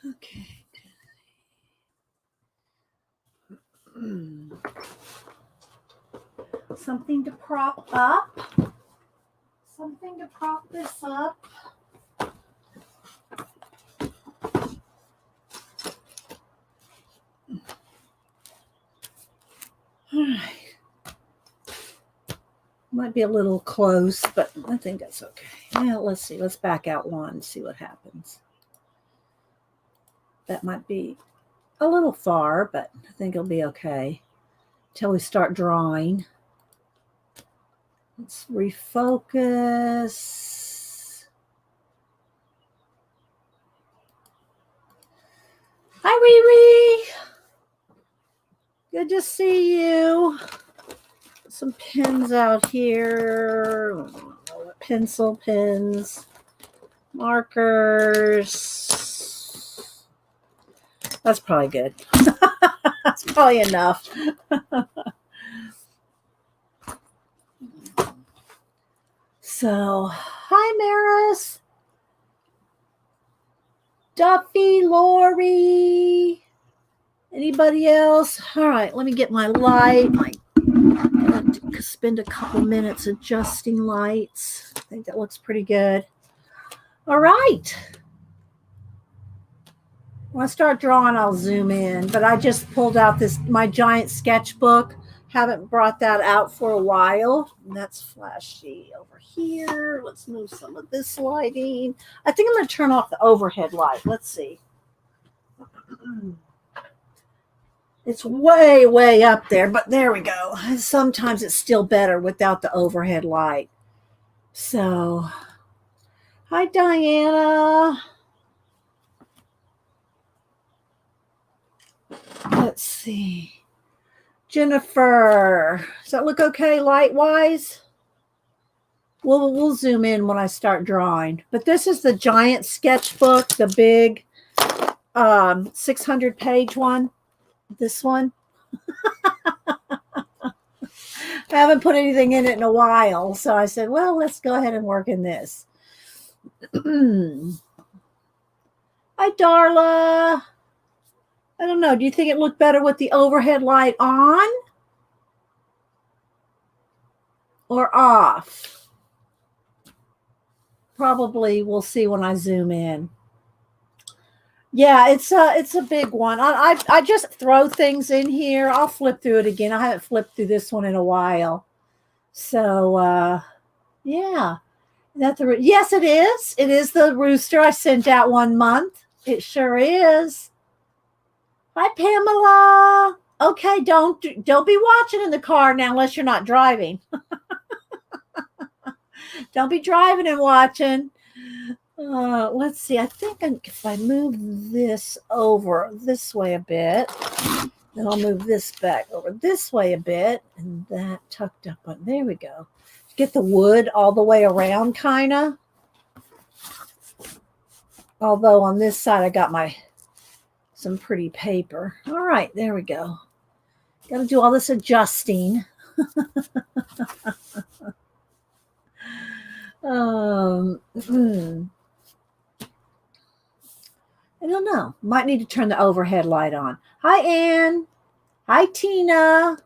Okay. Something to prop up. Something to prop this up. All right. Might be a little close, but I think that's okay. Yeah, let's see. Let's back out one and see what happens. That might be a little far, but I think it'll be okay until we start drawing. Let's refocus. Hi, Riri. Good to see you. Some pens out here. Pencil pens. Markers. That's probably good. That's probably enough. So, hi, Maris. Duffy, Lori. Anybody else? All right, let me get my light. I'm going to spend a couple minutes adjusting lights. I think that looks pretty good. All right. When I start drawing, I'll zoom in. But I just pulled out my giant sketchbook. Haven't brought that out for a while. And that's flashy over here. Let's move some of this lighting. I think I'm going to turn off the overhead light. Let's see. It's way, way up there, but there we go. Sometimes it's still better without the overhead light. So, hi, Diana. Let's see. Jennifer, does that look okay light-wise? We'll zoom in when I start drawing. But this is the giant sketchbook, the big 600-page one. This one. I haven't put anything in it in a while, so I said, well, let's go ahead and work in this. Hi, Darla. I don't know. Do you think it looked better with the overhead light on or off? Probably we'll see when I zoom in. Yeah, it's a big one. I just throw things in here. I'll flip through it again. I haven't flipped through this one in a while. So yeah. Yes, it is. It is the rooster I sent out 1 month. It sure is. Hi, Pamela. Okay, don't be watching in the car now unless you're not driving. Don't be driving and watching. Let's see. I think if I move this over this way a bit, then I'll move this back over this way a bit, and that tucked up on. There we go. Get the wood all the way around, kind of. Although on this side I got some pretty paper. All right, there we go. Got to do all this adjusting. I don't know. Might need to turn the overhead light on. Hi, Ann. Hi, Tina.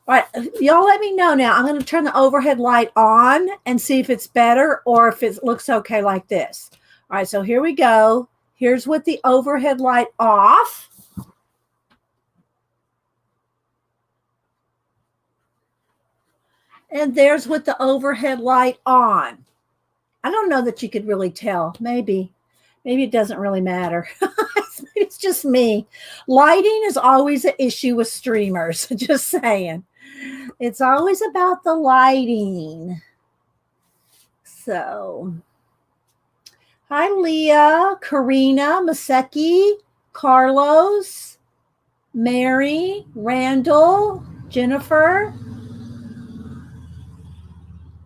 All right, y'all let me know now. I'm going to turn the overhead light on and see if it's better or if it looks okay like this. All right, so here we go. Here's with the overhead light off. And there's with the overhead light on. I don't know that you could really tell. Maybe it doesn't really matter. It's just me. Lighting is always an issue with streamers. Just saying. It's always about the lighting. So, hi, Leah, Karina, Maseki, Carlos, Mary, Randall, Jennifer.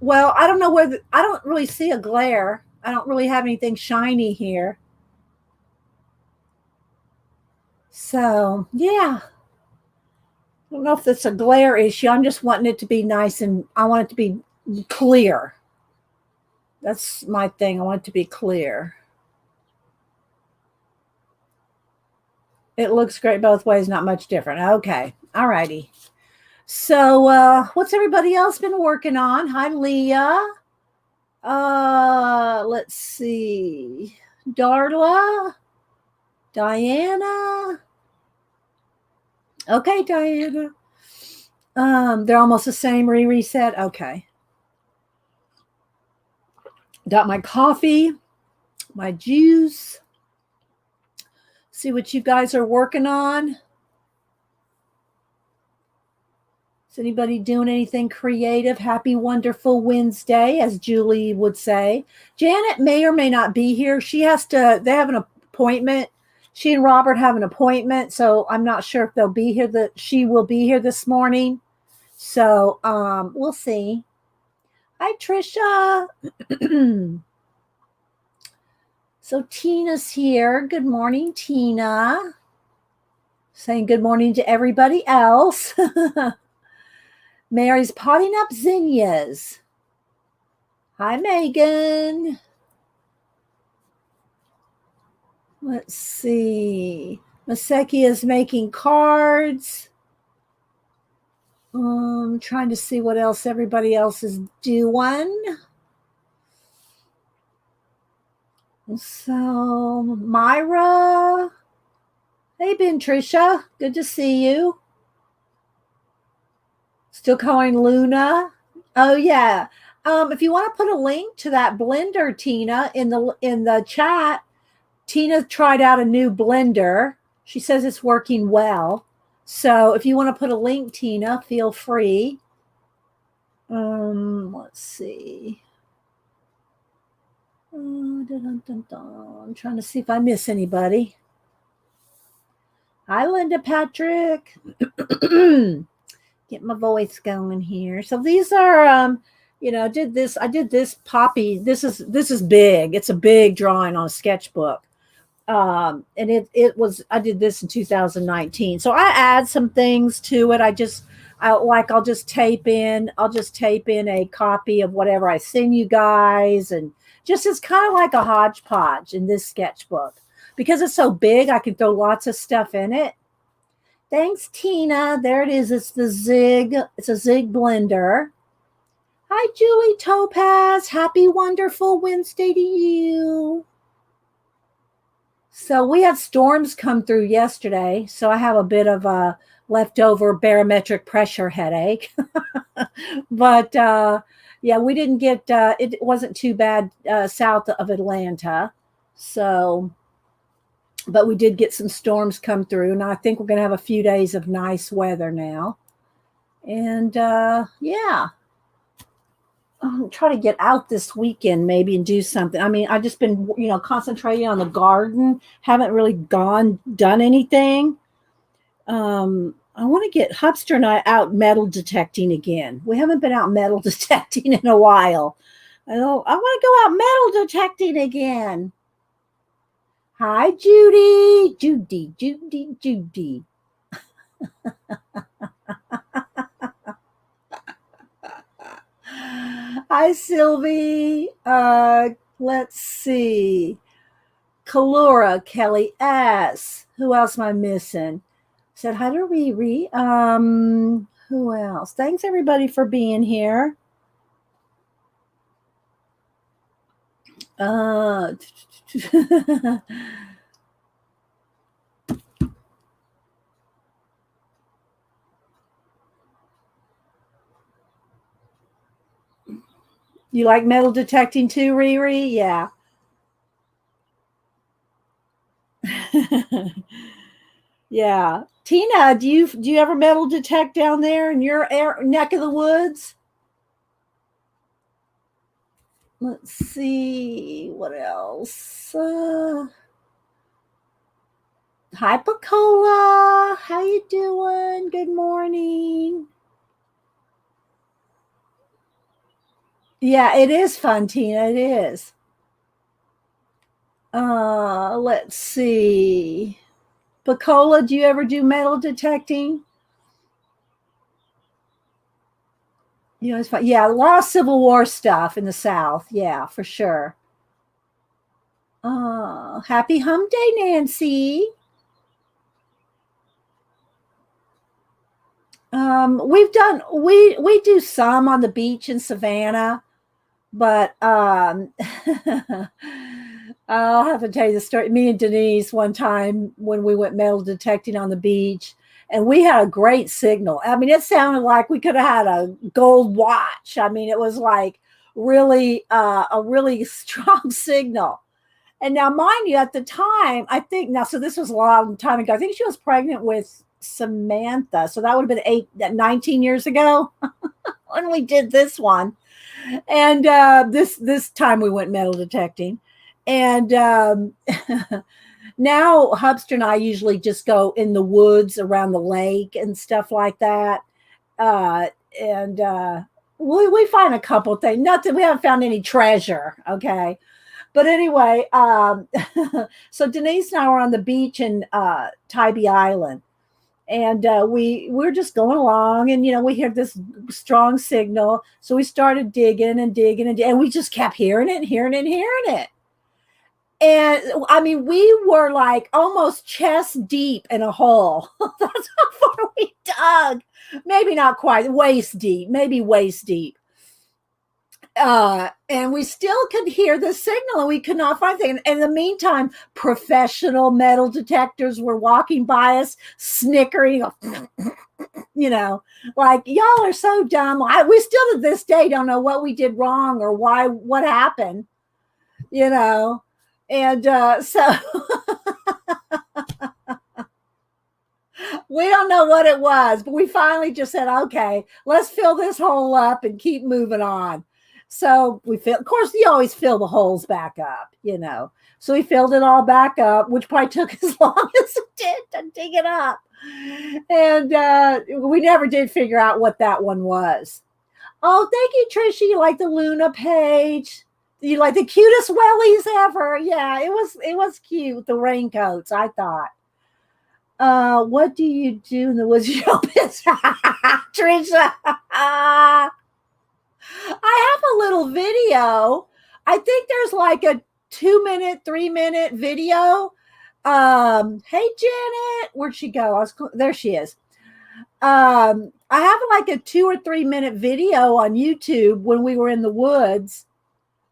Well, I don't know I don't really see a glare. I don't really have anything shiny here. So, yeah. I don't know if that's a glare issue. I'm just wanting it to be nice and I want it to be clear. That's my thing. I want it to be clear. It looks great both ways, not much different. Okay. All righty. So what's everybody else been working on? Hi, Leah. Let's see. Darla. Diana. Okay, Diana. They're almost the same. Riri said. Okay. Got my coffee, my juice. See what you guys are working on. Is anybody doing anything creative? Happy, wonderful Wednesday, as Julie would say. Janet may or may not be here. They have an appointment. She and Robert have an appointment, so I'm not sure if they'll be here. She will be here this morning. So we'll see. Hi, Trisha. So Tina's here. Good morning, Tina. Saying good morning to everybody else. Mary's potting up zinnias. Hi, Megan. Let's see. Maseki is making cards. Trying to see what else everybody else is doing. So, Myra. Hey, Ben Trisha. Good to see you. Still calling Luna. Oh, yeah. If you want to put a link to that blender, Tina, in the chat, Tina tried out a new blender. She says it's working well. So if you want to put a link, Tina, feel free. Let's see. I'm trying to see if I miss anybody. Hi, Linda Patrick. Get my voice going here. So these are, I did this poppy. This is big. It's a big drawing on a sketchbook. And I did this in 2019. So I add some things to it. I'll just tape in a copy of whatever I send you guys. And just it's kind of like a hodgepodge in this sketchbook. Because it's so big, I can throw lots of stuff in it. Thanks, Tina. There it is. It's a Zig blender. Hi, Julie Topaz. Happy, wonderful Wednesday to you. So we had storms come through yesterday. So I have a bit of a leftover barometric pressure headache. But yeah, we didn't get, it wasn't too bad south of Atlanta. So... but we did get some storms come through, and I think we're going to have a few days of nice weather now. And yeah, I'll try to get out this weekend maybe and do something. I mean, I've just been, concentrating on the garden. Haven't really done anything. I want to get Hubster and I out metal detecting again. We haven't been out metal detecting in a while. I want to go out metal detecting again. Hi, Judy. Judy. Hi, Sylvie. Let's see. Kalora, Kelly S. Who else am I missing? Said hi to Riri. Who else? Thanks, everybody, for being here. You like metal detecting too, Riri? Yeah. Yeah. Tina, do you ever metal detect down there in your neck of the woods? Let's see what else. Hi, Pacola. How you doing? Good morning. Yeah, it is fun, Tina. It is. Let's see. Pacola, do you ever do metal detecting? It's fun. Yeah, a lot of Civil War stuff in the South. Yeah, for sure. Happy Hump Day, Nancy. We do some on the beach in Savannah, but I'll have to tell you the story. Me and Denise one time when we went metal detecting on the beach, and we had a great signal. I mean, it sounded like we could have had a gold watch. I mean, it was like really a really strong signal. And now, mind you, at the time, I think now, so this was a long time ago. I think she was pregnant with Samantha. So that would have been 19 years ago when we did this one. And this time we went metal detecting. And now Hubster and I usually just go in the woods around the lake and stuff like that. Uh, and we find a couple things. Nothing, we haven't found any treasure. Okay. But anyway, so Denise and I were on the beach in Tybee Island, and we're just going along, and we hear this strong signal, so we started digging and digging and we just kept hearing it and hearing it and hearing it. And I mean, we were like almost chest deep in a hole. That's how far we dug. Maybe not quite waist deep, maybe waist deep. And we still could hear the signal and we could not find anything. And in the meantime, professional metal detectors were walking by us, snickering, like, y'all are so dumb. We still to this day don't know what we did wrong or what happened, And so we don't know what it was, but we finally just said, okay, let's fill this hole up and keep moving on. So of course, you always fill the holes back up, So we filled it all back up, which probably took as long as it did to dig it up. And we never did figure out what that one was. Oh, thank you, Trisha. You like the Luna page. You like the cutest wellies ever. Yeah, it was cute. The raincoats, I thought. What do you do in the woods? Trisha. I have a little video. I think there's like a 2-minute, 3-minute video. Hey Janet, where'd she go? There she is. I have like a 2 or 3-minute video on YouTube when we were in the woods.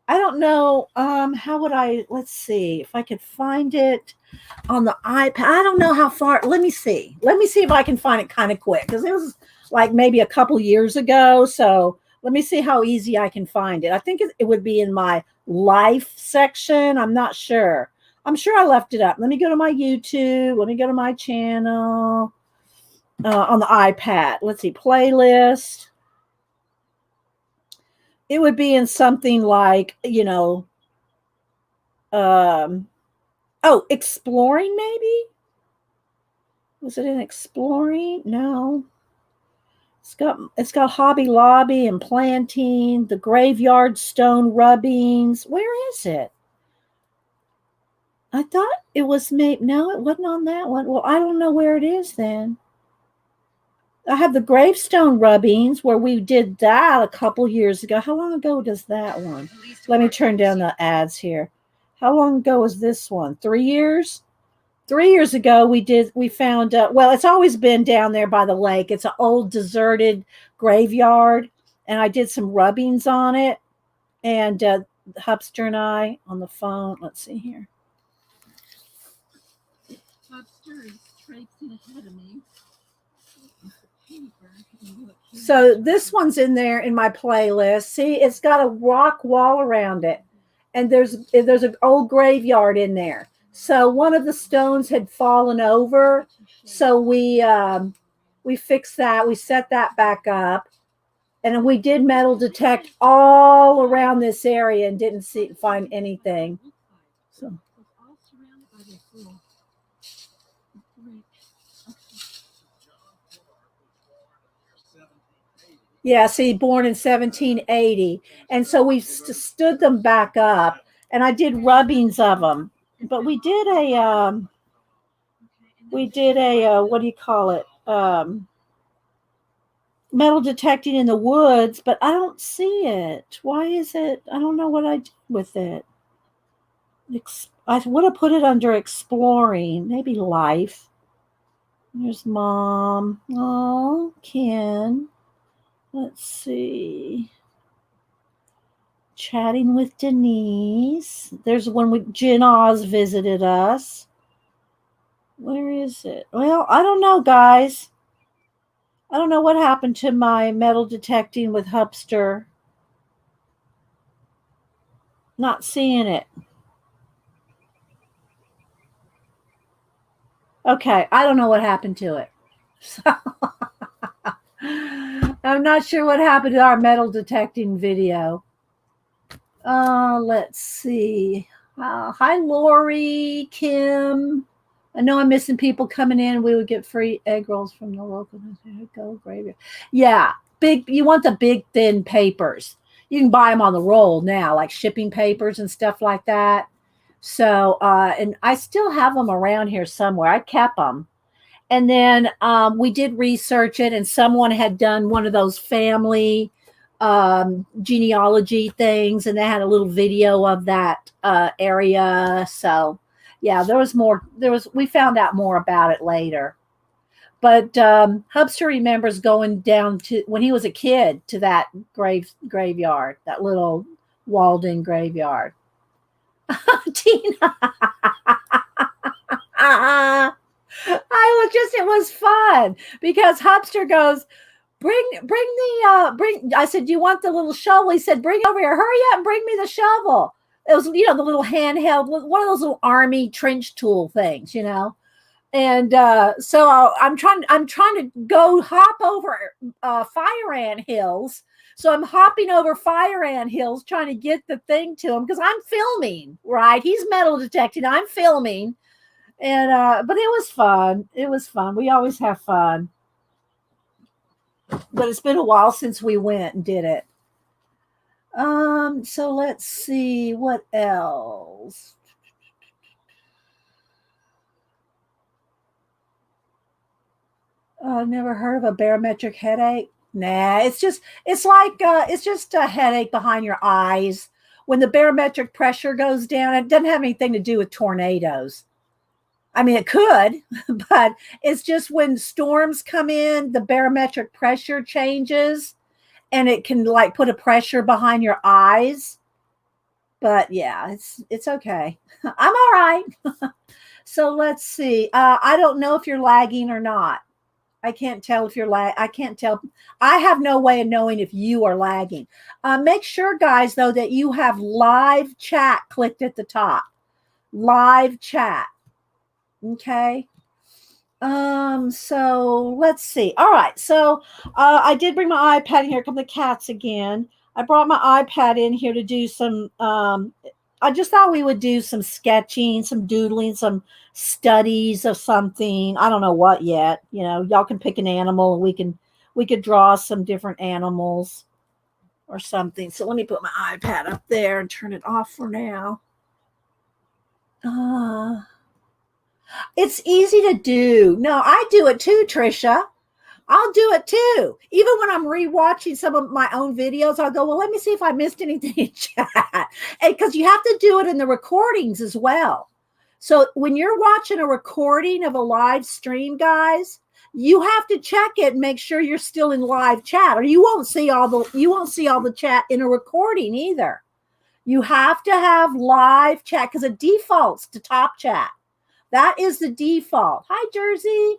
I don't know. Let's see if I could find it on the iPad. I don't know how far. Let me see if I can find it kind of quick, because it was like maybe a couple years ago. So let me see how easy I can find it. I think it would be in my life section. I'm not sure. I'm sure I left it up. Let me go to my YouTube. Let me go to my channel on the iPad. Let's see, playlist. It would be in something like, exploring maybe? Was it in exploring? No. It's got Hobby Lobby and planting, the graveyard stone rubbings. Where is it? I thought it was no, it wasn't on that one. Well, I don't know where it is then. I have the gravestone rubbings where we did that a couple years ago. How long ago does that one? Let me turn down the ads here. How long ago was this one? 3 years? 3 years ago, we found, it's always been down there by the lake. It's an old deserted graveyard, and I did some rubbings on it. And Hubster and I on the phone. Let's see here. Hubster is traipsing ahead of me. So this one's in there in my playlist. See, it's got a rock wall around it, and there's an old graveyard in there. So one of the stones had fallen over, so we fixed that. We set that back up, and we did metal detect all around this area and didn't find anything. So. Yeah, see, born in 1780. And so we stood them back up, and I did rubbings of them. But we did a what do you call it? Metal detecting in the woods, but I don't see it. Why is it? I don't know what I did with it. I would have put it under exploring, maybe life. There's Mom. Oh, Ken. Let's see. Chatting with Denise. There's one with Jen Oz visited us. Where is it? Well, I don't know, guys. I don't know what happened to my metal detecting with Hubster. Not seeing it. Okay, I don't know what happened to it. So I'm not sure what happened to our metal detecting video. Let's see. Hi, Lori, Kim. I know I'm missing people coming in. We would get free egg rolls from the local Go graveyard. Yeah, big. You want the big thin papers. You can buy them on the roll now, like shipping papers and stuff like that. So, and I still have them around here somewhere. I kept them. And then we did research it, and someone had done one of those family genealogy things, and they had a little video of that area. So, yeah, there was more. We found out more about it later. But Hubster remembers going down to when he was a kid to that graveyard, that little walled-in graveyard. Tina. It was fun because Hubster goes, bring I said, do you want the little shovel? He said, bring over here, hurry up and bring me the shovel. It was, the little handheld, one of those little army trench tool things, And so I'm trying to go hop over fire ant hills. So I'm hopping over fire ant hills trying to get the thing to him because I'm filming, right? He's metal detecting, I'm filming. And but it was fun. It was fun. We always have fun. But it's been a while since we went and did it. So let's see what else. Never heard of a barometric headache. Nah, it's just a headache behind your eyes. When the barometric pressure goes down, it doesn't have anything to do with tornadoes. I mean, it could, but it's just when storms come in, the barometric pressure changes and it can like put a pressure behind your eyes. But yeah, it's okay. I'm all right. So let's see. I don't know if you're lagging or not. I can't tell if you're I can't tell. I have no way of knowing if you are lagging. Make sure, guys, though, that you have live chat clicked at the top. Live chat. Okay. So let's see. All right. So I did bring my iPad in here. Come the cats again. I brought my iPad in here to do some I just thought we would do some sketching, some doodling, some studies of something. I don't know what yet. Y'all can pick an animal. We could draw some different animals or something. So let me put my iPad up there and turn it off for now. It's easy to do. No, I do it too, Trisha. I'll do it too. Even when I'm rewatching some of my own videos, I'll go, well, let me see if I missed anything in chat. And because you have to do it in the recordings as well. So when you're watching a recording of a live stream, guys, you have to check it and make sure you're still in live chat, or you won't see all the chat in a recording either. You have to have live chat because it defaults to top chat. That is the default. Hi, Jersey.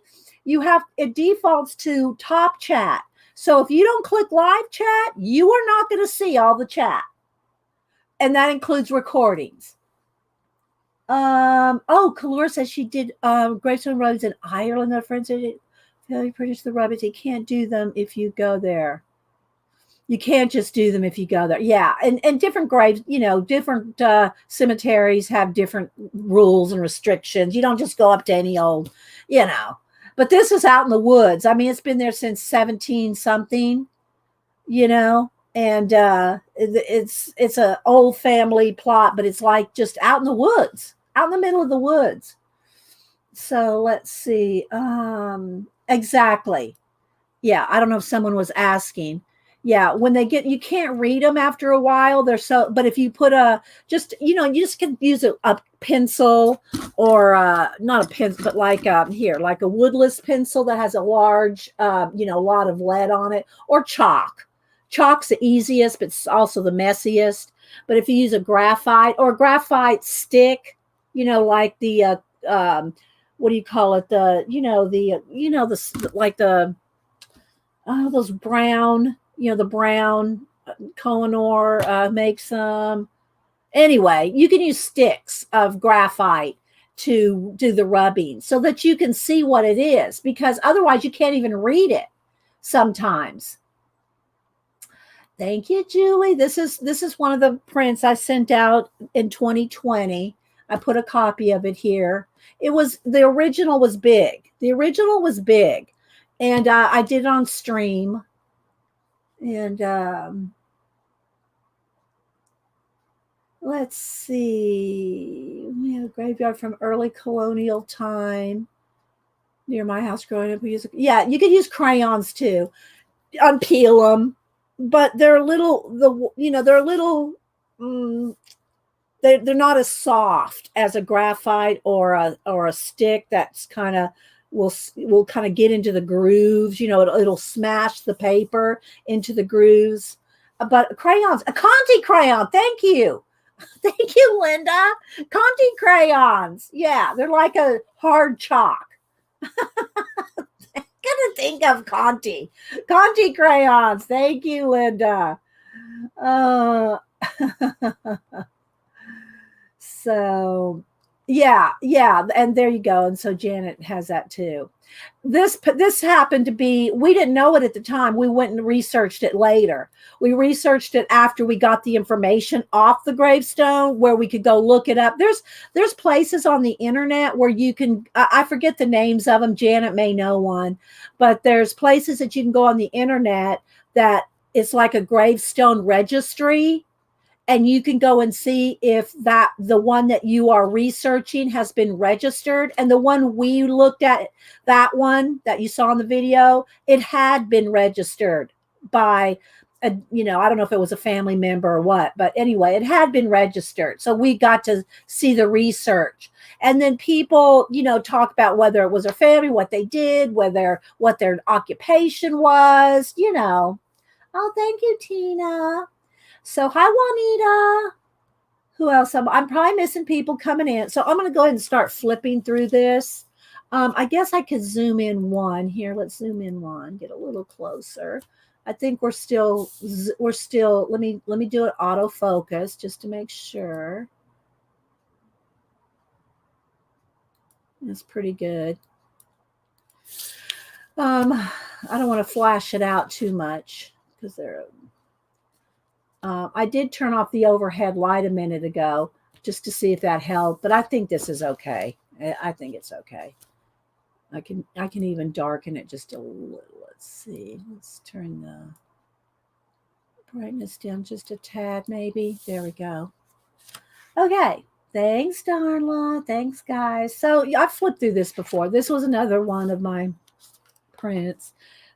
It defaults to top chat. So if you don't click live chat, you are not going to see all the chat. And that includes recordings. Kalora says she did gravestone rugs in Ireland. Her friends said you purchase the rubbers. You can't do them if you go there. You can't just do them if you go there. Yeah. And different graves, different cemeteries have different rules and restrictions. You don't just go up to any old, But this is out in the woods. I mean, it's been there since 17 something, and it's an old family plot, but it's like just out in the woods, out in the middle of the woods. So let's see. Exactly. Yeah. I don't know if someone was asking. Yeah, when they get, you can't read them after a while. They're so, but if you put you just can use a pencil or not a pencil, but like here, like a woodless pencil that has a large, lot of lead on it, or chalk. Chalk's the easiest, but it's also the messiest. But if you use a graphite or a graphite stick, like the what do you call it? Like the those brown, the brown Kohinoor makes them. Anyway, you can use sticks of graphite to do the rubbing so that you can see what it is, because otherwise you can't even read it sometimes. Thank you, Julie. This is one of the prints I sent out in 2020. I put a copy of it here. The original was big. And I did it on stream. And let's see. We have a graveyard from early colonial time near my house growing up. Yeah, you could use crayons too. Unpeel them, but they're a little. They're a little. They're not as soft as a graphite or a stick that's kind of will kind of get into the grooves. It'll smash the paper into the grooves. But crayons, a Conti crayon. Thank you. Thank you, Linda. Conti crayons. Yeah, they're like a hard chalk. Gonna think of Conti crayons. Thank you, Linda. So yeah, and there you go. And so Janet has that too. This happened to be, we didn't know it at the time. We went and researched it later. We researched it after we got the information off the gravestone, where we could go look it up. There's places on the internet where you can, I forget the names of them. Janet may know one, but there's places that you can go on the internet that it's like a gravestone registry. And you can go and see if the one that you are researching has been registered. And the one we looked at, that one that you saw in the video, it had been registered by, I don't know if it was a family member or what, but anyway, it had been registered. So we got to see the research. And then people, talk about whether it was their family, what they did, what their occupation was, Oh, thank you, Tina. So hi, Juanita. Who else? I'm probably missing people coming in. So I'm going to go ahead and start flipping through this. I guess I could zoom in one here. Let's zoom in one, get a little closer. I think we're still, let me do it autofocus just to make sure. That's pretty good. I don't want to flash it out too much because I did turn off the overhead light a minute ago just to see if that helped, but I think this is okay. I think it's okay. I can even darken it just a little. Let's see. Let's turn the brightness down just a tad, maybe. There we go. Okay. Thanks, Darla. Thanks, guys. So I've flipped through this before. This was another one of my prints.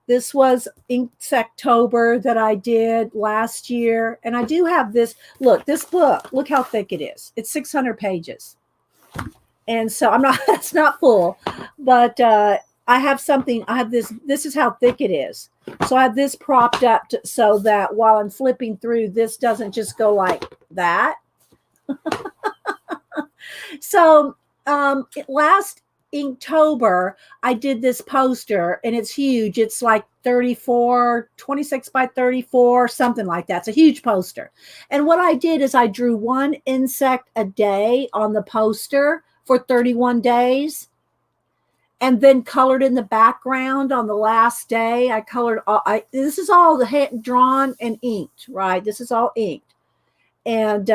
This was Inktober that I did last year. And I do have this. Look, this book, look how thick it is. It's 600 pages. And so it's not full, but I have this is how thick it is. So I have this propped up so that while I'm flipping through, this doesn't just go like that. So last Inktober, I did this poster, and it's huge. It's like 26 by 34, something like that. It's a huge poster. And what I did is I drew one insect a day on the poster for 31 days, and then colored in the background on the last day. I colored this is all drawn and inked, right? This is all inked. And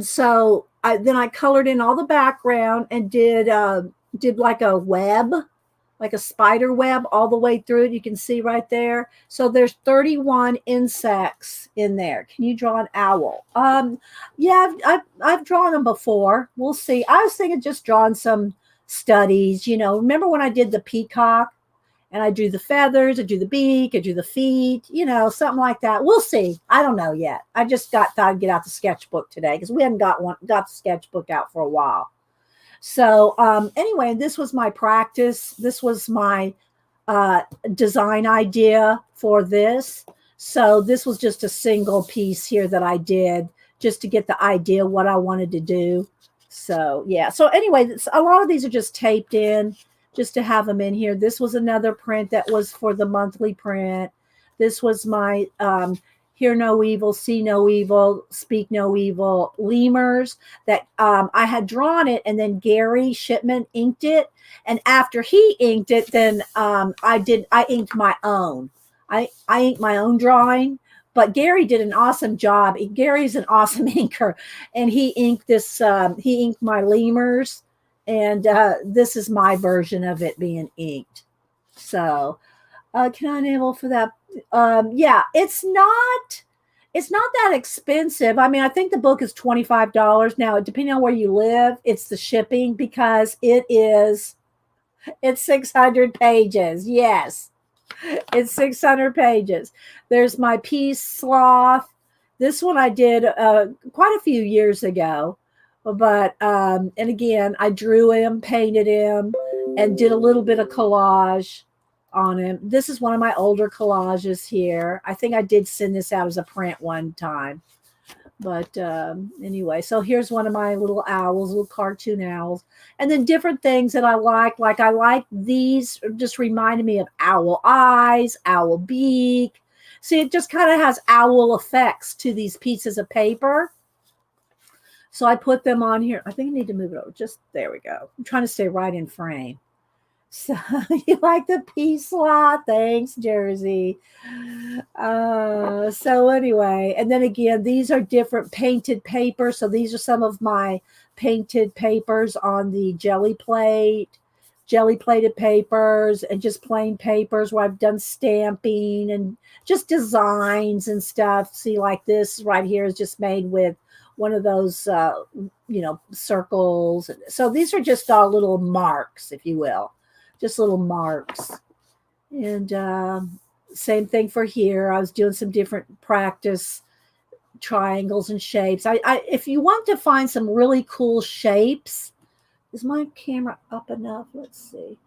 so I colored in all the background and did like a web, like a spider web all the way through it. You can see right there. So there's 31 insects in there. Can you draw an owl? Yeah, I've drawn them before. We'll see. I was thinking just drawing some studies. Remember when I did the peacock And I drew the feathers, I drew the beak, I drew the feet, you know, something like that. We'll see. I don't know yet. I just thought I'd get out the sketchbook today because we hadn't got the sketchbook out for a while. So anyway, this was my practice. This was my design idea for this. So this was just a single piece here that I did just to get the idea what I wanted to do. So yeah. So anyway, a lot of these are just taped in just to have them in here. This was another print that was for the monthly print. This was my Hear No Evil, See No Evil, Speak No Evil lemurs that I had drawn it, and then Gary Shipman inked it. And after he inked it, then I inked my own. I inked my own drawing, but Gary did an awesome job. Gary's an awesome inker, and he inked this. He inked my lemurs, and this is my version of it being inked. So, can I enable for that? Yeah, it's not that expensive. I mean, I think the book is $25 now. Depending on where you live, it's the shipping because it's 600 pages. Yes. It's 600 pages. There's my piece, Sloth. This one I did quite a few years ago. But, and again, I drew him, painted him, and did a little bit of collage on him. This is one of my older collages here. I think I did send this out as a print one time. But anyway, so here's one of my little owls, little cartoon owls. And then different things that I like. Like I like these, just reminded me of owl eyes, owl beak. See, it just kind of has owl effects to these pieces of paper. So I put them on here. I think I need to move it over. Just there we go. I'm trying to stay right in frame. So you like the piece, Sloth? Thanks, Jersey. So anyway, and then again, these are different painted papers. So these are some of my painted papers on the jelly plated papers, and just plain papers where I've done stamping and just designs and stuff. See, like this right here is just made with one of those, circles. So these are just all little marks, if you will. Just little marks. And same thing for here. I was doing some different practice triangles and shapes. I if you want to find some really cool shapes, is my camera up enough? Let's see.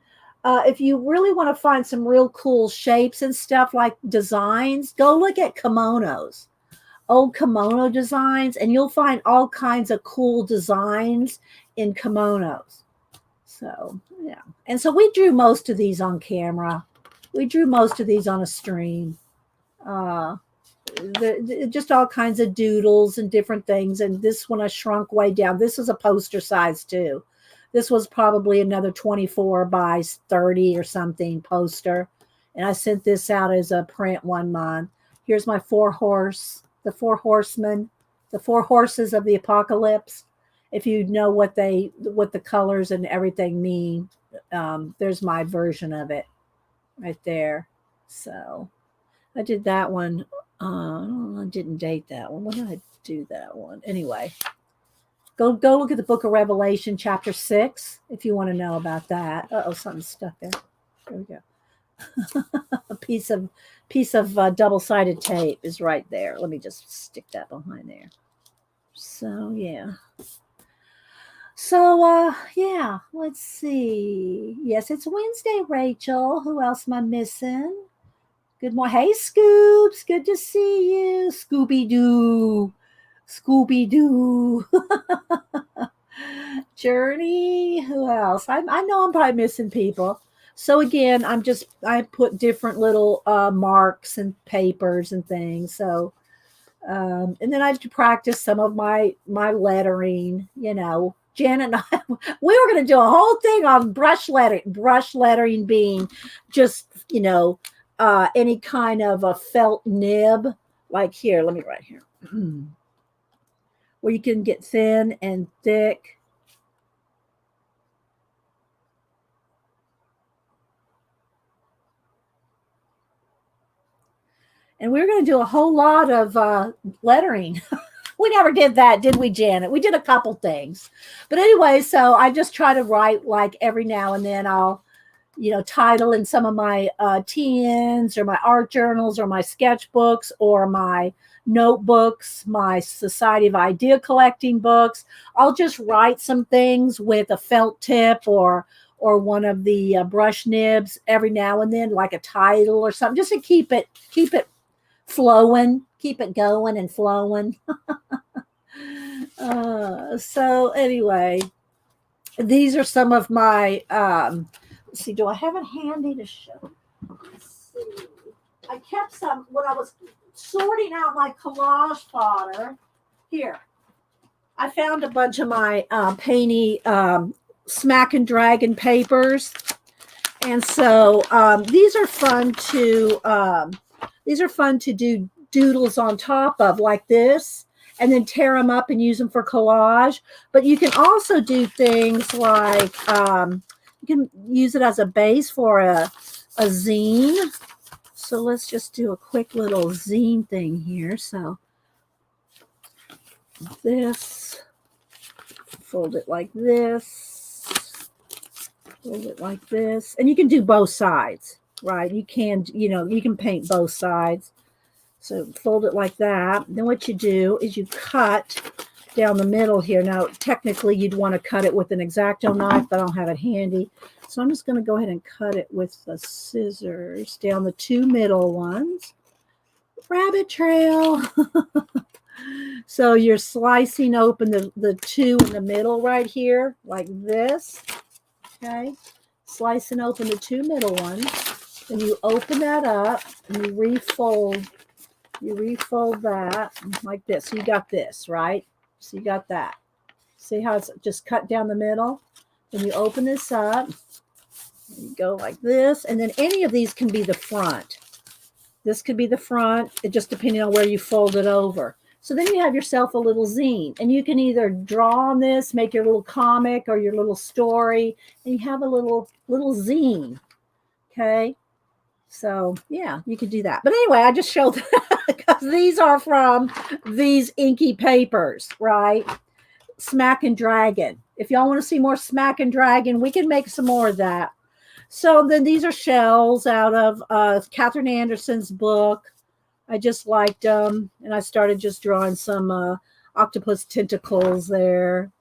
If you really want to find some real cool shapes and stuff like designs, go look at kimonos, old kimono designs, and you'll find all kinds of cool designs in kimonos. So, yeah. And so we drew most of these on camera. We drew most of these on a stream. Just all kinds of doodles and different things. And this one I shrunk way down. This is a poster size too. This was probably another 24 by 30 or something poster. And I sent this out as a print one month. Here's my the four horsemen, the four horses of the apocalypse. If you know what the colors and everything mean, there's my version of it right there. So I did that one. I didn't date that one. When did I do that one? Anyway, go look at the Book of Revelation, chapter 6, if you want to know about that. Something's stuck there. There we go. A piece of double-sided tape is right there. Let me just stick that behind there. So yeah. So, yeah, let's see. Yes, it's Wednesday, Rachel. Who else am I missing? Good morning. Hey, Scoops. Good to see you. Scooby-Doo. Scooby-Doo. Journey. Who else? I know I'm probably missing people. So, again, I put different little marks and papers and things. So, and then I practice some of my lettering, Janet and I, we were going to do a whole thing on brush lettering being just, any kind of a felt nib. Like here, let me write here. Where you can get thin and thick. And we were going to do a whole lot of lettering. We never did that, did we, Janet? We did a couple things. But anyway, so I just try to write like every now and then I'll, title in some of my TNs or my art journals or my sketchbooks or my notebooks, my Society of Idea Collecting books. I'll just write some things with a felt tip or one of the brush nibs every now and then, like a title or something, just to keep it flowing, keep it going and flowing. So anyway, these are some of my let's see, do I have it handy to show? Let's see. I kept some when I was sorting out my collage fodder. Here, I found a bunch of my painty Smack and Dragon papers, and so these are fun to do doodles on top of, like this, and then tear them up and use them for collage. But you can also do things like you can use it as a base for a zine. So let's just do a quick little zine thing here. So this, fold it like this, fold it like this, and you can do both sides, right? You can, you can paint both sides. So fold it like that. Then what you do is you cut down the middle here. Now, technically, you'd want to cut it with an X-Acto knife, but I don't have it handy. So I'm just going to go ahead and cut it with the scissors down the two middle ones. Rabbit trail. So you're slicing open the two in the middle right here, like this. Okay. Slicing open the two middle ones. Then you open that up and you refold. You refold that like this. So you got this, right? So you got that. See how it's just cut down the middle? Then you open this up. You go like this. And then any of these can be the front. This could be the front, just depending on where you fold it over. So then you have yourself a little zine. And you can either draw on this, make your little comic or your little story. And you have a little zine. Okay? So, yeah, you could do that. But anyway, I just showed that because these are from these inky papers, right? Smack and Dragon. If y'all want to see more Smack and Dragon, we can make some more of that. So then these are shells out of Catherine Anderson's book. I just liked them, and I started just drawing some octopus tentacles there.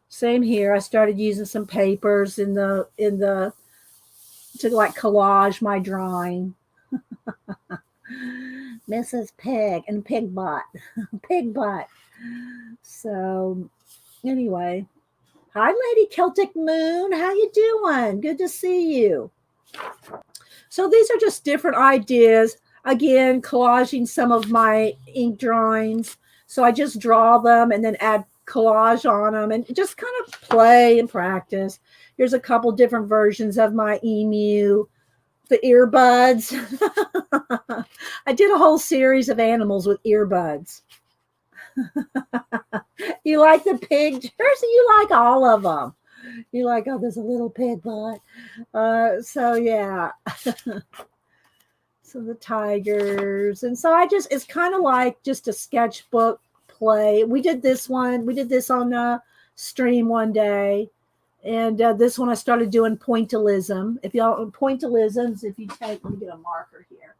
Same here. I started using some papers in the to like collage my drawing. Mrs. Pig and Pig Butt. Pig Butt. So anyway. Hi, Lady Celtic Moon. How you doing? Good to see you. So these are just different ideas. Again, collaging some of my ink drawings. So I just draw them and then add collage on them and just kind of play and practice. Here's a couple different versions of my emu, the earbuds. I did a whole series of animals with earbuds. You like the pig jersey? You like all of them. You like, oh, there's a little pig butt. So yeah. So the tigers. And so it's kind of like just a sketchbook play. We did this one. We did this on the stream one day. And this one I started doing pointillism. Pointillisms, if you take, let me get a marker here.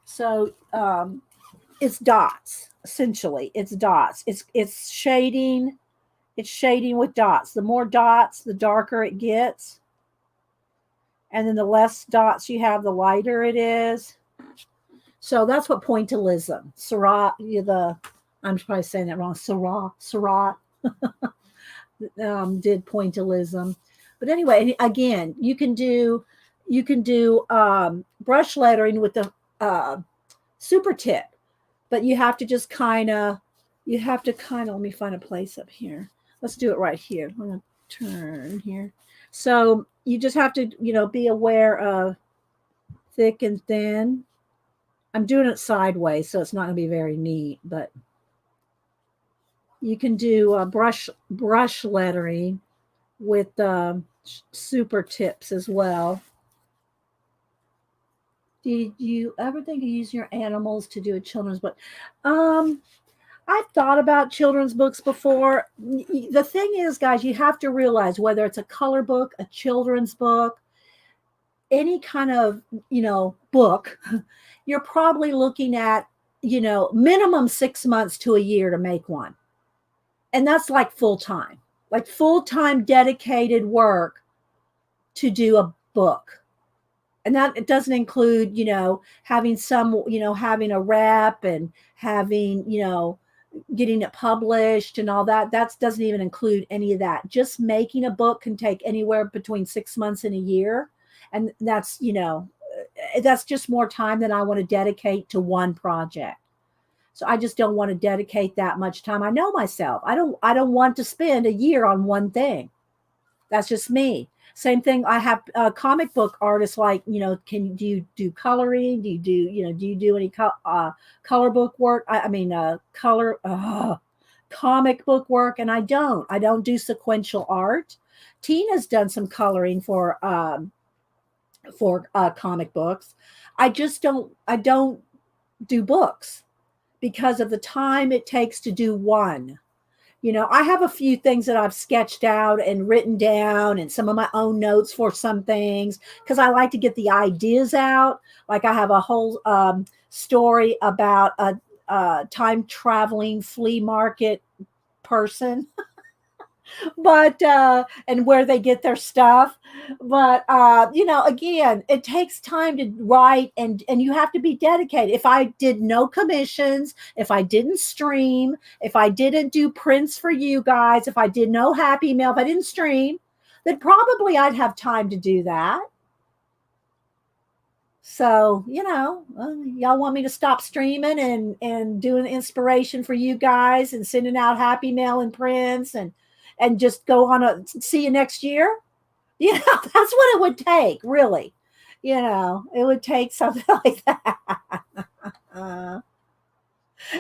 So it's dots, essentially. It's dots. It's shading. It's shading with dots. The more dots, the darker it gets. And then the less dots you have, the lighter it is. So that's what pointillism. Seurat, I'm probably saying that wrong. Seurat did pointillism. But anyway, again, you can do brush lettering with the super tip, but you have to just kind of, let me find a place up here. Let's do it right here. I'm going to turn here. So you just have to, be aware of thick and thin. I'm doing it sideways, so it's not going to be very neat, but you can do brush lettering with super tips as well. Did you ever think of using your animals to do a children's book? I've thought about children's books before. The thing is, guys, you have to realize whether it's a color book, a children's book, any kind of, book, you're probably looking at, minimum 6 months to a year to make one. And that's like full time dedicated work to do a book. And that it doesn't include, having having a rep and having, getting it published and all that. That doesn't even include any of that. Just making a book can take anywhere between 6 months and a year. And that's just more time than I want to dedicate to one project. So I just don't want to dedicate that much time. I know myself. I don't want to spend a year on one thing. That's just me. Same thing. I have comic book artists like, do you do coloring? Do you do any color book work? Comic book work. And I don't do sequential art. Tina's done some coloring for comic books. I don't do books because of the time it takes to do one. I have a few things that I've sketched out and written down and some of my own notes for some things because I like to get the ideas out. Like I have a whole story about a time traveling flea market person. But and where they get their stuff. But again, it takes time to write, and you have to be dedicated. If I did no commissions, if I didn't stream, if I didn't do prints for you guys, if I did no happy mail, if I didn't stream, then probably I'd have time to do that. So, y'all want me to stop streaming and doing inspiration for you guys and sending out happy mail and prints and just go on see you next year. That's what it would take, really. It would take something like that.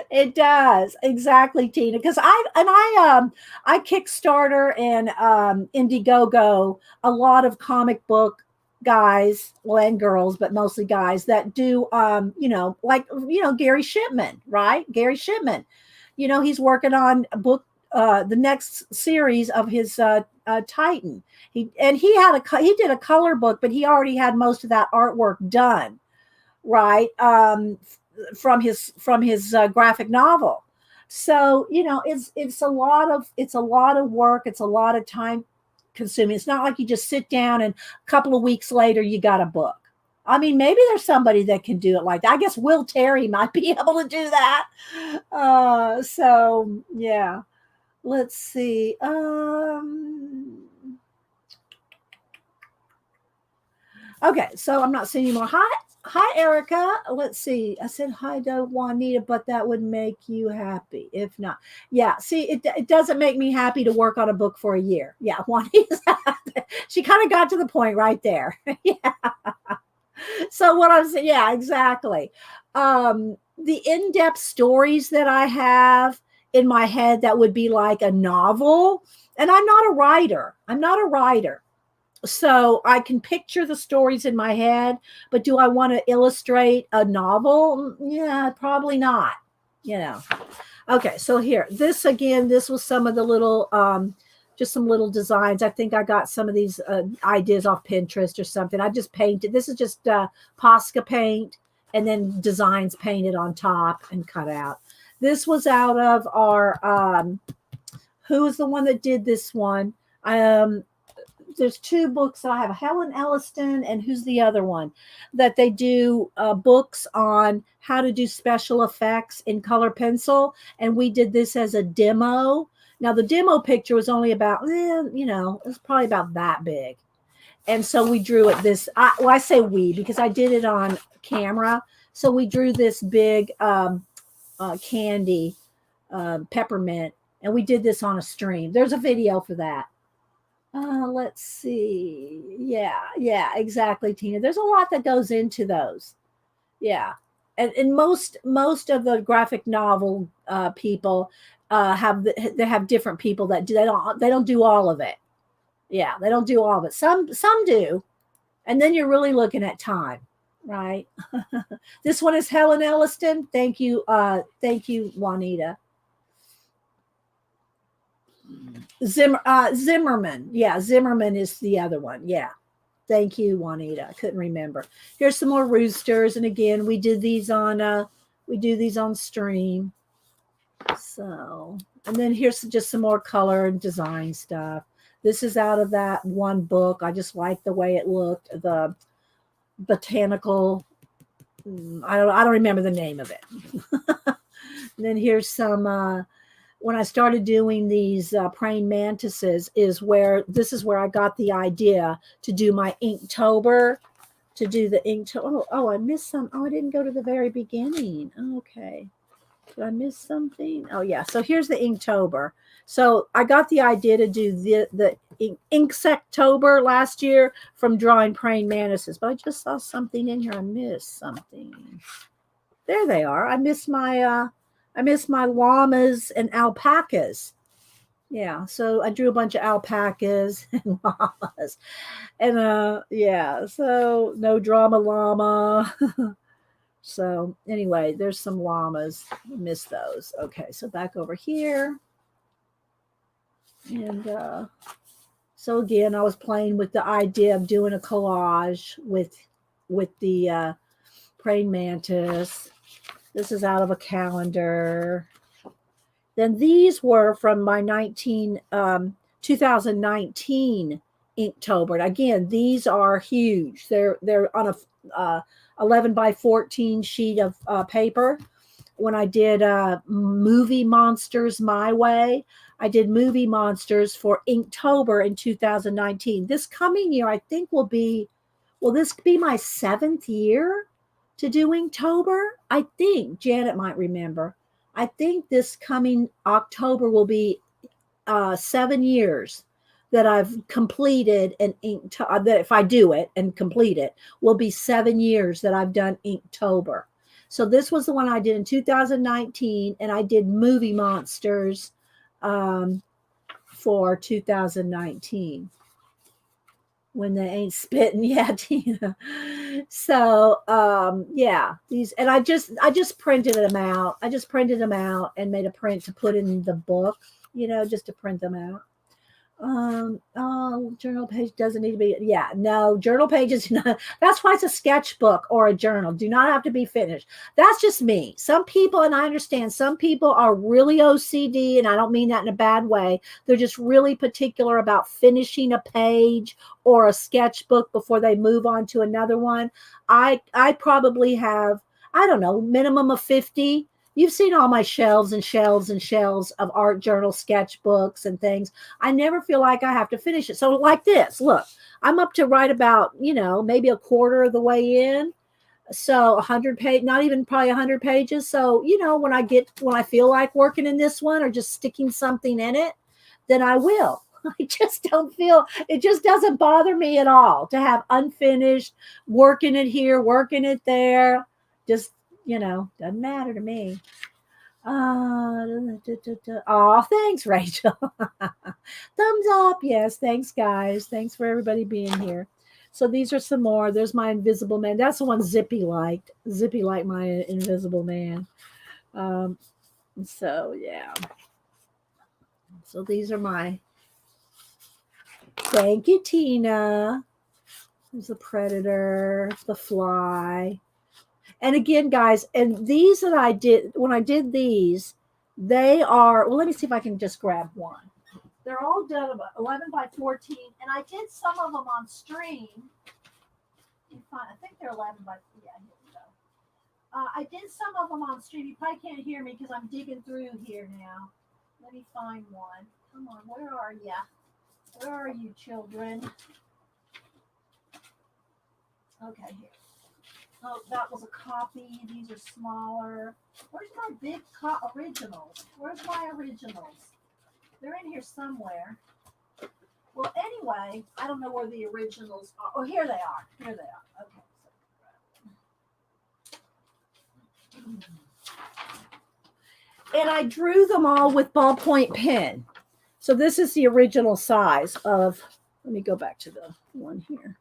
It does. Exactly, Tina. Because I Kickstarter and Indiegogo a lot of comic book guys, well, and girls, but mostly guys that do Gary Shipman, right? Gary Shipman. He's working on a book, the next series of his Titan. He did a color book, but he already had most of that artwork done, right? From his graphic novel. So it's a lot of work. It's a lot of time consuming. It's not like you just sit down and a couple of weeks later you got a book. I mean, maybe there's somebody that can do it like that. I guess Will Terry might be able to do that. So yeah. Let's see. Okay, so I'm not seeing anymore. Hi, Erica. Let's see. I said hi to Juanita, but that would make you happy. If not, yeah. See, it doesn't make me happy to work on a book for a year. Yeah, Juanita. She kind of got to the point right there. Yeah. So what I'm saying, yeah, exactly. The in-depth stories that I have in my head that would be like a novel, and I'm not a writer. So I can picture the stories in my head, but do I want to illustrate a novel? Yeah, probably not. Okay, so here, this was some of the little just some little designs. I think I got some of these ideas off Pinterest or something. I just painted. This is just Posca paint and then designs painted on top and cut out. This was out of our, who is the one that did this one? There's two books that I have, Helen Elliston, and who's the other one? That they do books on how to do special effects in color pencil. And we did this as a demo. Now, the demo picture was only about, it was probably about that big. And so we drew it this, I say we, because I did it on camera. So we drew this big candy peppermint, and we did this on a stream. There's a video for that. Let's see. Yeah, exactly, Tina. There's a lot that goes into those. Yeah. And most of the graphic novel people they have different people that do. They don't do all of it. Yeah, they don't do all of it. Some do, and then you're really looking at time, right? This one is Helen Elliston. Thank you, Juanita. Zimmerman. Yeah, Zimmerman is the other one. Yeah. Thank you, Juanita. I couldn't remember. Here's some more roosters. And again, we do these on stream. So, and then here's just some more color and design stuff. This is out of that one book. I just like the way it looked. The botanical. I don't remember the name of it. And then here's some. When I started doing these praying mantises, this is where I got the idea to do my Inktober, to do the Inktober. Oh, I missed some. Oh, I didn't go to the very beginning. Okay. Did I miss something? Oh, yeah. So here's the Inktober. So I got the idea to do the Inktober last year from drawing praying mantises, but I just saw something in here. I missed something. There they are. I missed my llamas and alpacas. Yeah, so I drew a bunch of alpacas and llamas. And yeah, so no drama llama. So anyway, there's some llamas. I missed those. Okay, so back over here. And so again, I was playing with the idea of doing a collage with the praying mantis. This is out of a calendar. Then these were from my 2019 Inktober. Again, these are huge. They're on a 11 by 14 sheet of paper. When I did Movie Monsters My Way, I did Movie Monsters for Inktober in 2019. This coming year, I think will this be my 7th year to do Inktober? I think Janet might remember. I think this coming October will be 7 years that I've completed an Inktober. That if I do it and complete it, will be 7 years that I've done Inktober. So this was the one I did in 2019, and I did Movie Monsters for 2019. When they ain't spitting, yeah, Tina. So yeah, these, and I just printed them out. I just printed them out and made a print to put in the book, just to print them out. Oh, journal page doesn't need to be, yeah, no, journal pages, that's why it's a sketchbook or a journal. Do not have to be finished. That's just me. Some people, and I understand, some people are really OCD, and I don't mean that in a bad way. They're just really particular about finishing a page or a sketchbook before they move on to another one. I probably have, I don't know, minimum of 50. You've seen all my shelves and shelves and shelves of art journal sketchbooks and things. I never feel like I have to finish it. So like this, look, I'm up to right about, maybe a quarter of the way in. So 100 page, not even probably 100 pages. So, when I feel like working in this one or just sticking something in it, then I will. I just don't feel, it just doesn't bother me at all to have unfinished, working it here, working it there. Just, doesn't matter to me. Oh, thanks, Rachel. Thumbs up. Yes, thanks, guys. Thanks for everybody being here. So these are some more. There's my Invisible Man. That's the one Zippy liked. Zippy liked my Invisible Man. So yeah. So these are my. Thank you, Tina. There's the Predator, the Fly. And again, guys, and these that I did, when I did these, they are, well, let me see if I can just grab one. They're all done about 11 by 14, and I did some of them on stream. I think they're 11 by, yeah, here we go. I did some of them on stream. You probably can't hear me because I'm digging through here now. Let me find one. Come on, where are you? Where are you, children? Okay, here. Oh, that was a copy. These are smaller. Where's my big originals? Where's my originals? They're in here somewhere. Well, anyway, I don't know where the originals are. Oh, here they are. Here they are. Okay. And I drew them all with ballpoint pen. So this is the original size of, let me go back to the one here.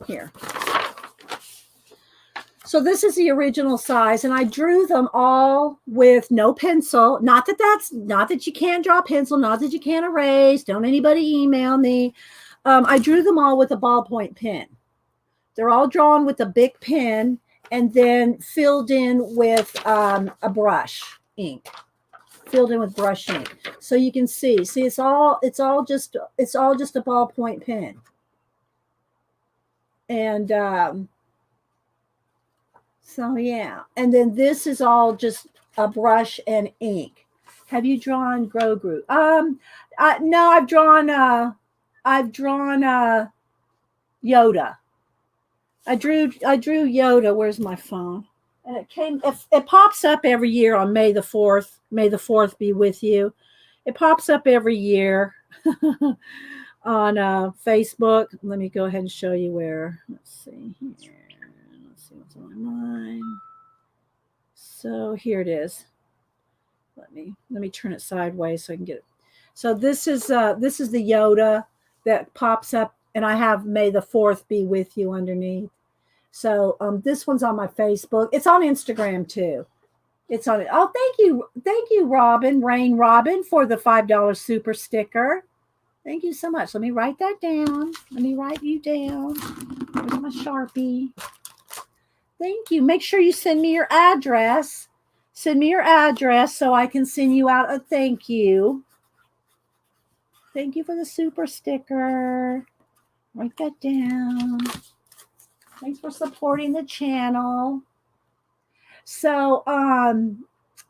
Here. So this is the original size, and I drew them all with no pencil. Not that you can't draw pencil, not that you can't erase. Don't anybody email me. I drew them all with a ballpoint pen. They're all drawn with a big pen and then filled in with a brush ink. Filled in with brush ink. So you can see it's all just a ballpoint pen. And so yeah, and then this is all just a brush and ink. Have you drawn Grogu? No, I've drawn Yoda. I drew Yoda. Where's my phone? And it pops up every year on May the 4th. May the 4th be with you. It pops up every year on Facebook. Let me go ahead and show you where. Let's see here. Let's see what's on mine. So here it is. Let me turn it sideways so I can get it. So this is the Yoda that pops up, and I have May the 4th be with you underneath. So this one's on my Facebook. It's on Instagram too. It's on it. Oh, thank you, Rain Robin, for the $5 super sticker. Thank you so much. Let me write that down. Let me write you down. Where's my Sharpie? Thank you. Make sure you send me your address. Send me your address so I can send you out a thank you. Thank you for the super sticker. Write that down. Thanks for supporting the channel. So,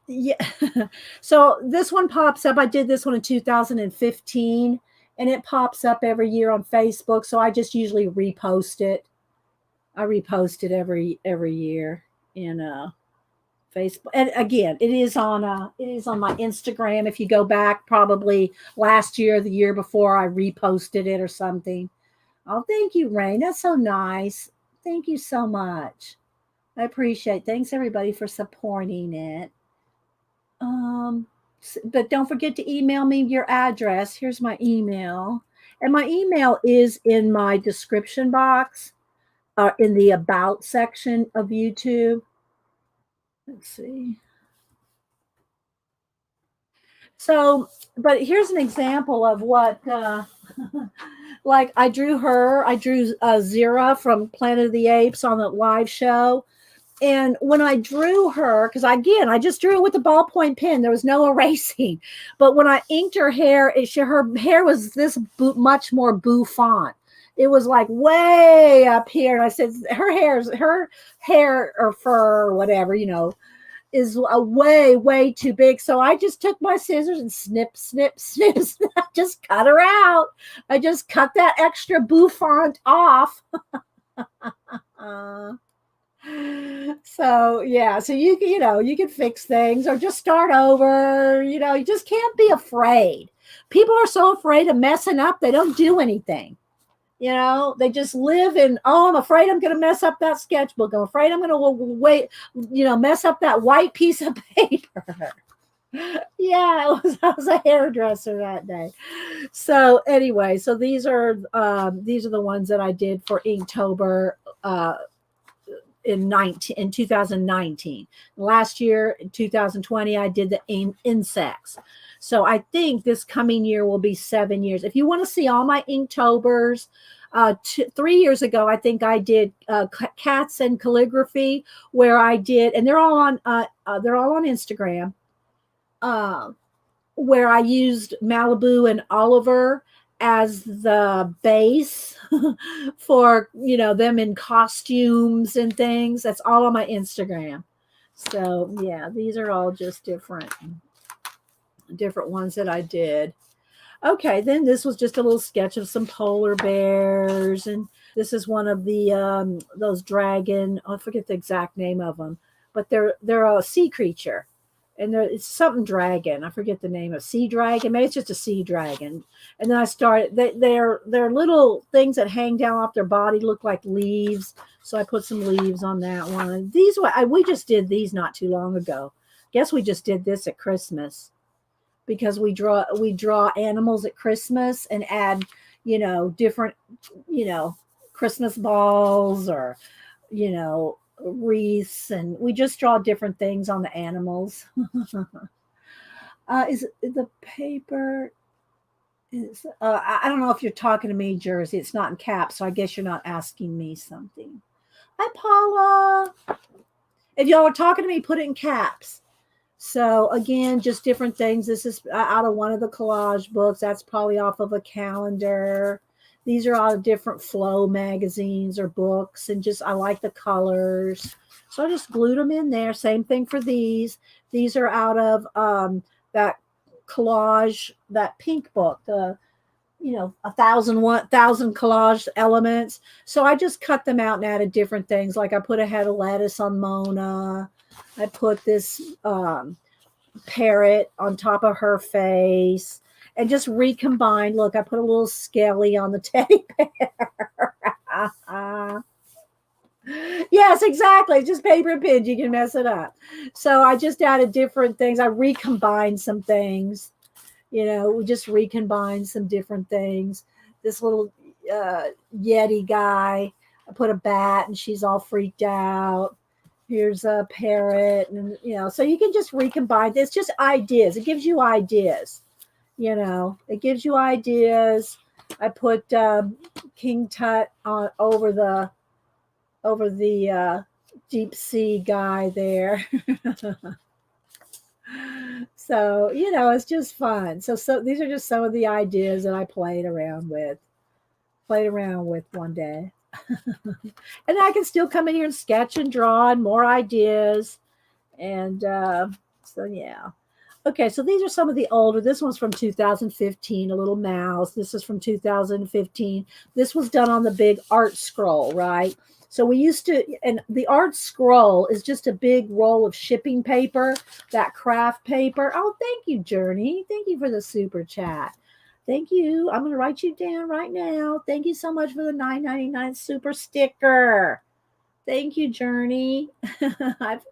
yeah. So this one pops up. I did this one in 2015, and it pops up every year on Facebook. So I just usually repost it. I repost it every year in Facebook. And again, it is on my Instagram. If you go back, probably last year, the year before, I reposted it or something. Oh, thank you, Rain. That's so nice. Thank you so much. I appreciate it. Thanks, everybody, for supporting it. But don't forget to email me your address. Here's my email. And my email is in my description box, in the About section of YouTube. Let's see. So, but here's an example of what, like I drew Zira from Planet of the Apes on the live show. And when I drew her, because I just drew it with a ballpoint pen, there was no erasing. But when I inked her hair, her hair was this much more bouffant. It was like way up here. And I said, her hair or fur or whatever, is way too big. So I just took my scissors and snip. I just cut her out. I just cut that extra bouffant off. So yeah, so you can fix things or just start over. You just can't be afraid. People are so afraid of messing up, they don't do anything. They just live in, I'm afraid I'm going to mess up that sketchbook. I'm afraid I'm going to mess up that white piece of paper. Yeah, I was a hairdresser that day. So anyway, so these are the ones that I did for Inktober in 2019. Last year, in 2020, I did the insects. So I think this coming year will be 7 years. If you want to see all my Inktobers, 3 years ago, I think I did cats and calligraphy, where I did, and they're all on Instagram, where I used Malibu and Oliver as the base for them in costumes and things. That's all on my Instagram. So yeah, these are all just different ones that I did. Okay, then this was just a little sketch of some polar bears, and this is one of the those dragon. I forget the exact name of them, but they're a sea creature, and it's something dragon. I forget the name of sea dragon. Maybe it's just a sea dragon. And then I started. They're little things that hang down off their body, look like leaves. So I put some leaves on that one. We just did these not too long ago. Guess we just did this at Christmas, because we draw animals at Christmas and add different Christmas balls or wreaths, and we just draw different things on the animals. Is the paper? I don't know if you're talking to me, Jersey. It's not in caps, so I guess you're not asking me something. Hi, Paula. If y'all are talking to me, put it in caps. So again, just different things. This is out of one of the collage books. That's probably off of a calendar. These are out of different Flow magazines or books, and just I like the colors. So I just glued them in there. Same thing for these. These are out of that collage, that pink book, the 1,000 collage elements. So I just cut them out and added different things. Like I put a head of lettuce on Mona. I put this parrot on top of her face and just recombined. Look, I put a little skelly on the teddy bear. Yes, exactly. Just paper and pins. You can mess it up. So I just added different things. I recombined some things. We just recombined some different things. This little Yeti guy, I put a bat and she's all freaked out. Here's a parrot, and so you can just recombine. It's just ideas. It gives you ideas. It gives you ideas. I put King Tut on over the deep sea guy there. So it's just fun. So these are just some of the ideas that I played around with one day. And I can still come in here and sketch and draw and more ideas. And so yeah. Okay, so these are some of the older. This one's from 2015, a little mouse. This is from 2015. This was done on the big art scroll, right? So we used to, and the art scroll is just a big roll of shipping paper, that craft paper. Oh, thank you, Journey. Thank you for the super chat. Thank you. I'm going to write you down right now. Thank you so much for the $9.99 super sticker. Thank you, Journey.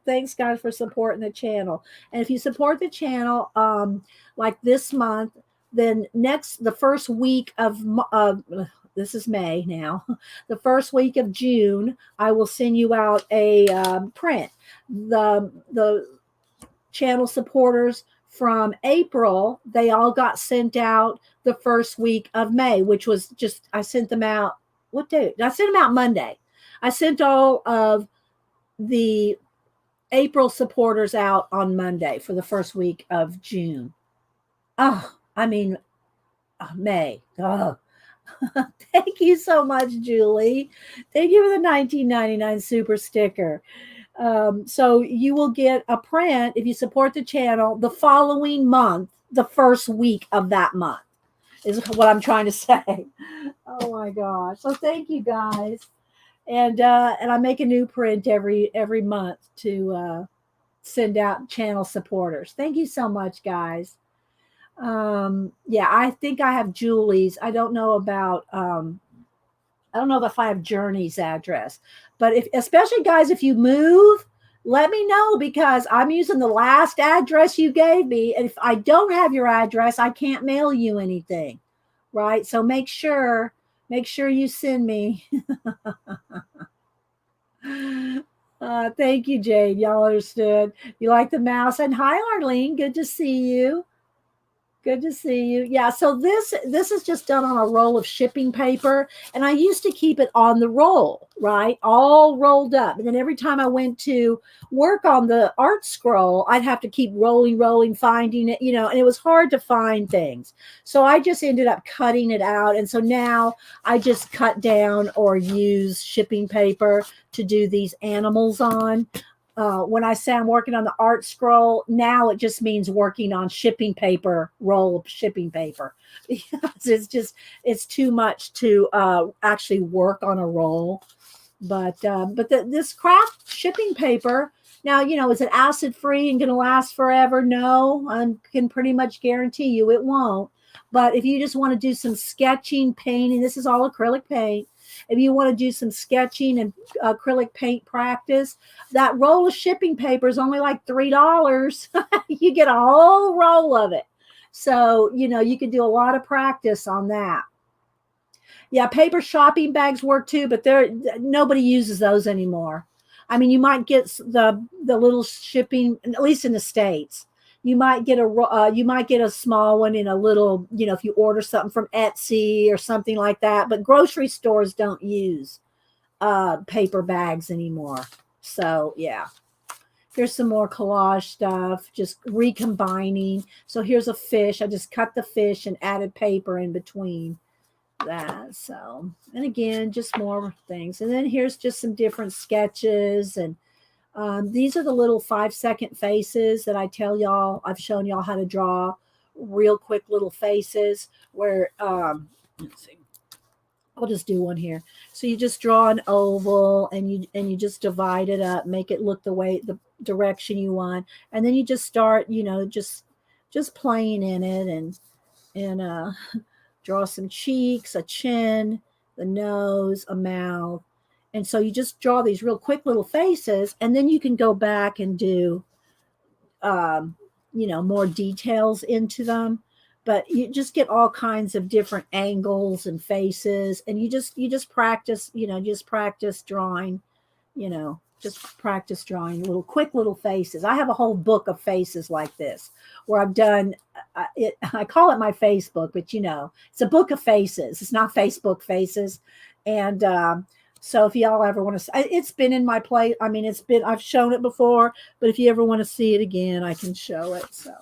Thanks, guys, for supporting the channel. And if you support the channel, like this month, then the first week of this is May now. The first week of June, I will send you out a print. The channel supporters from April, they all got sent out the first week of May, which was just, I sent them out. What day? I sent them out Monday. I sent all of the April supporters out on Monday for the first week of June. May. Oh. Thank you so much, Julie. Thank you for the $19.99 super sticker. So you will get a print if you support the channel the following month, the first week of that month is what I'm trying to say. Oh my gosh. So thank you, guys. And I make a new print every month to send out channel supporters. Thank you so much, guys. Yeah, I think I have Julie's. I don't know about I don't know if I have Journey's address, but especially guys, if you move, let me know, because I'm using the last address you gave me, and if I don't have your address, I can't mail you anything, right? So make sure you send me. Thank you, Jade. Y'all understood. You like the mouse? And hi, Arlene. Good to see you. Good to see you. Yeah, so this is just done on a roll of shipping paper, and I used to keep it on the roll, right? All rolled up. And then every time I went to work on the art scroll, I'd have to keep rolling, finding it, and it was hard to find things. So I just ended up cutting it out. And so now I just cut down or use shipping paper to do these animals on. When I say I'm working on the art scroll, now it just means working on shipping paper, roll of shipping paper. It's too much to actually work on a roll. But this craft shipping paper, now, is it acid free and going to last forever? No, I can pretty much guarantee you it won't. But if you just want to do some sketching, painting, this is all acrylic paint. If you want to do some sketching and acrylic paint practice, that roll of shipping paper is only like $3. You get a whole roll of it. So, you can do a lot of practice on that. Yeah, paper shopping bags work too, but nobody uses those anymore. I mean, you might get the little shipping, at least in the States. You might get a small one in a little, if you order something from Etsy or something like that. But grocery stores don't use paper bags anymore. So yeah. Here's some more collage stuff, just recombining. So here's a fish. I just cut the fish and added paper in between that. So, and again, just more things. And then here's just some different sketches. And these are the little 5-second faces that I tell y'all. I've shown y'all how to draw real quick little faces where, let's see. I'll just do one here. So you just draw an oval and you just divide it up, make it look the direction you want, and then you just start, just playing in it and draw some cheeks, a chin, the nose, a mouth, and so you just draw these real quick little faces, and then you can go back and do, more details into them. But you just get all kinds of different angles and faces, and you just practice, just practice drawing, just practice drawing quick little faces. I have a whole book of faces like this where I've done it. I call it my Facebook, but it's a book of faces. It's not Facebook faces. And so if y'all ever want to, it's been in my play. I mean, I've shown it before, but if you ever want to see it again, I can show it. So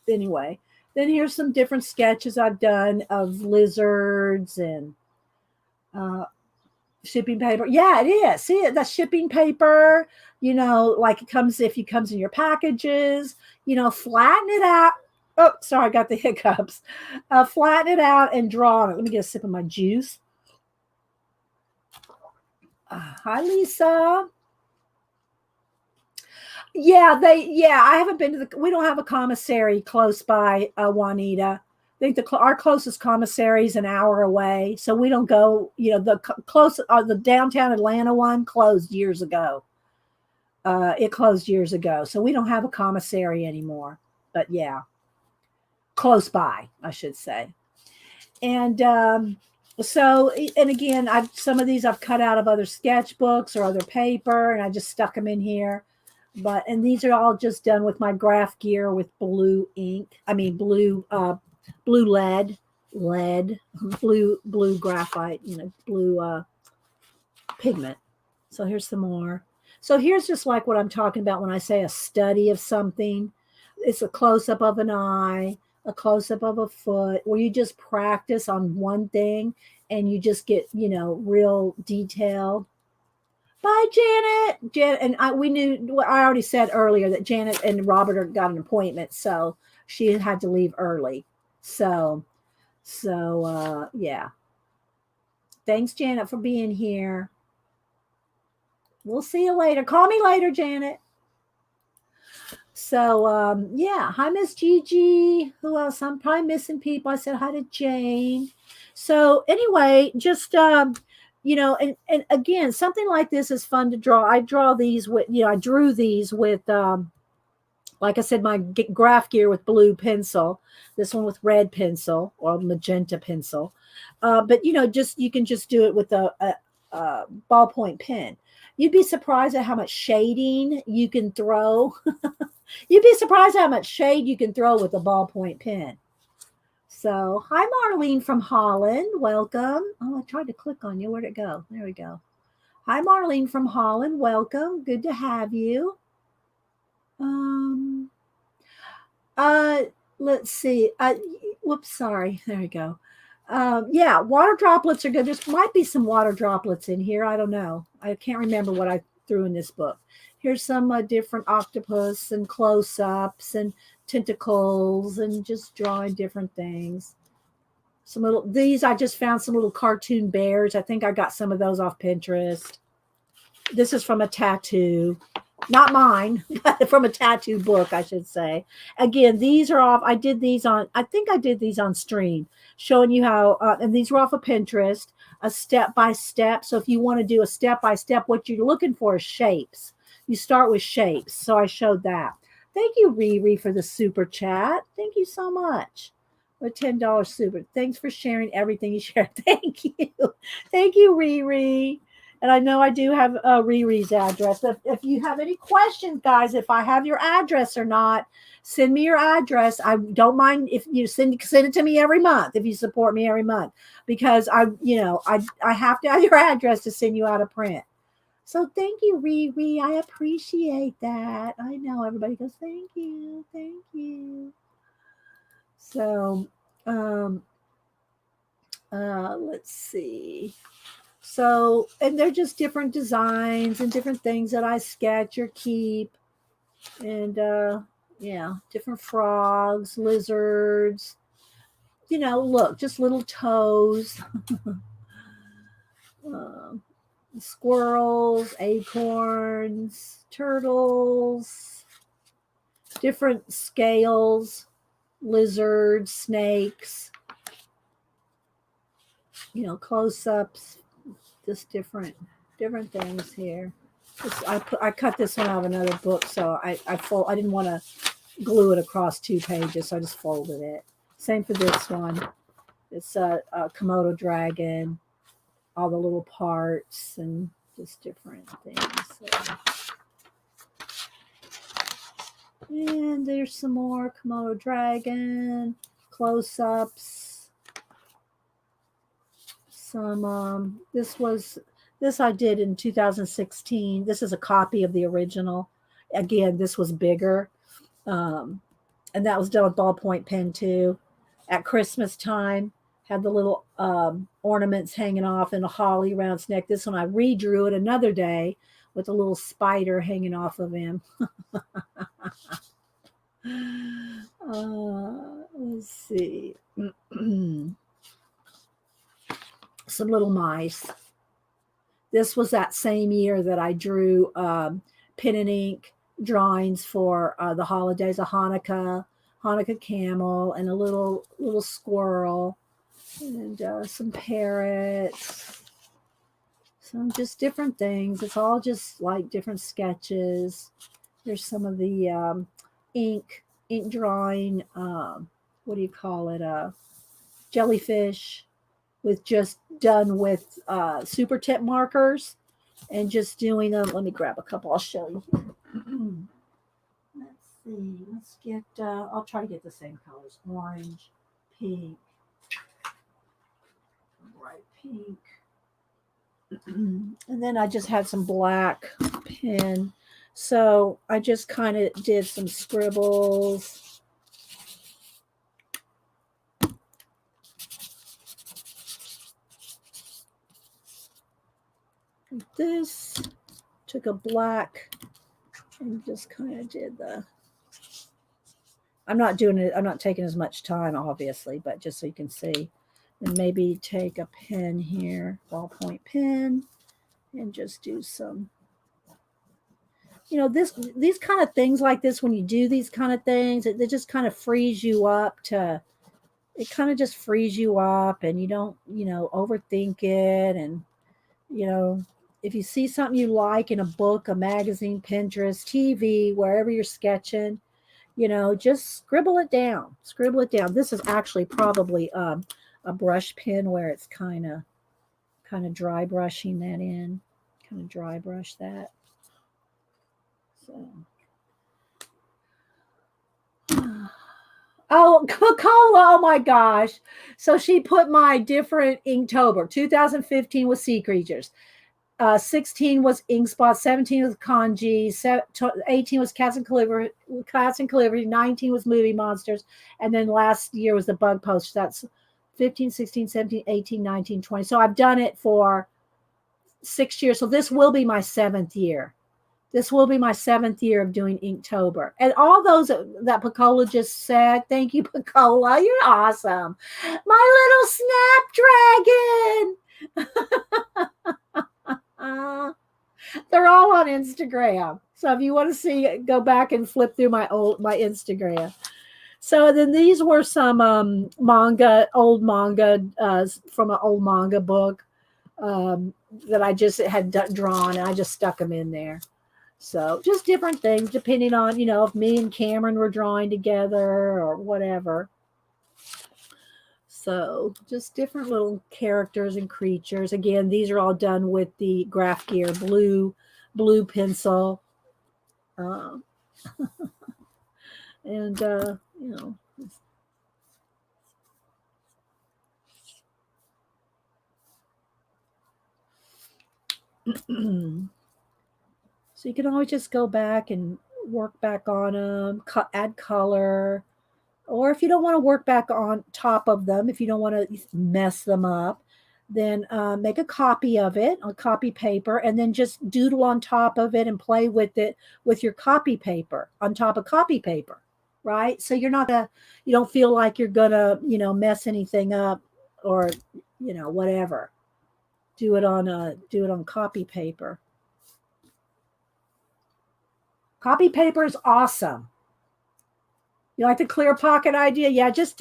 anyway. Then here's some different sketches I've done of lizards and shipping paper. Yeah, it is. See it? That's shipping paper, like it comes in your packages, flatten it out. Oh, sorry, I got the hiccups. Flatten it out and draw on it. Let me get a sip of my juice. Hi, Lisa. Yeah, I haven't been to we don't have a commissary close by, Juanita. I think our closest commissary is an hour away. So we don't go, the downtown Atlanta one closed years ago. It closed years ago. So we don't have a commissary anymore, but yeah, close by, I should say. And, so, and again, some of these I've cut out of other sketchbooks or other paper, and I just stuck them in here. And these are all just done with my graph gear with blue ink. I mean, blue lead, blue graphite, blue pigment. So here's some more. So here's just like what I'm talking about when I say a study of something. It's a close-up of an eye, a close-up of a foot, where you just practice on one thing and you just get, real detailed. Bye, Janet. And I already said earlier that Janet and Robert got an appointment, so she had to leave early. So yeah. Thanks, Janet, for being here. We'll see you later. Call me later, Janet. So yeah. Hi, Miss Gigi. Who else? I'm probably missing people. I said hi to Jane. So anyway, just and again, something like this is fun to draw. I draw these with, I drew these with, like I said, my graph gear with blue pencil, this one with red pencil or magenta pencil. But, you can just do it with a ballpoint pen. You'd be surprised at how much shading you can throw. You'd be surprised how much shade you can throw with a ballpoint pen. So, hi, Marlene from Holland. Welcome. Oh, I tried to click on you. Where'd it go? There we go. Hi, Marlene from Holland. Welcome. Good to have you. Let's see. Whoops, sorry. There we go. Yeah, water droplets are good. There might be some water droplets in here. I don't know. I can't remember what I threw in this book. Here's some different octopus and close-ups and tentacles and just drawing different things. These I just found some little cartoon bears. I think I got some of those off Pinterest. This is from a tattoo, not mine, but from a tattoo book, I should say. Again, these are off. I think I did these on stream, showing you how, and these were off of Pinterest, a step-by-step. So if you want to do a step-by-step, what you're looking for is shapes. You start with shapes. So I showed that. Thank you, Riri, for the super chat. Thank you so much. A $10 super. Thanks for sharing everything you shared. Thank you. Thank you, Riri. And I know I do have Riri's address. But if you have any questions, guys, if I have your address or not, send me your address. I don't mind if you send it to me every month if you support me every month, because I have to have your address to send you out a print. So thank you, Riri. I appreciate that. I know everybody goes, thank you, thank you. So let's see. So, and they're just different designs and different things that I sketch or keep. And yeah, different frogs, lizards, look, just little toes, squirrels, acorns, turtles, different scales, lizards, snakes, close-ups, just different things here. I cut this one out of another book, so I didn't want to glue it across 2 pages, so I just folded it. Same for this one. It's a Komodo dragon, all the little parts and just different things. So. And there's some more Komodo dragon, close-ups. Some this I did in 2016. This is a copy of the original. Again, this was bigger. And that was done with ballpoint pen too. At Christmas time, had the little ornaments hanging off and a holly around its neck. This one I redrew it another day with a little spider hanging off of him. Let's see. Some little mice. This was that same year that I drew pen and ink drawings for the holidays, a Hanukkah camel, and a little squirrel, and some parrots, some just different things. It's all just like different sketches. There's some of the ink drawing, what do you call it, jellyfish, with just done with super tip markers and just doing them. Let me grab a couple. I'll show you. Let's see. Let's get, I'll try to get the same colors. Orange, pink, bright pink. And then I just had some black pen. So I just kind of did some scribbles. This, took a black and just kind of did I'm not doing it, I'm not taking as much time, obviously, but just so you can see. And maybe take a pen here, ballpoint pen, and just do some, these kind of things like this, when you do these kind of things, it just kind of frees you up it kind of just frees you up, and you don't, overthink it. And, if you see something you like in a book, a magazine, Pinterest, TV, wherever you're sketching, just scribble it down. Scribble it down. This is actually probably a brush pen where it's kind of dry brushing that in. Kind of dry brush that. So. Oh, Coca-Cola. Oh my gosh. So she put my different Inktober. 2015 was Sea Creatures. 16 was Ink Spot, 17 was Kanji, 18 was Cats and Calligraphy, 19 was Movie Monsters, and then last year was the Bug Post. That's 15, 16, 17, 18, 19, 20. So I've done it for 6 years. So this will be my 7th year. This will be my 7th year of doing Inktober. And all those that Picola just said, thank you, Picola. You're awesome. My little Snapdragon. They're all on Instagram. So if you want to see, go back and flip through my Instagram. So then these were some old manga from an old manga book that I just had drawn, and I just stuck them in there. So just different things depending on, if me and Cameron were drawing together or whatever. So just different little characters and creatures. Again, these are all done with the Graph Gear blue pencil. Uh, and, you know, so you can always just go back and work back on them, add color. Or if you don't want to work back on top of them, if you don't want to mess them up, then make a copy of it on copy paper and then just doodle on top of it and play with it with your copy paper on top of copy paper, right? So you don't feel like you're gonna, mess anything up or, whatever. Do it on copy paper. Copy paper is awesome. You like the clear pocket idea? Yeah, just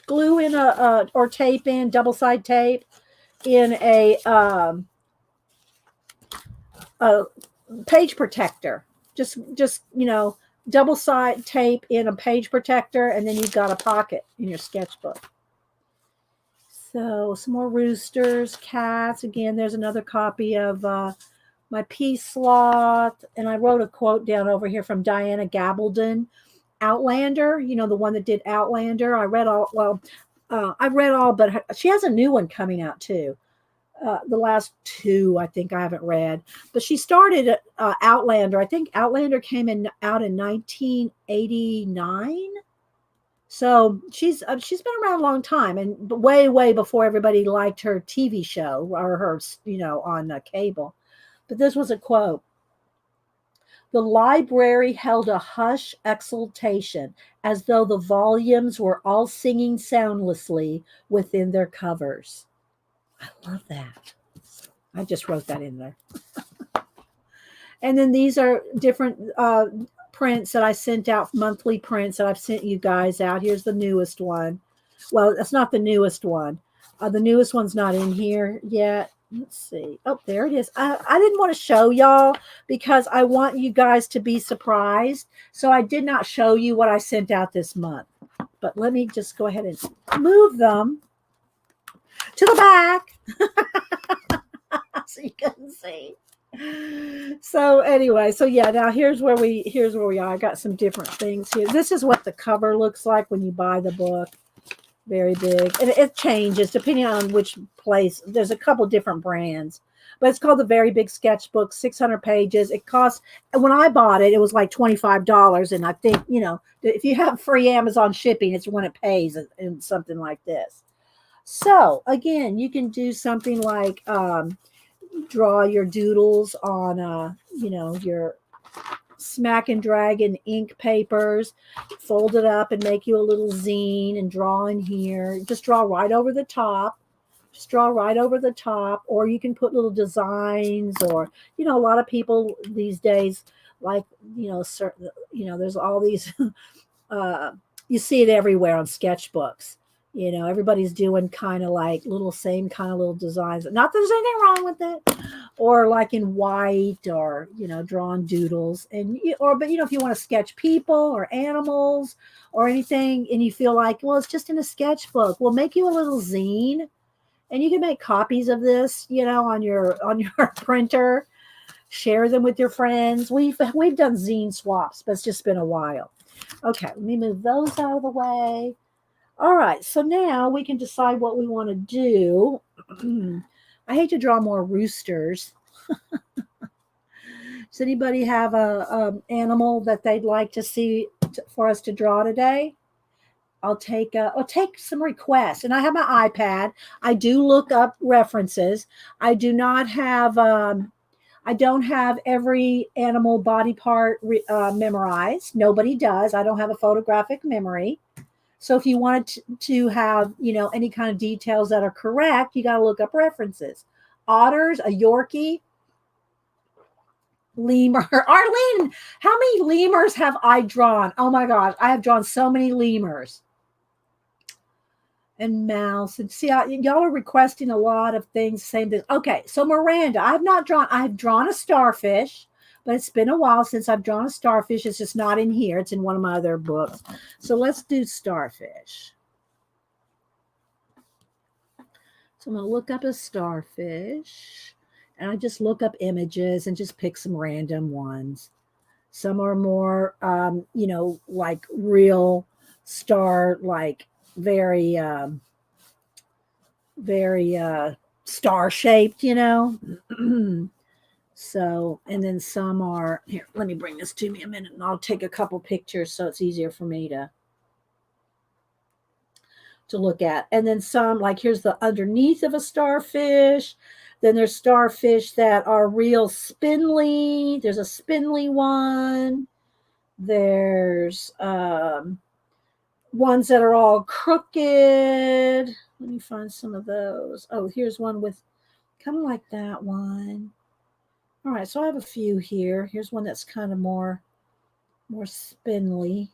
glue in or tape in double side tape in a page protector. Just double side tape in a page protector, and then you've got a pocket in your sketchbook. So some more roosters, cats. Again, there's another copy of my piece Sloth, and I wrote a quote down over here from Diana Gabaldon. Outlander, the one that did Outlander. I read all, but she has a new one coming out too. The last two, I think I haven't read, but she started Outlander. I think Outlander came out in 1989. So she's been around a long time, and way before everybody liked her TV show or her, on cable. But this was a quote. The library held a hushed exultation, as though the volumes were all singing soundlessly within their covers. I love that. I just wrote that in there. And then these are different prints that I sent out, monthly prints that I've sent you guys out. Here's the newest one. Well, that's not the newest one. The newest one's not in here yet. Let's see. Oh, there it is. I didn't want to show y'all because I want you guys to be surprised. So I did not show you what I sent out this month. But let me just go ahead and move them to the back so you can see. So anyway, so yeah, now here's where we are. I got some different things here. This is what the cover looks like when you buy the book. Very big. And it changes depending on which place. There's a couple different brands. But it's called the Very Big Sketchbook, 600 pages. It costs, when I bought it, it was like $25. And I think, if you have free Amazon shipping, it's when it pays in something like this. So, again, you can do something like draw your doodles on, your Smack and Dragon ink papers, fold it up and make you a little zine and draw in here. Just draw right over the top. Or you can put little designs, or a lot of people these days like certain there's all these you see it everywhere on sketchbooks. Everybody's doing kind of like same kind of little designs. Not that there's anything wrong with it, or like in white, or drawing doodles, but if you want to sketch people or animals or anything, and you feel like, well, it's just in a sketchbook, we'll make you a little zine, and you can make copies of this, on your printer, share them with your friends. We've done zine swaps, but it's just been a while. Okay, let me move those out of the way. All right, so now we can decide what we want to do. I hate to draw more roosters. Does anybody have a animal that they'd like to see for us to draw today? I'll take some requests, and I have my iPad. I do look up references. I do not have. I don't have every animal body part memorized. Nobody does. I don't have a photographic memory. So if you wanted to have, any kind of details that are correct, you got to look up references. Otters, a Yorkie, lemur. Arlene, how many lemurs have I drawn? Oh my God, I have drawn so many lemurs. And mouse. And see, y'all are requesting a lot of things, same thing. Okay, so Miranda, I've drawn a starfish. But it's been a while since I've drawn a starfish. It's just not in here. It's in one of my other books. So let's do starfish. So I'm going to look up a starfish. And I just look up images and just pick some random ones. Some are more, like real star, like very, very star shaped, So, and then some are here. Let me bring this to me a minute and I'll take a couple pictures so it's easier for me to look at. And then some, like here's the underneath of a starfish. Then there's starfish that are real spindly. There's a spindly one. There's ones that are all crooked. Let me find some of those. Oh, here's one with kind of like that one. All right, so I have a few here. Here's one that's kind of more spindly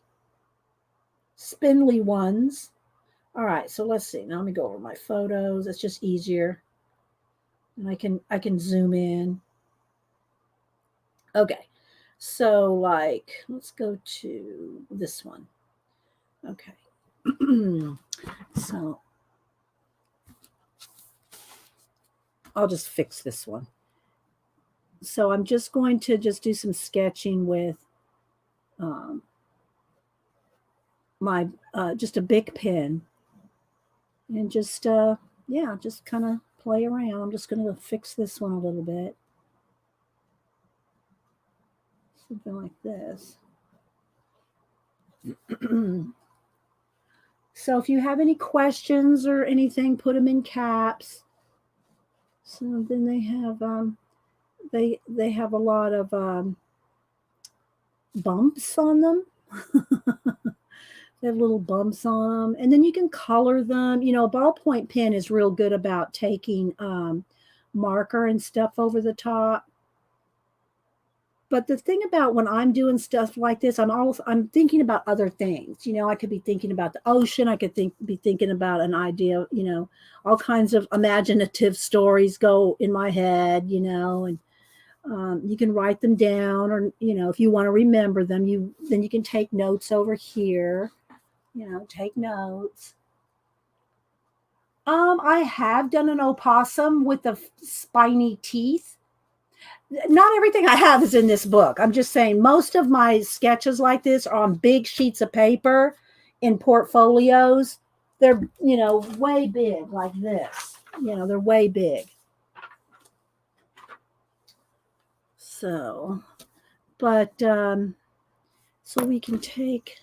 ones. All right, so let's see. Now let me go over my photos. It's just easier. And I can zoom in. Okay. So like, let's go to this one. Okay. So I'll just fix this one. So I'm just going to just do some sketching with my just a big pen and just just kind of play around. I'm just going to fix this one a little bit. Something like this. So if you have any questions or anything, put them in caps. So then they have they have a lot of bumps on them. They have little bumps on them, and then you can color them. A ballpoint pen is real good about taking marker and stuff over the top. But the thing about when I'm doing stuff like this, I'm thinking about other things. I could be thinking about the ocean. I could be thinking about an idea. All kinds of imaginative stories go in my head. And you can write them down, or if you want to remember them, then you can take notes over here. Take notes. I have done an opossum with the spiny teeth. Not everything I have is in this book. I'm just saying most of my sketches like this are on big sheets of paper in portfolios. They're, way big like this. They're way big. So, but, so we can take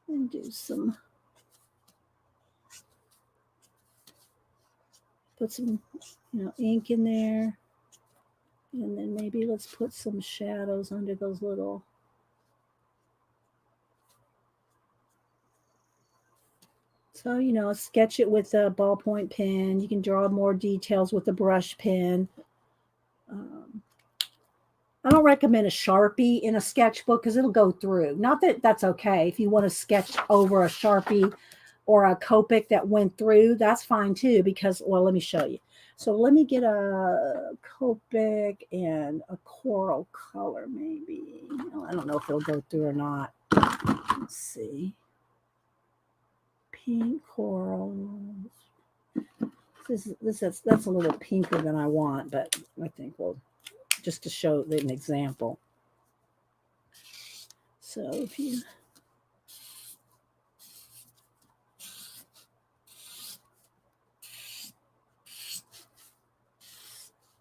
and do some, put some, ink in there. And then maybe let's put some shadows under those little. So, sketch it with a ballpoint pen. You can draw more details with a brush pen. I don't recommend a Sharpie in a sketchbook because it'll go through. Not that that's okay. If you want to sketch over a Sharpie or a Copic that went through, that's fine too because, well, let me show you. So let me get a Copic and a coral color maybe. I don't know if it'll go through or not. Let's see. Pink corals. That's a little pinker than I want, but I think we'll just to show an example. So if you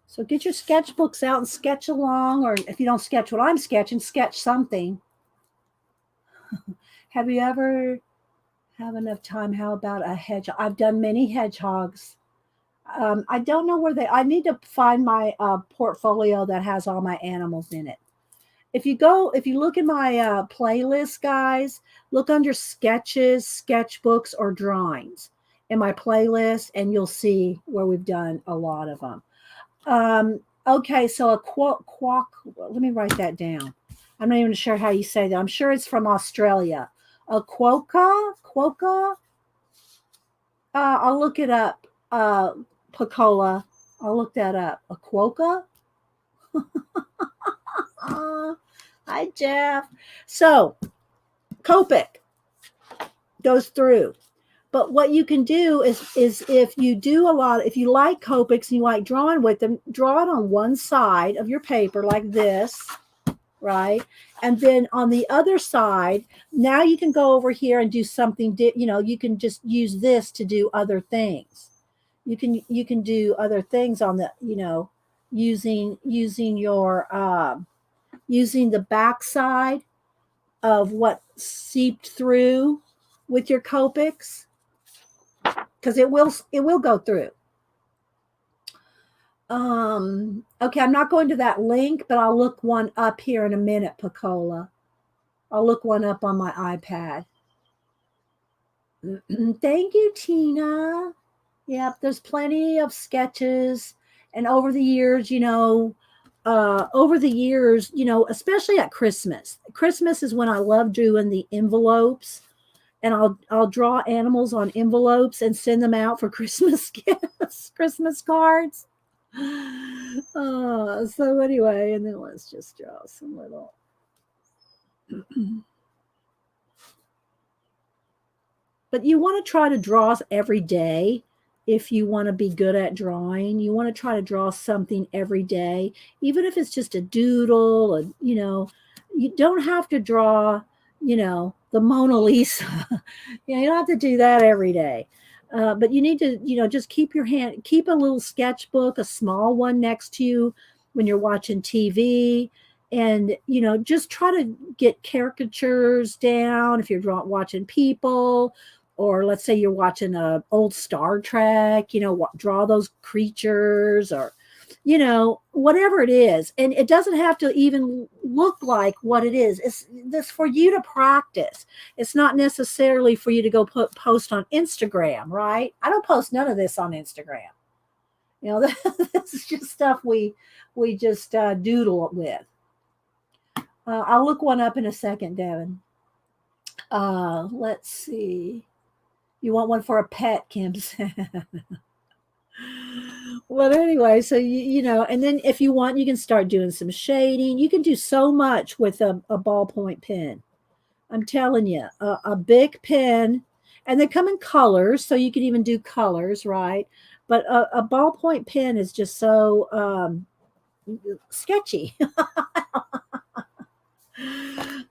So get your sketchbooks out and sketch along, or if you don't sketch what I'm sketching, sketch something. Have you ever have enough time? How about a hedgehog? I've done many hedgehogs. I don't know where I need to find my portfolio that has all my animals in it. If you look at my playlist, guys, look under sketches, sketchbooks, or drawings in my playlist, and you'll see where we've done a lot of them. Okay, so a quack. Let me write that down. I'm not even sure how you say that. I'm sure it's from Australia. A quokka. I'll look it up. Picola. I'll look that up. A quokka. Hi, Jeff. So, Copic goes through. But what you can do is if you do a lot, if you like Copics and you like drawing with them, draw it on one side of your paper like this, right? And then on the other side, now you can go over here and do something, you can just use this to do other things. You can do other things on the, using your using the back side of what seeped through with your Copics, because it will go through. Okay, I'm not going to that link, but I'll look one up here in a minute, Picola. I'll look one up on my iPad. Thank you, Tina. Yep, there's plenty of sketches. And over the years, especially at Christmas. Christmas is when I love doing the envelopes. And I'll draw animals on envelopes and send them out for Christmas gifts, Christmas cards. So anyway, and then let's just draw some little. But you want to try to draw every day if you want to be good at drawing. You want to try to draw something every day, even if it's just a doodle. You don't have to draw, the Mona Lisa. You don't have to do that every day. But you need to, just keep a little sketchbook, a small one next to you when you're watching TV. And, just try to get caricatures down if you're watching people, or let's say you're watching a old Star Trek, draw those creatures or, whatever it is. And it doesn't have to even look like what it is. It's this for you to practice. It's not necessarily for you to go post on Instagram, right? I don't post none of this on Instagram. This is just stuff we just doodle with. I'll look one up in a second, Devin. Let's see. You want one for a pet, Kim said. Well, anyway, so and then if you want, you can start doing some shading. You can do so much with a ballpoint pen. I'm telling you, a big pen, and they come in colors, so you can even do colors, right? But a ballpoint pen is just so sketchy.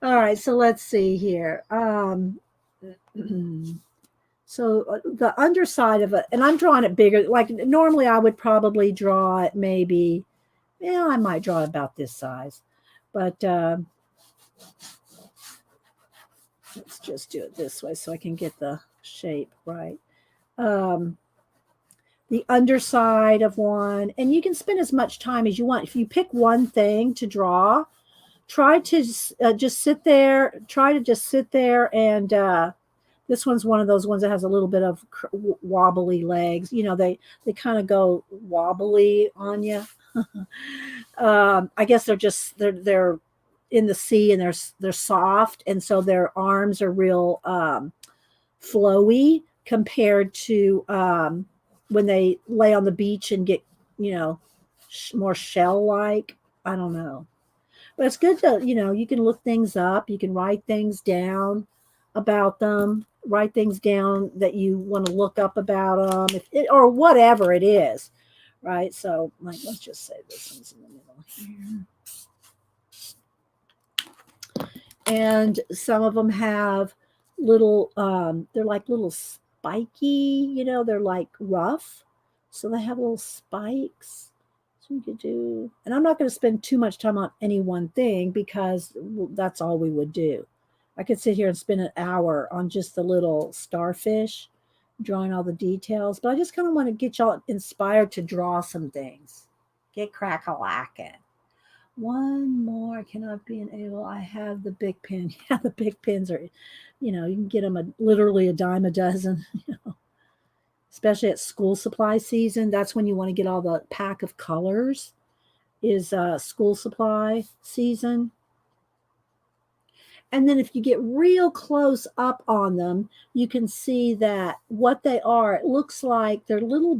All right, so let's see here. So the underside of it, and I'm drawing it bigger. Like normally I would probably draw it maybe, I might draw about this size. But let's just do it this way so I can get the shape right. The underside of one, and you can spend as much time as you want. If you pick one thing to draw, try to just sit there. Try to just sit there and this one's one of those ones that has a little bit of wobbly legs. They kind of go wobbly on you. I guess they're in the sea and they're soft, and so their arms are real flowy compared to when they lay on the beach and get more shell-like. I don't know, but it's good to you can look things up, you can write things down about them. Write things down that you want to look up about them, or whatever it is, right? So, let's just say this one's in the middle here. And some of them have little, they're like little spiky, they're like rough. So they have little spikes. So we could do, and I'm not going to spend too much time on any one thing because that's all we would do. I could sit here and spend an hour on just the little starfish, drawing all the details, but I just kind of want to get y'all inspired to draw some things. Get crack-a-lackin'. One more, cannot be enabled. I have the big pen. Yeah, the big pens are, you can get them literally a dime a dozen, especially at school supply season. That's when you want to get all the pack of colors is school supply season. And then if you get real close up on them, you can see that what they are, it looks like they're little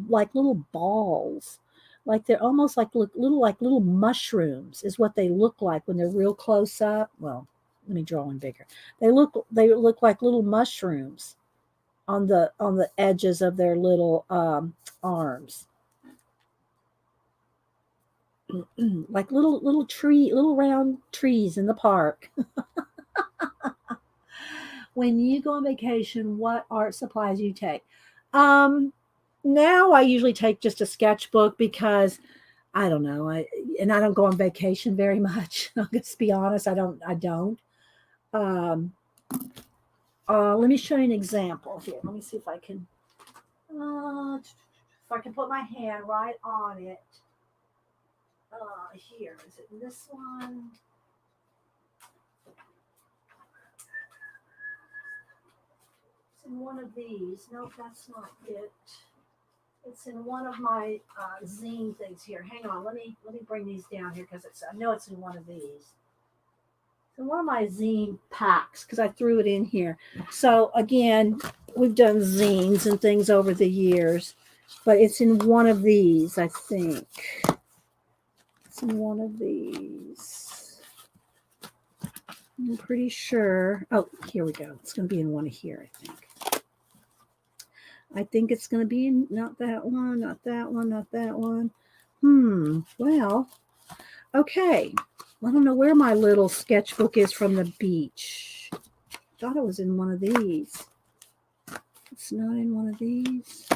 balls. Like they're almost like little mushrooms is what they look like when they're real close up. Well, let me draw one bigger. They look like little mushrooms. on the edges of their little arms. Like little round trees in the park. When you go on vacation, what art supplies you take? Um, Now I usually take just a sketchbook because I don't know. I don't go on vacation very much. I'll just be honest. I don't. Um, Let me show you an example here. Let me see if I can put my hand right on it. Here is it in this one? It's in one of these. Nope, that's not it. It's in one of my zine things here. Hang on, let me bring these down here because I know it's in one of these. It's in one of my zine packs because I threw it in here. So again, we've done zines and things over the years, but it's in one of these, I think. It's in one of these. I'm pretty sure. Oh, here we go. It's going to be in one of here, I think. I think it's going to be in not that one, not that one, not that one. Well, okay. I don't know where my little sketchbook is from the beach. I thought it was in one of these. It's not in one of these.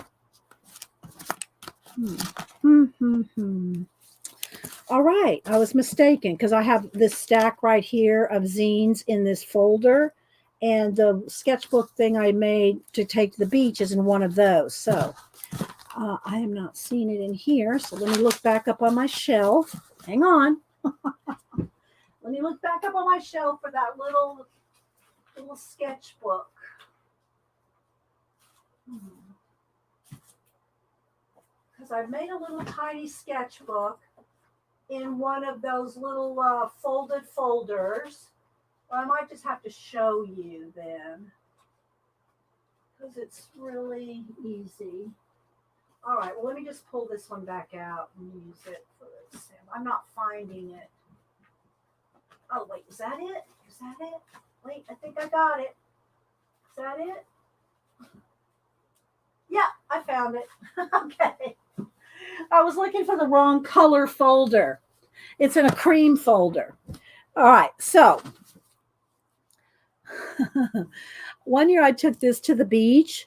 All right. I was mistaken because I have this stack right here of zines in this folder. And the sketchbook thing I made to take to the beach is in one of those. So I am not seeing it in here. So let me look back up on my shelf. Hang on. Let me look back up on my shelf for that little sketchbook. Because I made a little tiny sketchbook in one of those little folded folders. Well, I might just have to show you then because it's really easy. All right, well, let me just pull this one back out and use it for this. I'm not finding it. Oh, wait, is that it? Is that it? Wait, I think I got it. Is that it? Yeah, I found it. Okay. I was looking for the wrong color folder. It's in a cream folder. All right, so one year I took this to the beach,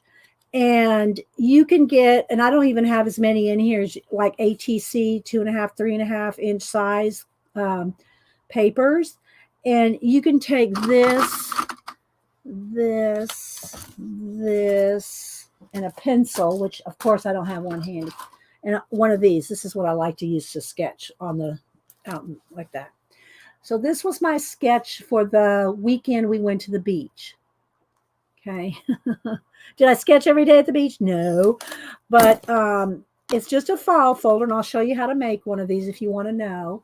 and you can get, and I don't even have as many in here, like ATC 2.5, 3.5 inch size papers. And you can take this, and a pencil, which of course I don't have one handy, and one of these. This is what I like to use to sketch on the out like that. So this was my sketch for the weekend we went to the beach. Okay. Did I sketch every day at the beach? No. But it's just a file folder, and I'll show you how to make one of these if you want to know.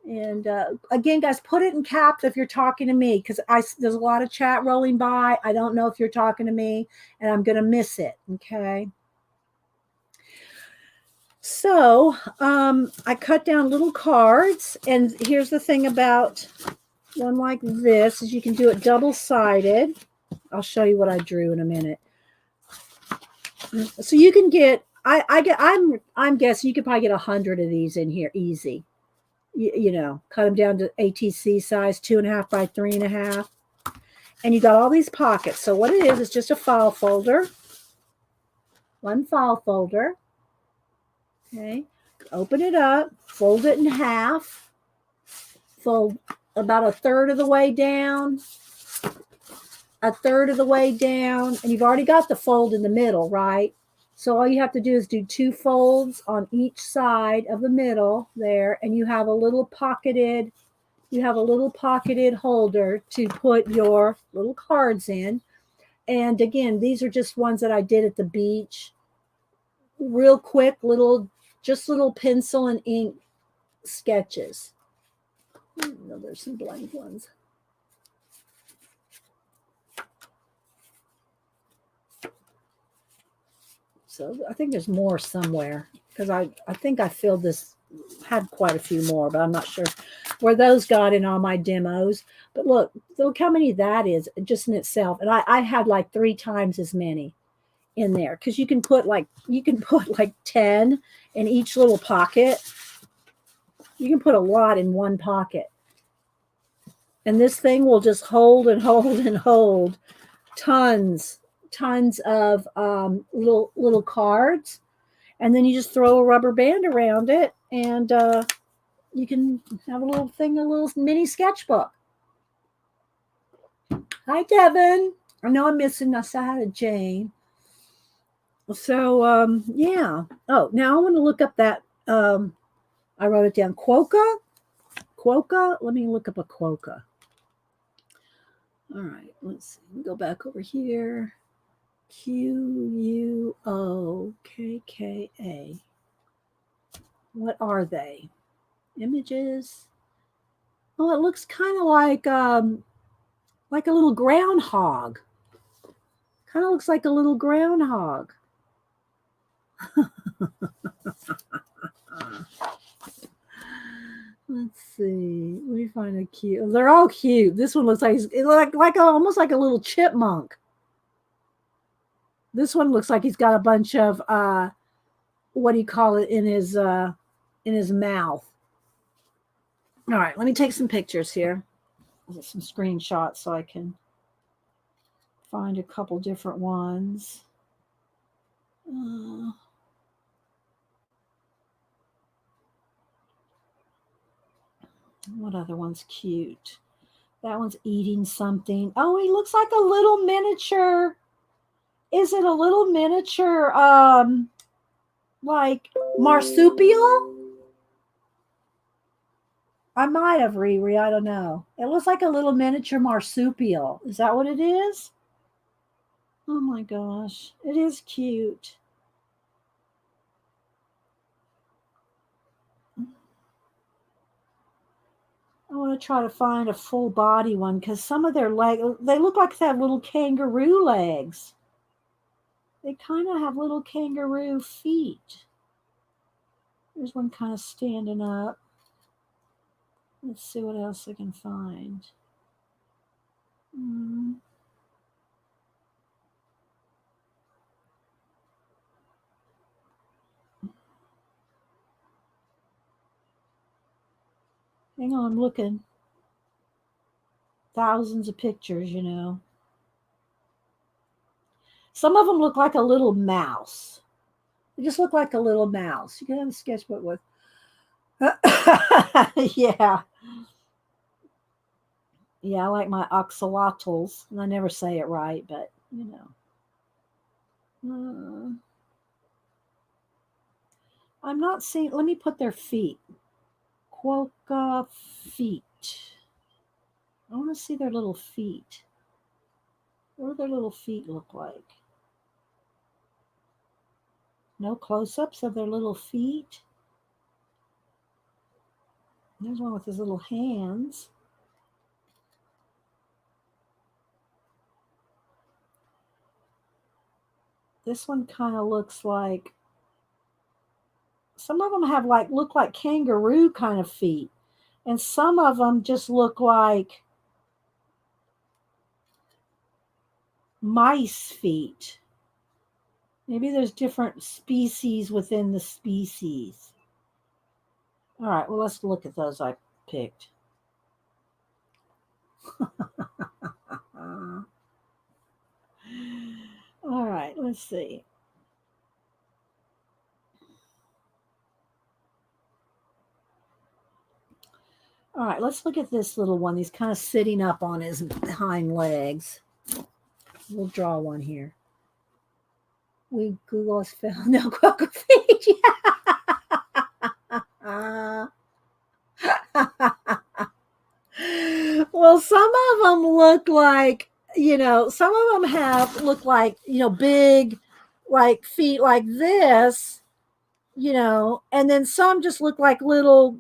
And again, guys, put it in caps if you're talking to me because there's a lot of chat rolling by. I don't know if you're talking to me, and I'm going to miss it. Okay. So I cut down little cards, and here's the thing about one like this is you can do it double-sided. I'll show you what I drew in a minute. So you can get, I'm guessing you could probably get 100 of these in here easy. You know, cut them down to ATC size, 2.5 by 3.5, and you got all these pockets. So what it is just a file folder, one file folder. Okay, open it up, fold it in half, fold about a third of the way down, and you've already got the fold in the middle, right? So all you have to do is do 2 folds on each side of the middle there, and you have a little pocketed holder to put your little cards in. And again, these are just ones that I did at the beach. Real quick, little pencil and ink sketches. No, there's some blank ones. So I think there's more somewhere because I think I filled this, had quite a few more, but I'm not sure. where those got in all my demos. But look how many that is just in itself. And I had like 3 times as many in there because you can put like 10 in each little pocket. You can put a lot in one pocket. And this thing will just hold and hold and hold tons of little cards. And then you just throw a rubber band around it, and you can have a little mini sketchbook. Hi, Devin. I know I'm missing. I said hi to Jane. So, yeah. Oh, now I want to look up that. I wrote it down. Quokka? Let me look up a quokka. All right, let's see. Go back over here. Quokka. What are they? Images. Oh, it looks kind of like a little groundhog. Kind of looks like a little groundhog. Let's see. Let me find a cute. They're all cute. This one looks like almost like a little chipmunk. This one looks like he's got a bunch of what do you call it in his mouth. All right, let me take some pictures here. Some screenshots so I can find a couple different ones. What other one's cute? That one's eating something. Oh, he looks like a little miniature. Is it a little miniature like marsupial? I might have, Riri. I don't know. It looks like a little miniature marsupial. Is that what it is? Oh my gosh. It is cute. I want to try to find a full body one because some of their legs, they look like they have little kangaroo legs. They kind of have little kangaroo feet. There's one kind of standing up. Let's see what else I can find. Hang on, I'm looking. Thousands of pictures, you know. Some of them look like a little mouse. They just look like a little mouse. You can have a sketchbook with. Yeah. Yeah, I like my axolotls. And I never say it right, but, you know. I'm not seeing. Let me put their feet. Quokka feet. I want to see their little feet. What do their little feet look like? No close-ups of their little feet. There's one with his little hands. This one kind of looks like, some of them have look like kangaroo kind of feet. And some of them just look like mice feet. Maybe there's different species within the species. All right, well, let's look at those I picked. All right, let's see. All right, let's look at this little one. He's kind of sitting up on his hind legs. We'll draw one here. We Google has found no quokka feet. Well, some of them look like, some of them look like, big, like feet like this, and then some just look like little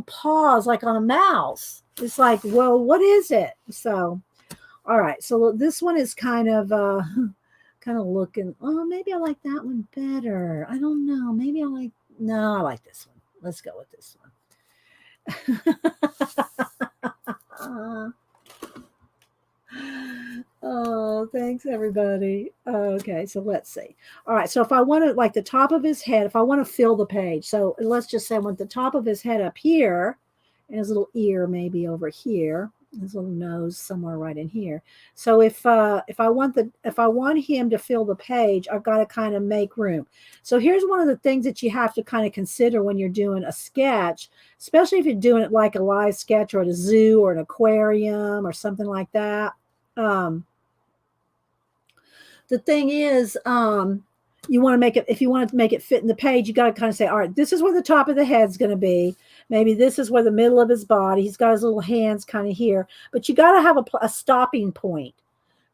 paws, like on a mouse. It's like, well, what is it? So, all right. So this one is kind of looking, oh, maybe I like that one better. I don't know. Maybe I like this one. Let's go with this one. Oh, thanks everybody. Okay, so let's see. All right, so if I want to, like the top of his head, if I want to fill the page, so let's just say I want the top of his head up here, and his little ear maybe over here, his little nose somewhere right in here. So if I want him to fill the page, I've got to kind of make room. So here's one of the things that you have to kind of consider when you're doing a sketch, especially if you're doing it like a live sketch or at a zoo or an aquarium or something like that. Um, the thing is, you want to make it, if you want to make it fit in the page, you got to kind of say, all right, this is where the top of the head's going to be. Maybe this is where the middle of his body, he's got his little hands kind of here, but you got to have a stopping point.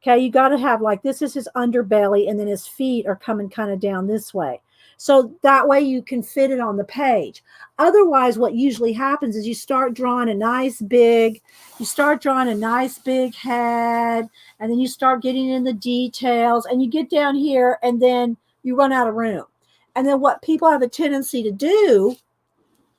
Okay, you got to have like this is his underbelly, and then his feet are coming kind of down this way. So that way you can fit it on the page. Otherwise, what usually happens is you start drawing a nice big head, and then you start getting in the details, and you get down here, and then you run out of room. And then what people have a tendency to do,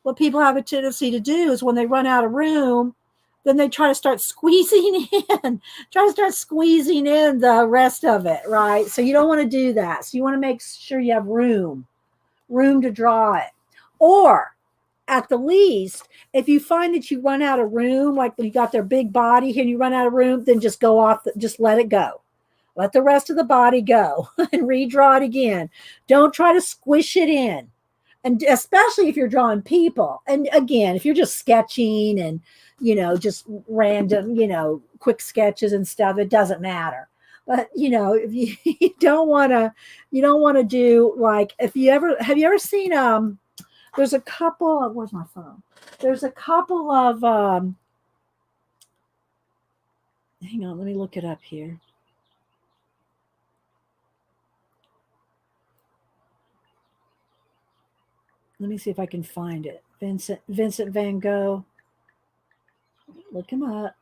is when they run out of room, then they try to start squeezing in the rest of it, right? So you don't want to do that. So you want to make sure you have room to draw it. Or at the least, if you find that you run out of room, like when you got their big body here and you run out of room, then just go off, just let it go. Let the rest of the body go and redraw it again. Don't try to squish it in. And especially if you're drawing people. And again, if you're just sketching and, just random, quick sketches and stuff, it doesn't matter. But, if you don't want to do like, have you ever seen, there's a couple of, where's my phone? There's a couple of, hang on, let me look it up here. Let me see if I can find it. Vincent van Gogh. Look him up.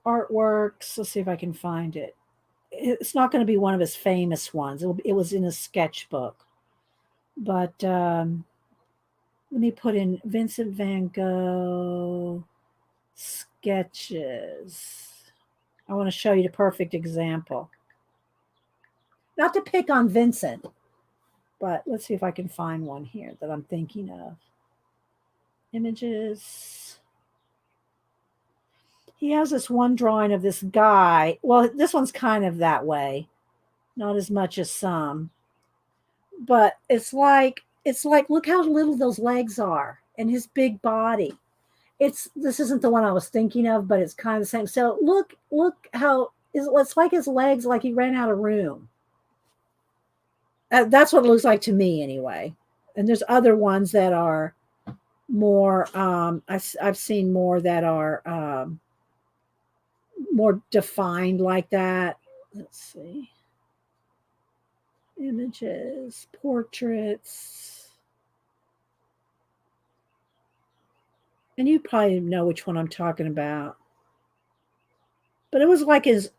Artworks. Let's see if I can find it. It's not going to be one of his famous ones. It was in a sketchbook. But let me put in Vincent van Gogh sketches. I want to show you the perfect example. Not to pick on Vincent, but let's see if I can find one here that I'm thinking of. Images. He has this one drawing of this guy. Well, this one's kind of that way, not as much as some. But it's like look how little those legs are and his big body. This isn't the one I was thinking of, but it's kind of the same. So look how it's like his legs, like he ran out of room. That's what it looks like to me anyway. And there's other ones that are more I've seen more that are more defined like that. Let's see. Images, portraits. And you probably know which one I'm talking about. But it was like his,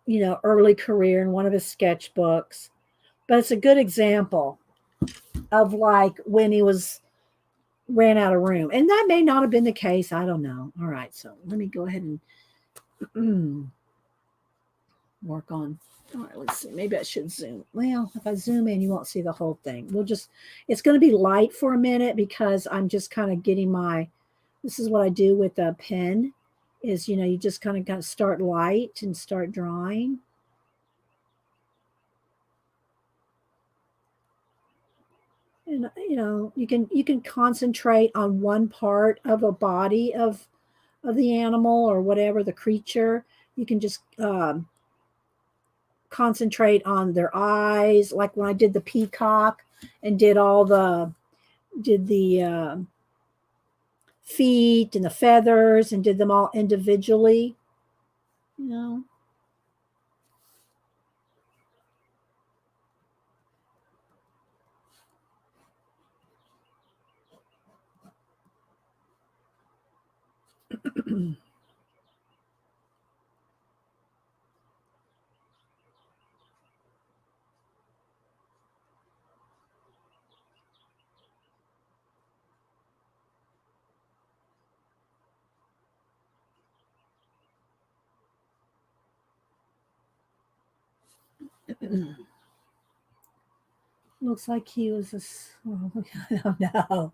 early career in one of his sketchbooks. But it's a good example of like when he ran out of room. And that may not have been the case. I don't know. All right. So let me go ahead and work on. All right, let's see. Maybe I should zoom. Well, if I zoom in, you won't see the whole thing. It's going to be light for a minute because I'm just kind of getting this is what I do with a pen is, you just kind of start light and start drawing. And, you can concentrate on one part of a body of the animal or whatever, the creature. You can just concentrate on their eyes, like when I did the peacock and did the feet and the feathers and did them all individually, you know. Looks like he was I don't know.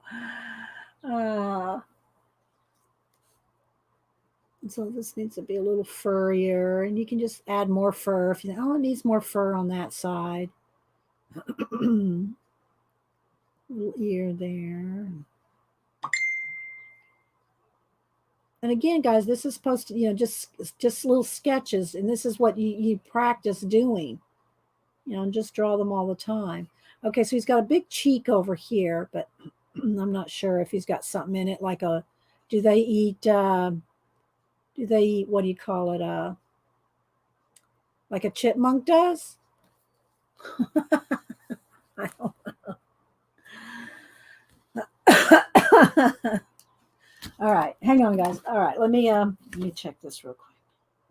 So this needs to be a little furrier, and you can just add more fur if you think, oh, it needs more fur on that side. Little ear there. And again, guys, this is supposed to, just little sketches, and this is what you practice doing, and just draw them all the time. Okay, so he's got a big cheek over here, but I'm not sure if he's got something in it, like do they eat, what do you call it, like a chipmunk does? I don't know. All right, hang on, guys. All right, let me check this real quick.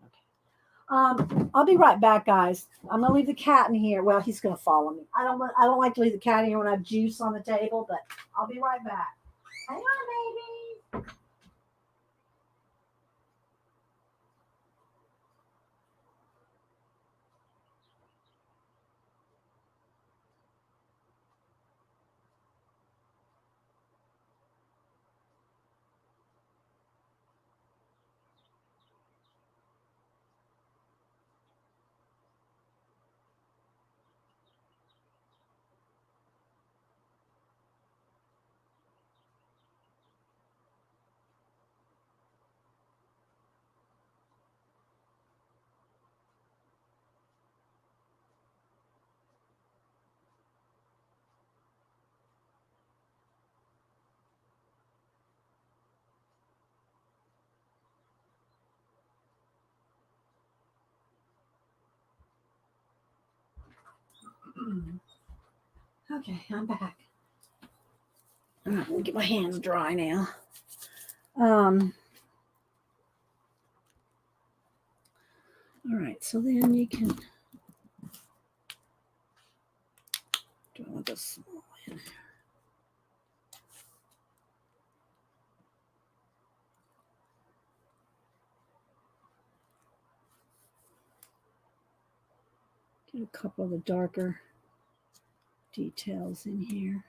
Okay. I'll be right back, guys. I'm gonna leave the cat in here. Well, he's gonna follow me. I don't like to leave the cat in here when I have juice on the table, but I'll be right back. Hang on, baby. Okay, I'm back. All right, let me get my hands dry now. All right, so then you can do I want this small in. Get a couple of the darker details in here.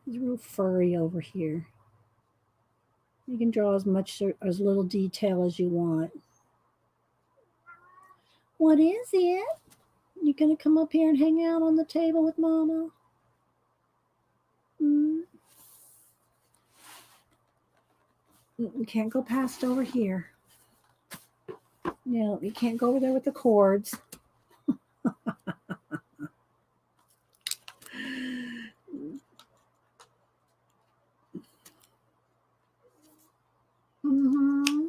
It's real furry over here. You can draw as much or as little detail as you want. What is it? You gonna come up here and hang out on the table with Mama? You can't go past over here. No, you can't go over there with the cords. Mm-hmm.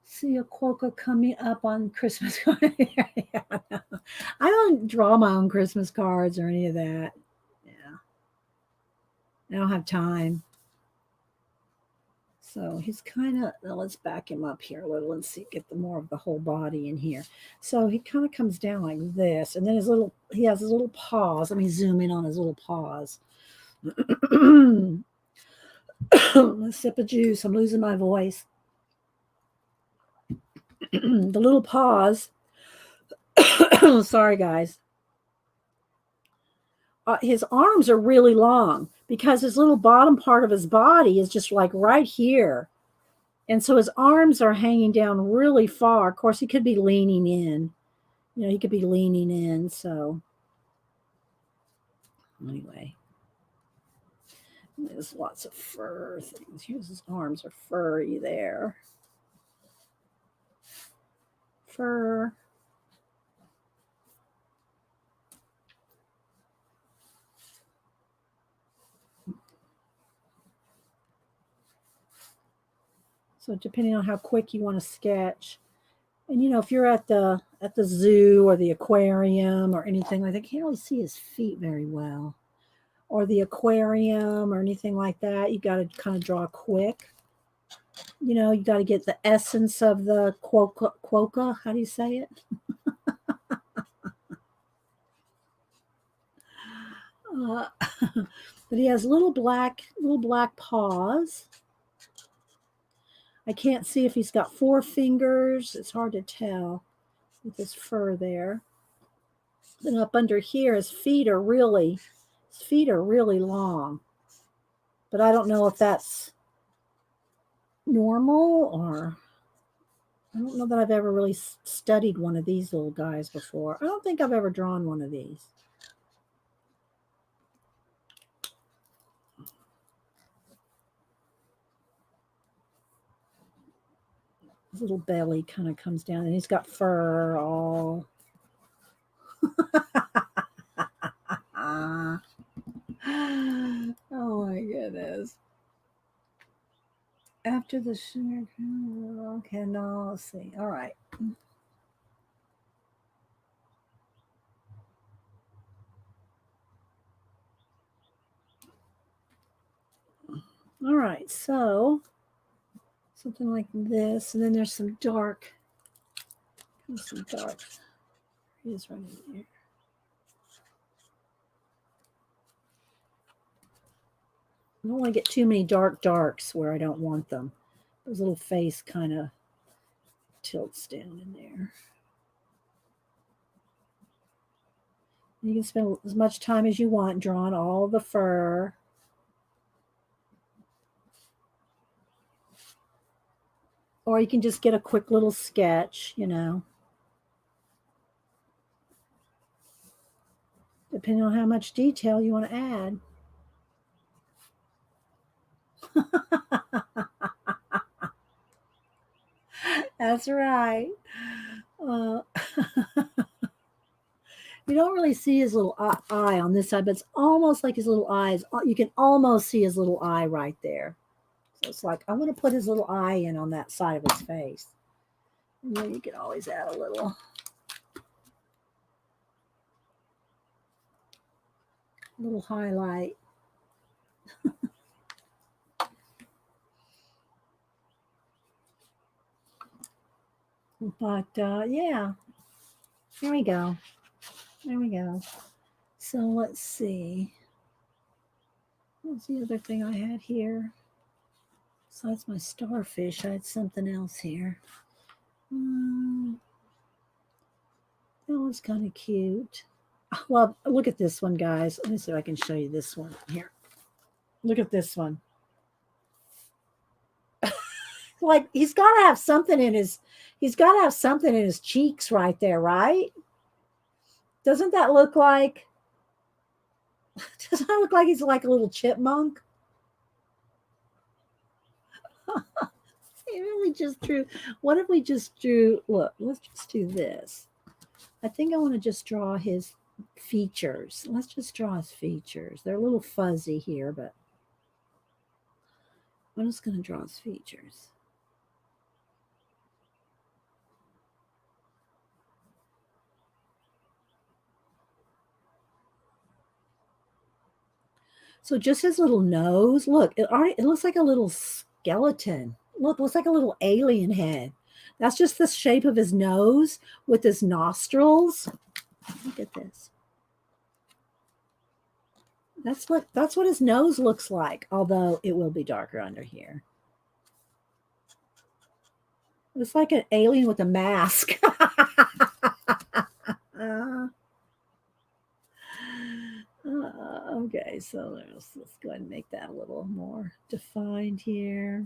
See a quokka coming up on Christmas card. Yeah, I don't draw my own Christmas cards or any of that. Yeah. I don't have time. So he's kind of, let's back him up here a little and see, get the more of the whole body in here. So he kind of comes down like this, and then he has his little paws. Let me zoom in on his little paws. A sip of juice. I'm losing my voice. The little paws. Sorry, guys. His arms are really long because his little bottom part of his body is just like right here. And so his arms are hanging down really far. Of course, he could be leaning in. He could be leaning in. So anyway, there's lots of fur things. Here's his arms are furry there. Fur. So depending on how quick you want to sketch, and if you're at the zoo or the aquarium or anything like that, you can't really see his feet very well, or the aquarium or anything like that, you got to kind of draw quick. You got to get the essence of the quokka. How do you say it? Uh, but he has little black paws. I can't see if he's got 4 fingers. It's hard to tell with his fur there. Then up under here, his feet are really long. But I don't know if that's normal, or I don't know that I've ever really studied one of these little guys before. I don't think I've ever drawn one of these. His little belly kind of comes down, and he's got fur all. Oh my goodness. After the sugar, okay, now let's see. All right. All right, so something like this, and then there's some dark. He's right in here. I don't want to get too many darks where I don't want them. His little face kind of tilts down in there. You can spend as much time as you want drawing all the fur. Or you can just get a quick little sketch, depending on how much detail you want to add. That's right. You don't really see his little eye on this side, but it's almost like his little eyes. You can almost see his little eye right there. So it's like, I want to put his little eye in on that side of his face. And then you can always add a little highlight. But yeah, there we go. So let's see. What's the other thing I had here? Besides my starfish, I had something else here. That was kind of cute. Well, look at this one, guys. Let me see if I can show you this one here. Look at this one. Like he's got to have something in his cheeks right there, right? Doesn't that look like he's like a little chipmunk? We just drew. What if we just drew? Look, let's just do this. I think I want to just draw his features. Let's just draw his features. They're a little fuzzy here, but I'm just going to draw his features. So just his little nose. Look, it looks like a little skeleton. Look, looks like a little alien head. That's just the shape of his nose with his nostrils. Look at this. That's what his nose looks like, although it will be darker under here. It's like an alien with a mask. Okay, so let's go ahead and make that a little more defined here.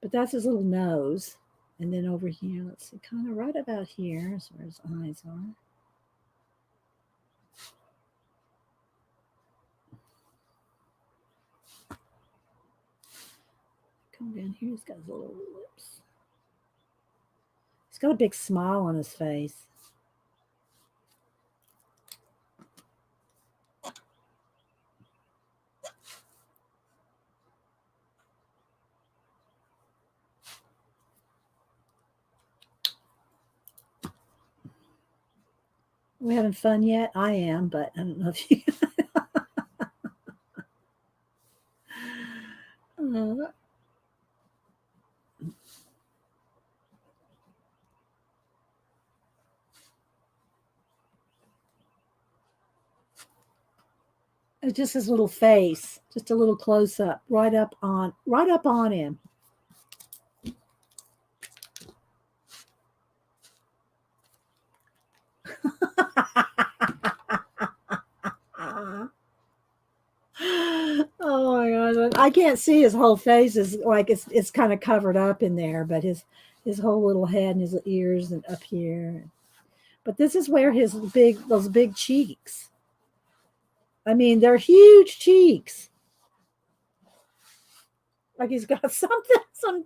But that's his little nose. And then over here, let's see, kind of right about here is where his eyes are. Come down here, he's got his little lips. He's got a big smile on his face. We having fun yet? I am, but I don't know if you. It's just his little face, just a little close up, right up on him. Oh my gosh. I can't see his whole face. Is like it's kind of covered up in there, but his whole little head and his ears and up here. But this is where those big cheeks. I mean, they're huge cheeks. Like he's got something,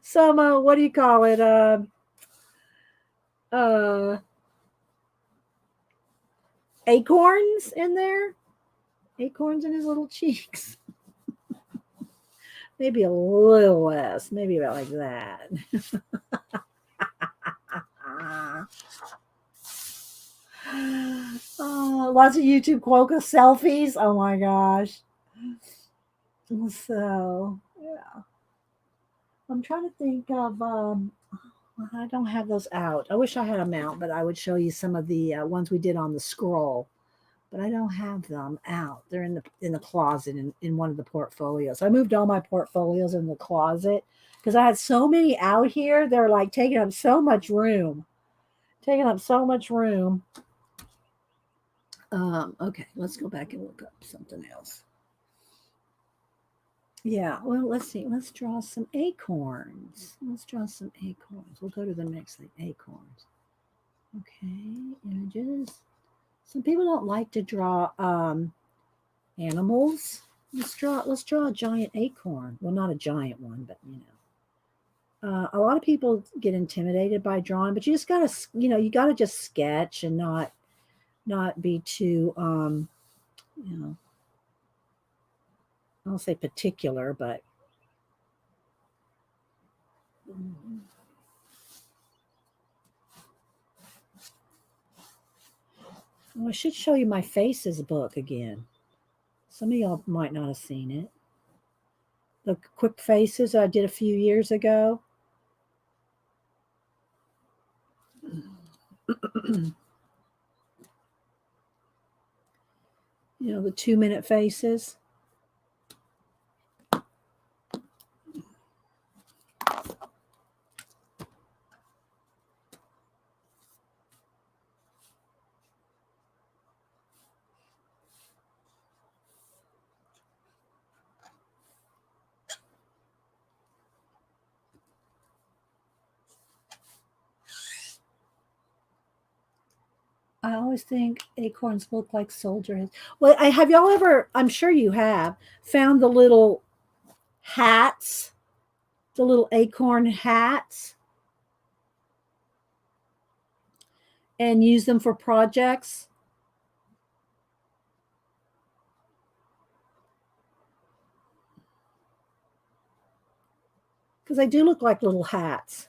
some what do you call it? Uh Acorns in there. Acorns in his little cheeks. Maybe a little less. Maybe about like that. Oh, lots of YouTube Quokka selfies. Oh my gosh. So, yeah. I'm trying to think of, I don't have those out. I wish I had them out, but I would show you some of the ones we did on the scroll. But I don't have them out. They're in the closet in one of the portfolios. I moved all my portfolios in the closet because I had so many out here. They're like taking up so much room. Okay, let's go back and look up something else. Yeah, well, let's see. Let's draw some acorns. We'll go to the next thing, acorns. Okay, images. Some people don't like to draw animals. Let's draw a giant acorn. Well, not a giant one, but a lot of people get intimidated by drawing, but you just gotta, you gotta just sketch and not be too, I don't say particular, but I should show you my faces book again. Some of y'all might not have seen it. The quick faces I did a few years ago. The 2-minute faces. I always think acorns look like soldier heads. Well, have y'all ever, I'm sure you have, found the little hats, the little acorn hats, and use them for projects? Because they do look like little hats.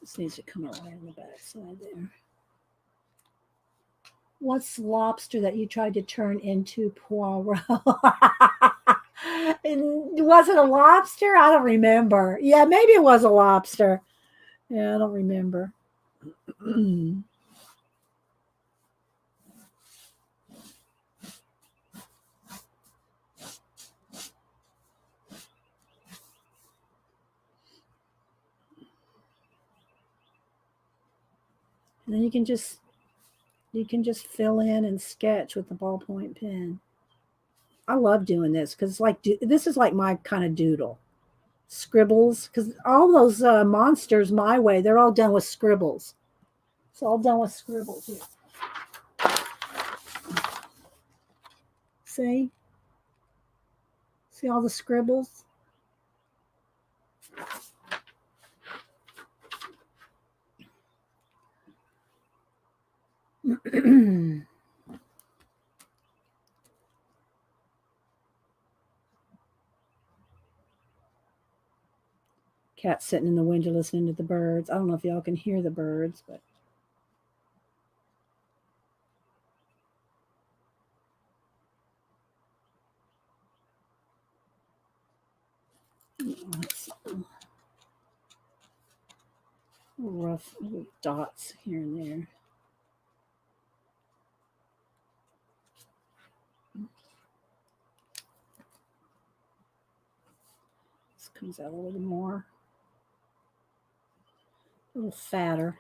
This needs to come around on the back side there. What's lobster that you tried to turn into Poirot? Was it a lobster? I don't remember. Yeah, maybe it was a lobster. Yeah, I don't remember. And then you can just fill in and sketch with the ballpoint pen. I love doing this because this is like my kind of doodle. Scribbles, because all those monsters my way, they're all done with scribbles. It's all done with scribbles here. See all the scribbles? Cat sitting in the window listening to the birds. I don't know if y'all can hear the birds, but rough little dots here and there. This comes out a little more, a little fatter.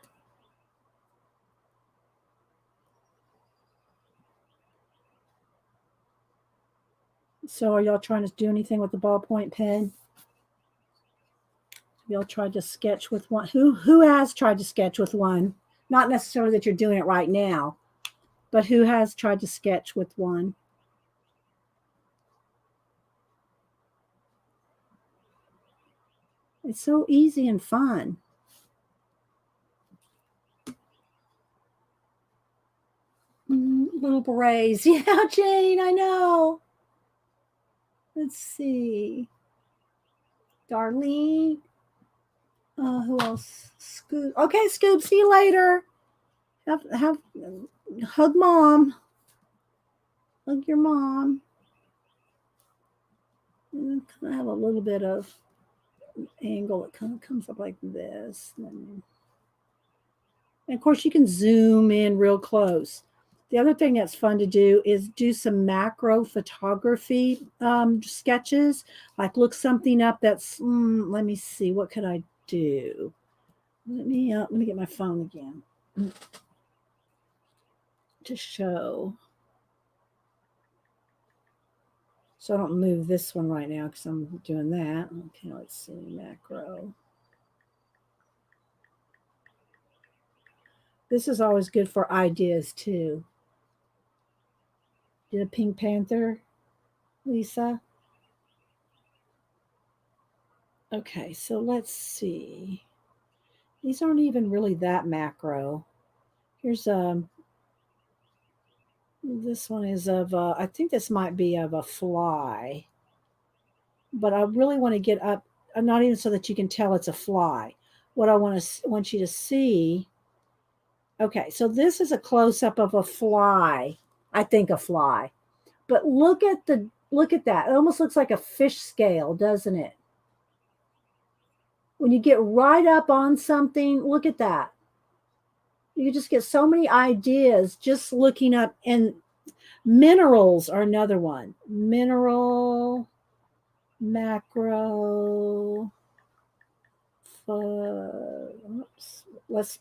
So are y'all trying to do anything with the ballpoint pen? Y'all tried to sketch with one? Who has tried to sketch with one? Not necessarily that you're doing it right now, but who has tried to sketch with one? It's so easy and fun. Little berets. Yeah, Jane, I know. Let's see. Darlene. Who else? Scoop. Okay, Scoop. See you later. Have hug mom. Hug your mom. And kind of have a little bit of angle. It kind of comes up like this. And of course, you can zoom in real close. The other thing that's fun to do is do some macro photography sketches. Like look something up that's. Let me see. What could I do? Let me get my phone again to show. So I don't move this one right now because I'm doing that. Okay, let's see, macro. This is always good for ideas too. Did a Pink Panther, Lisa? Okay, so let's see. These aren't even really that macro. Here's this one is of I think this might be of a fly, but I really want to get up. Not even so that you can tell it's a fly. What I want you to see. Okay, so this is a close up of a fly. I think a fly, but look at that. It almost looks like a fish scale, doesn't it? When you get right up on something, look at that. You just get so many ideas just looking up. And minerals are another one. Mineral, macro, oops, let's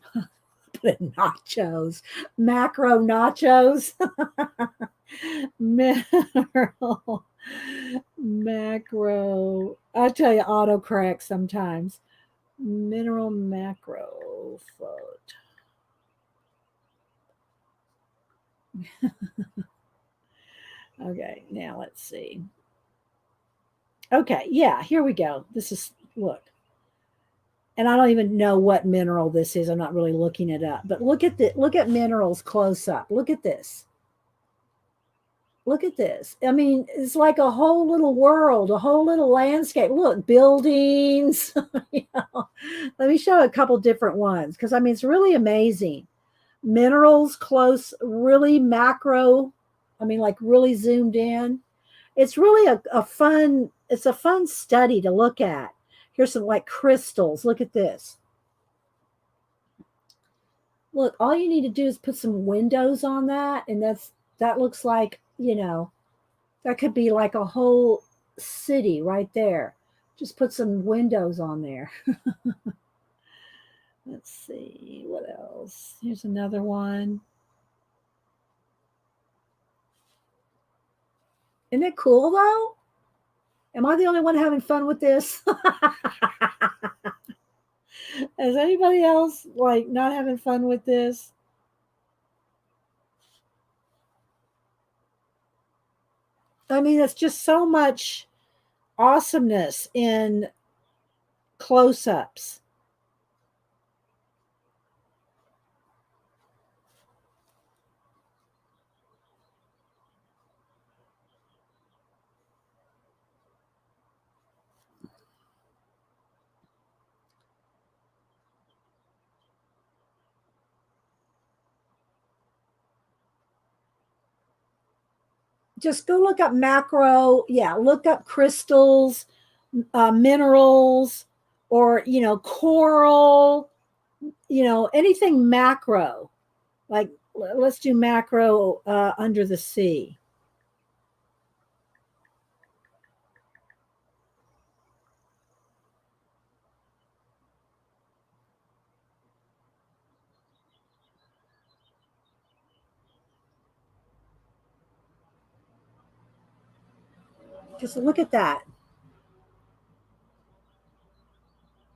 put nachos. Macro nachos. Mineral, macro. I tell you, autocorrect sometimes. Mineral macro float. Okay, now let's see. Okay, yeah, here we go. This is, look. And I don't even know what mineral this is. I'm not really looking it up. But look at minerals close up. Look at this. Look at this. I mean, it's like a whole little world, a whole little landscape. Look, buildings. You know. Let me show a couple different ones because I mean it's really amazing. Minerals close, really macro. I mean, like really zoomed in. It's really a fun, it's a fun study to look at. Here's some like crystals. Look at this. Look, all you need to do is put some windows on that, and that looks like, you know, that could be like a whole city right there. Just put some windows on there. Let's see what else. Here's another one. Isn't it cool though? Am I the only one having fun with this? Is anybody else like not having fun with this? I mean, it's just so much awesomeness in close ups. Just go look up macro. Yeah, look up crystals, minerals. or, coral, anything macro. Like, let's do macro under the sea. Just look at that.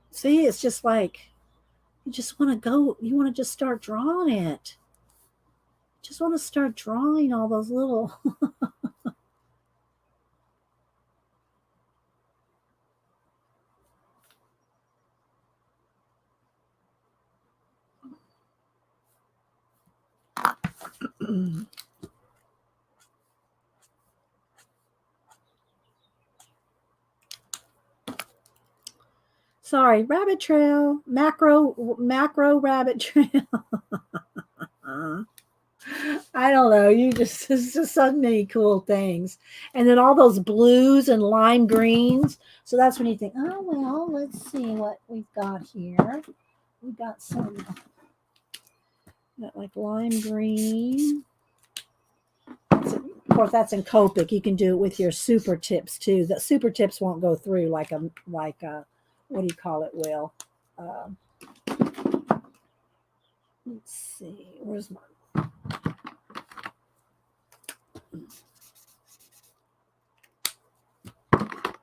See, it's just like you just want to go, you want to just start drawing it. Just want to start drawing all those little. Sorry, rabbit trail, macro rabbit trail. I don't know. It's just so many cool things. And then all those blues and lime greens. So that's when you think, oh, well, let's see what we've got here. We've got like lime green. Of course, that's in Copic. You can do it with your super tips too. The super tips won't go through like a what do you call it, Will? Let's see. Where's my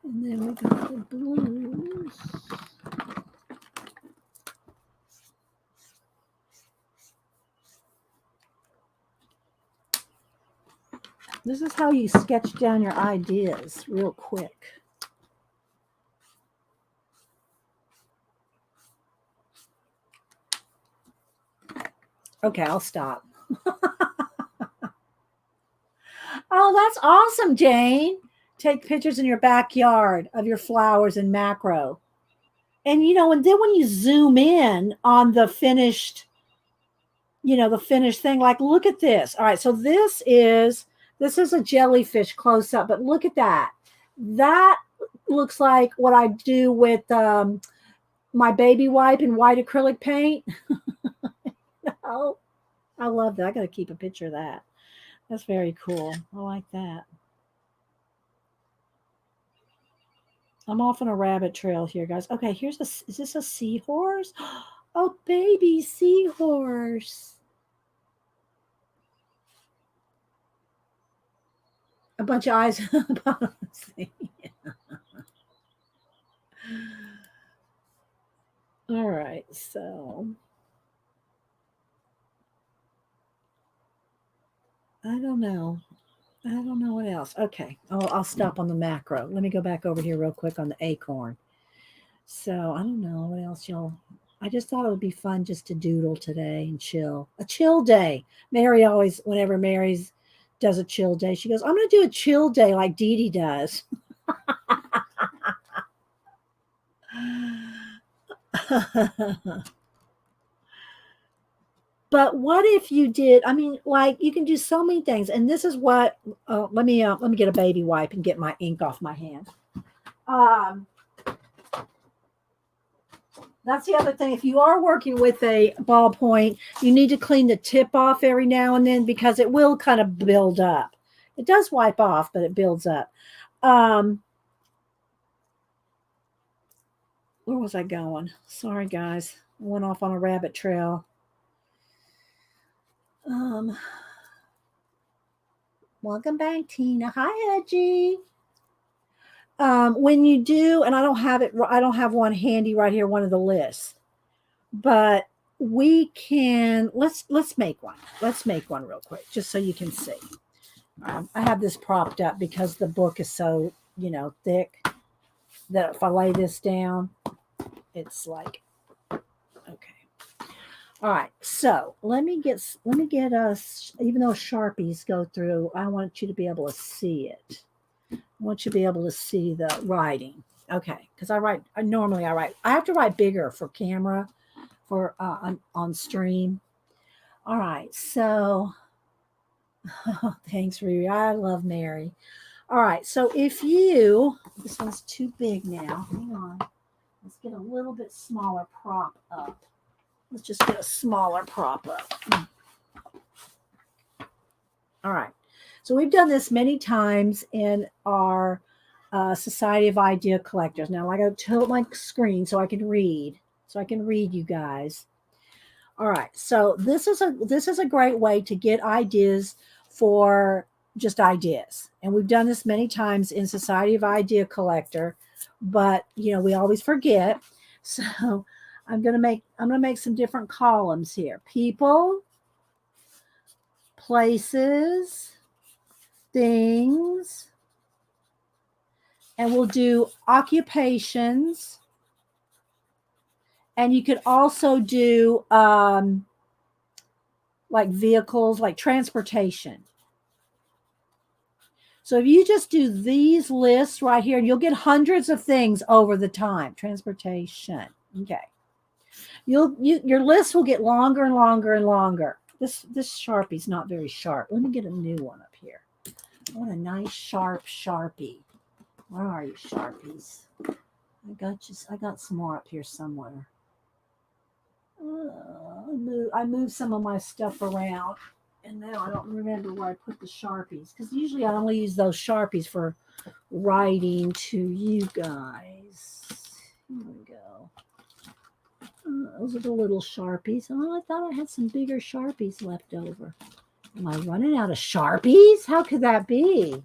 and then we got the blues. This is how you sketch down your ideas real quick. Okay, I'll stop. Oh, that's awesome, Jane. Take pictures in your backyard of your flowers in macro. And and then when you zoom in on the finished, the finished thing, like look at this. All right, so this is a jellyfish close up, but look at that. That looks like what I do with my baby wipe and white acrylic paint. Oh, I love that. I got to keep a picture of that. That's very cool. I like that. I'm off on a rabbit trail here, guys. Okay, is this a seahorse? Oh, baby seahorse. A bunch of eyes. All right, so I don't know. I don't know what else. Okay. Oh, I'll stop on the macro. Let me go back over here real quick on the acorn. So I don't know what else y'all. I just thought it would be fun just to doodle today and chill. A chill day. Mary always, whenever Mary's does a chill day, she goes, I'm going to do a chill day like Dee Dee does. But what if you did? I mean, like you can do so many things, and this is what. Let me get a baby wipe and get my ink off my hand. That's the other thing. If you are working with a ballpoint, you need to clean the tip off every now and then because it will kind of build up. It does wipe off, but it builds up. Where was I going? Sorry, guys. I went off on a rabbit trail. Welcome back, Tina. Hi, Edgy. When you do, and I don't have one handy right here, one of the lists, but we can, let's make one. Let's make one real quick, just so you can see. I have this propped up because the book is so, thick that if I lay this down, it's like, okay. All right, so let me get us, even though Sharpies go through, I want you to be able to see it. I want you to be able to see the writing. Okay, because normally I write. I have to write bigger for camera, for on stream. All right, so thanks, Riri. I love Mary. All right, so if this one's too big now. Hang on. Let's get a little bit smaller prop up. Let's just get a smaller prop up. All right. So we've done this many times in our Society of Idea Collectors. Now I got to tilt my screen so I can read. So I can read you guys. All right. So this is a great way to get ideas for just ideas. And we've done this many times in Society of Idea Collector, but we always forget. So I'm gonna make some different columns here. People, places, things, and we'll do occupations. And you could also do like vehicles, like transportation. So if you just do these lists right here, you'll get hundreds of things over the time. Transportation. Okay. Your list will get longer and longer and longer. This Sharpie's not very sharp. Let me get a new one up here. I want a nice sharp Sharpie. Where are you, Sharpies? I got some more up here somewhere. I moved some of my stuff around, and now I don't remember where I put the Sharpies, because usually I only use those Sharpies for writing to you guys. Here we go. Those are the little Sharpies. Oh, I thought I had some bigger Sharpies left over. Am I running out of Sharpies? How could that be?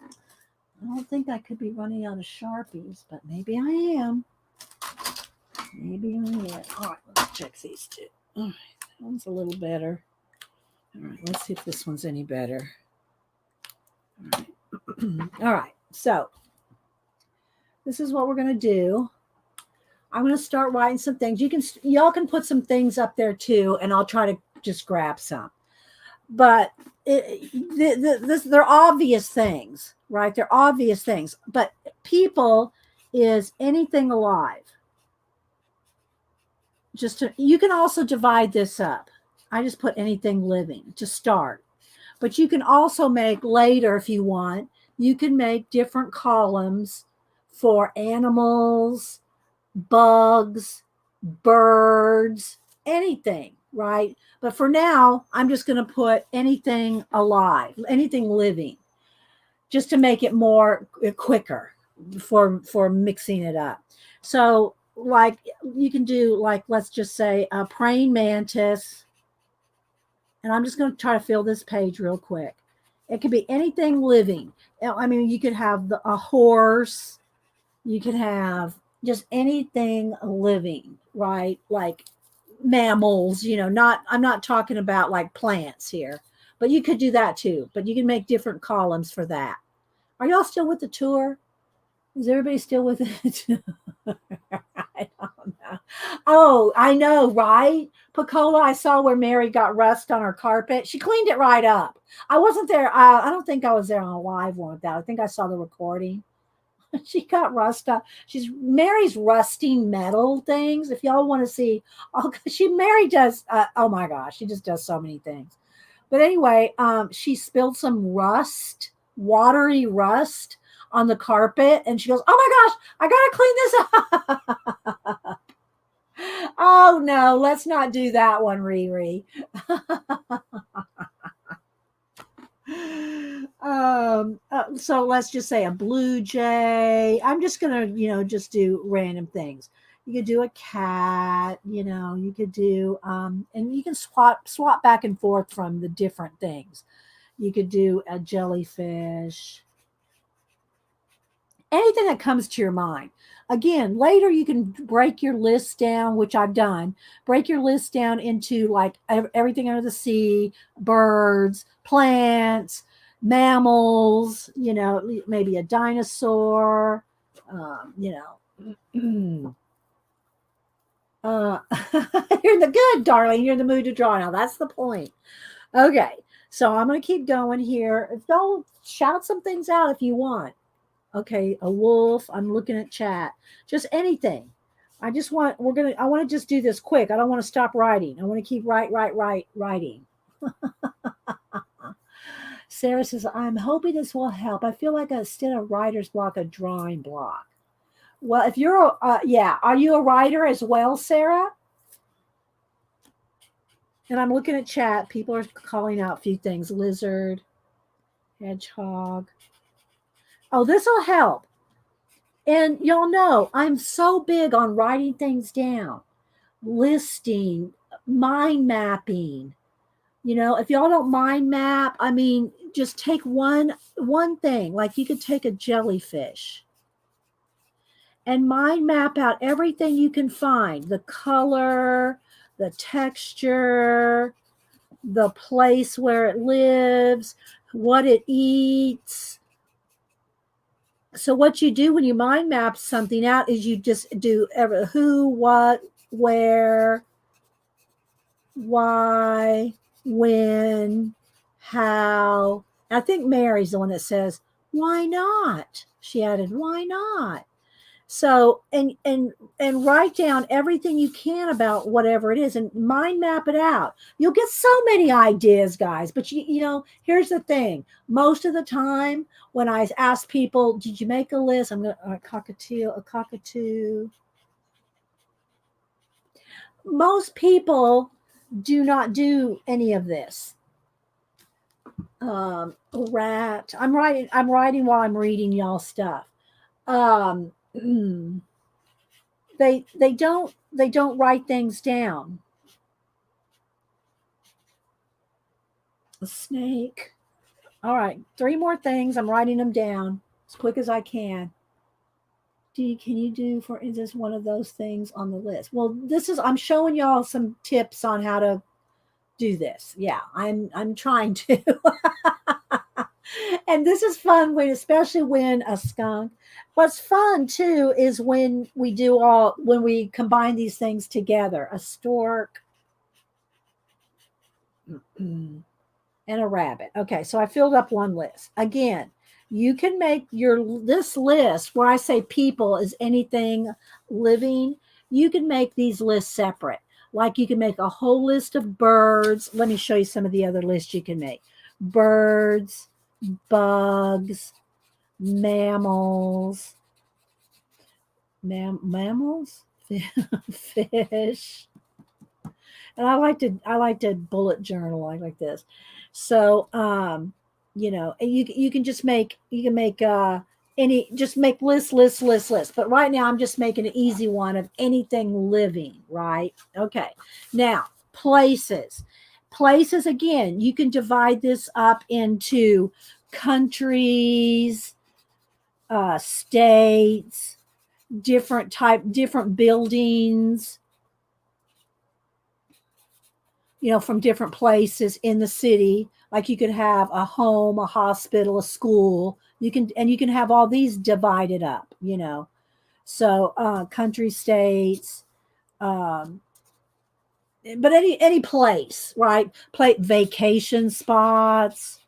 I don't think I could be running out of Sharpies, but maybe I am. Maybe I am. All right, let's check these two. All right, that one's a little better. All right, let's see if this one's any better. All right. All right, so this is what we're going to do. I'm going to start writing some things. Y'all can put some things up there too, and I'll try to just grab some. But they're obvious things, right? They're obvious things. But people is anything alive. You can also divide this up. I just put anything living to start. But you can also make later, if you want, you can make different columns for animals, bugs, birds, anything, right? But for now, I'm just going to put anything alive, anything living, just to make it more quicker for mixing it up. So like you can do, like, let's just say a praying mantis. And I'm just going to try to fill this page real quick. It could be anything living. I mean, you could have a horse. You could have just anything living, right? Like mammals, I'm not talking about like plants here, but you could do that too. But you can make different columns for that. Are y'all still with the tour? Is everybody still with it? I don't know. Oh, I know, right? Picola, I saw where Mary got rust on her carpet. She cleaned it right up. I wasn't there. I don't think I was there on a live one with that. I think I saw the recording. She got rust up. Mary's rusting metal things. If y'all want to see, Mary does. Oh my gosh, she just does so many things. But anyway, she spilled some watery rust on the carpet, and she goes, "Oh my gosh, I gotta clean this up." Oh no, let's not do that one, Riri. So let's just say a blue jay. I'm just gonna, just do random things. You could do a cat, you could do, and you can swap back and forth from the different things. You could do a jellyfish. Anything that comes to your mind. Again, later you can break your list down, which I've done. Break your list down into like everything under the sea, birds, plants, mammals, maybe a dinosaur, you're the good, darling. You're in the mood to draw now. That's the point. Okay, so I'm going to keep going here. Don't shout some things out if you want. Okay, a wolf. I'm looking at chat. Just anything. I want to just do this quick. I don't want to stop writing. I want to keep writing. Sarah says, I'm hoping this will help. I feel like instead of writer's block, a drawing block. Well, if you're, yeah, are you a writer as well, Sarah? And I'm looking at chat. People are calling out a few things. Lizard, hedgehog. Oh, this will help. And y'all know I'm so big on writing things down, listing, mind mapping. You know, if y'all don't mind map, I mean, just take one thing. Like you could take a jellyfish and mind map out everything you can find, the color, the texture, the place where it lives, what it eats. So what you do when you mind map something out is you just do who, what, where, why, when, how. I think Mary's the one that says, why not? She added, why not? So and write down everything you can about whatever it is and mind map it out. You'll get so many ideas, guys. But you know, here's the thing. Most of the time when I ask people, did you make a list? I'm gonna a cockatoo. Most people do not do any of this. Rat. I'm writing while I'm reading y'all stuff. Um they don't write things down. A snake. All right, 3 more things. I'm writing them down as quick as I can. Can you do, for instance, one of those things on the list? Well, I'm showing y'all some tips on how to do this. Yeah, I'm trying to. And this is fun especially when a skunk. What's fun too is when we combine these things together. A stork and a rabbit. Okay, so I filled up one list. Again, you can make this list where I say people is anything living. You can make these lists separate. Like you can make a whole list of birds. Let me show you some of the other lists you can make. Birds, bugs, mammals, mammals, fish. And I like to bullet journal like this. So you know, you can just make just make list. But right now I'm just making an easy one of anything living, right? Okay. Now, places. Places, again, you can divide this up into countries, states, different buildings, you know, from different places in the city. Like you could have a home, a hospital, a school. You can have all these divided up, you know. So country, states, um, but any place, right? Vacation spots.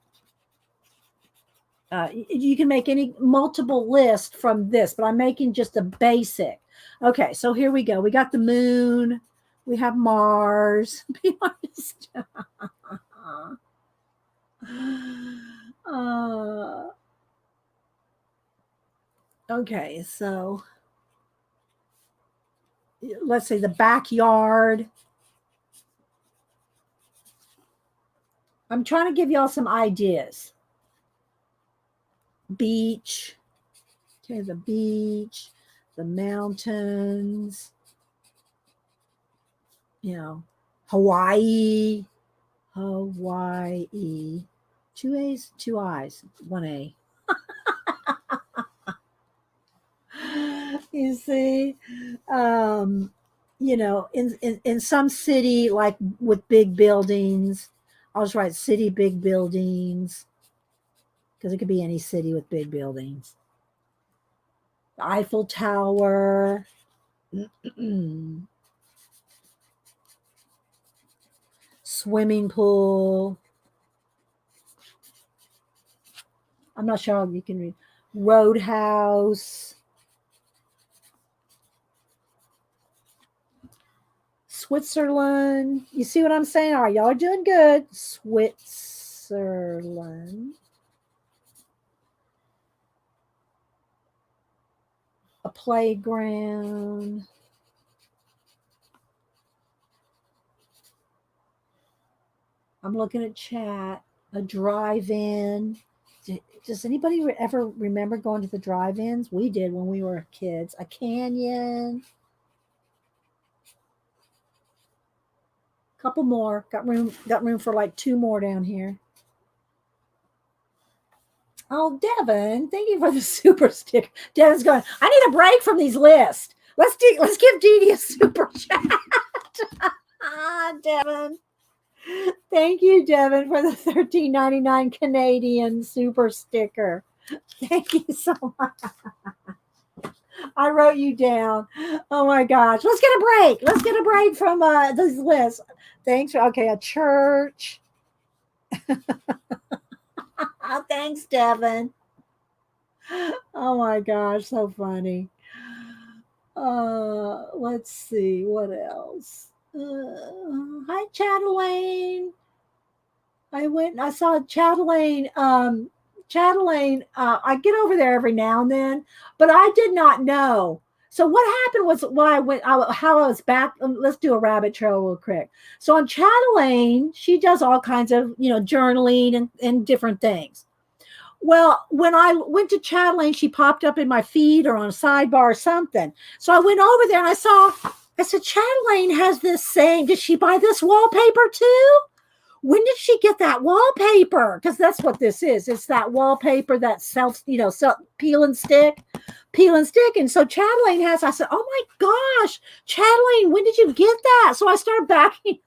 You can make any multiple list from this, but I'm making just a basic. Okay, so here we go. We got the moon. We have Mars. Be honest. Okay, so let's say the backyard. I'm trying to give y'all some ideas. Beach. Okay, the beach, the mountains, you know, Hawaii. 2 A's, 2 I's, 1 A. You see, you know, in some city, like with big buildings, I'll just write city, big buildings, because it could be any city with big buildings. The Eiffel Tower. Swimming pool. I'm not sure you can read. Roadhouse. Switzerland. You see what I'm saying? All right, y'all are doing good. Switzerland. A playground. I'm looking at chat. A drive-in. Does anybody ever remember going to the drive-ins? We did when we were kids. A canyon. Couple more. Got room for like 2 more down here. Oh, Devin, thank you for the super stick. Devin's going, I need a break from these lists. Let's give Dee Dee a super chat. Devin. Thank you, Devin, for the $13.99 Canadian super sticker. Thank you so much. I wrote you down. Oh my gosh. Let's get a break. Let's get a break from this list. Thanks. Okay, a church. Thanks, Devin. Oh my gosh, so funny. Let's see what else. Hi, Chatelaine. I saw Chatelaine. Chatelaine, I get over there every now and then, but I did not know. So what happened was how I was back. Let's do a rabbit trail real quick. So on Chatelaine, she does all kinds of, journaling and different things. Well, when I went to Chatelaine, she popped up in my feed or on a sidebar or something. So I went over there and I said, Chatelaine has this saying, did she buy this wallpaper too? When did she get that wallpaper? Because that's what this is. It's that wallpaper that peel and stick. And so Chatelaine has, I said, oh my gosh, Chatelaine, when did you get that? So I started backing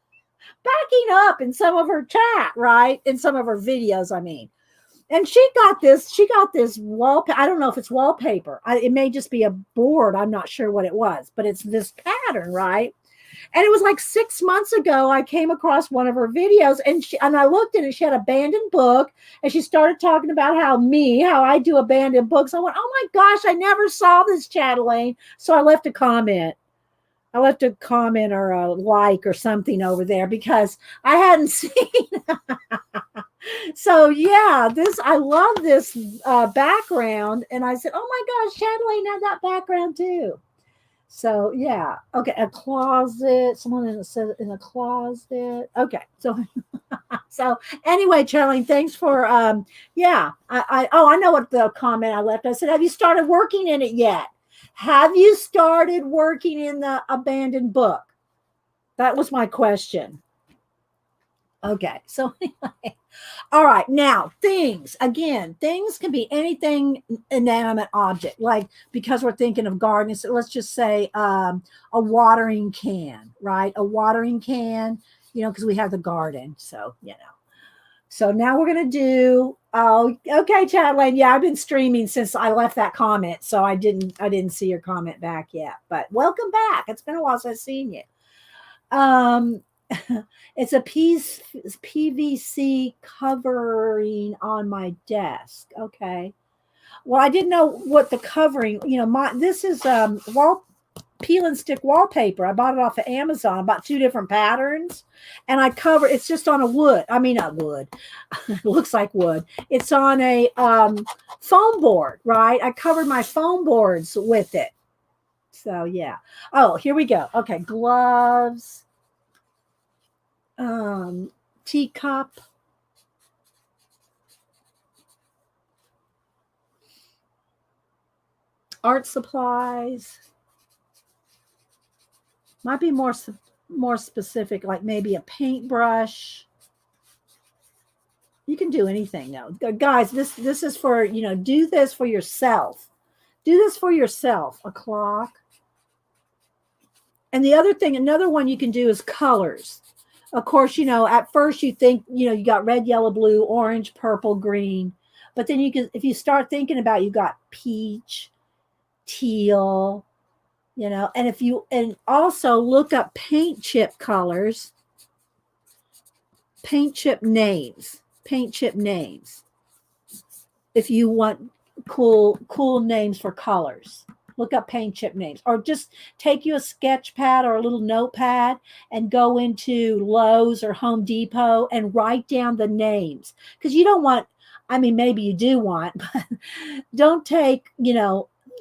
up in some of her chat, right? In some of her videos, I mean. And she got this wallpaper. I don't know if it's wallpaper. It may just be a board. I'm not sure what it was, but it's this pattern, right? And it was like 6 months ago, I came across one of her videos and I looked at it. She had an abandoned book and she started talking about how I do abandoned books. I went, oh my gosh, I never saw this, Chatelaine. So I left a comment. Or a like or something over there because I hadn't seen. So yeah, I love this background. And I said, oh my gosh, Chatelaine had that background too. So yeah, okay, a closet. Someone said in a closet. Okay, so anyway, Chatelaine, thanks for I know what the comment I left. I said, have you started working in it yet? Have you started working in the abandoned book? That was my question. Okay, so anyway. All right, now things can be anything inanimate object, like because we're thinking of gardening. So let's just say a watering can, right? A watering can, because we have the garden. So, So now we're going to do, okay, Chatelaine. Yeah, I've been streaming since I left that comment. So I didn't see your comment back yet, but welcome back. It's been a while since I've seen you. It's a PVC covering on my desk. Okay. Well, I didn't know what the covering, this is peel and stick wallpaper. I bought it off of Amazon. I bought 2 different patterns and it's just on a wood. I mean, not wood. It looks like wood. It's on a foam board, right? I covered my foam boards with it. So yeah. Oh, here we go. Okay. Gloves. Teacup, art supplies. Might be more specific, like maybe a paintbrush. You can do anything now, guys. This is for do this for yourself. Do this for yourself. A clock. And another one you can do is colors. Of course, at first you think, you got red, yellow, blue, orange, purple, green. But then if you start thinking about, you got peach, teal, and also look up paint chip colors, paint chip names. If you want cool names for colors. Look up paint chip names, or just take you a sketch pad or a little notepad and go into Lowe's or Home Depot and write down the names. Because you don't want, maybe you do want, but don't take,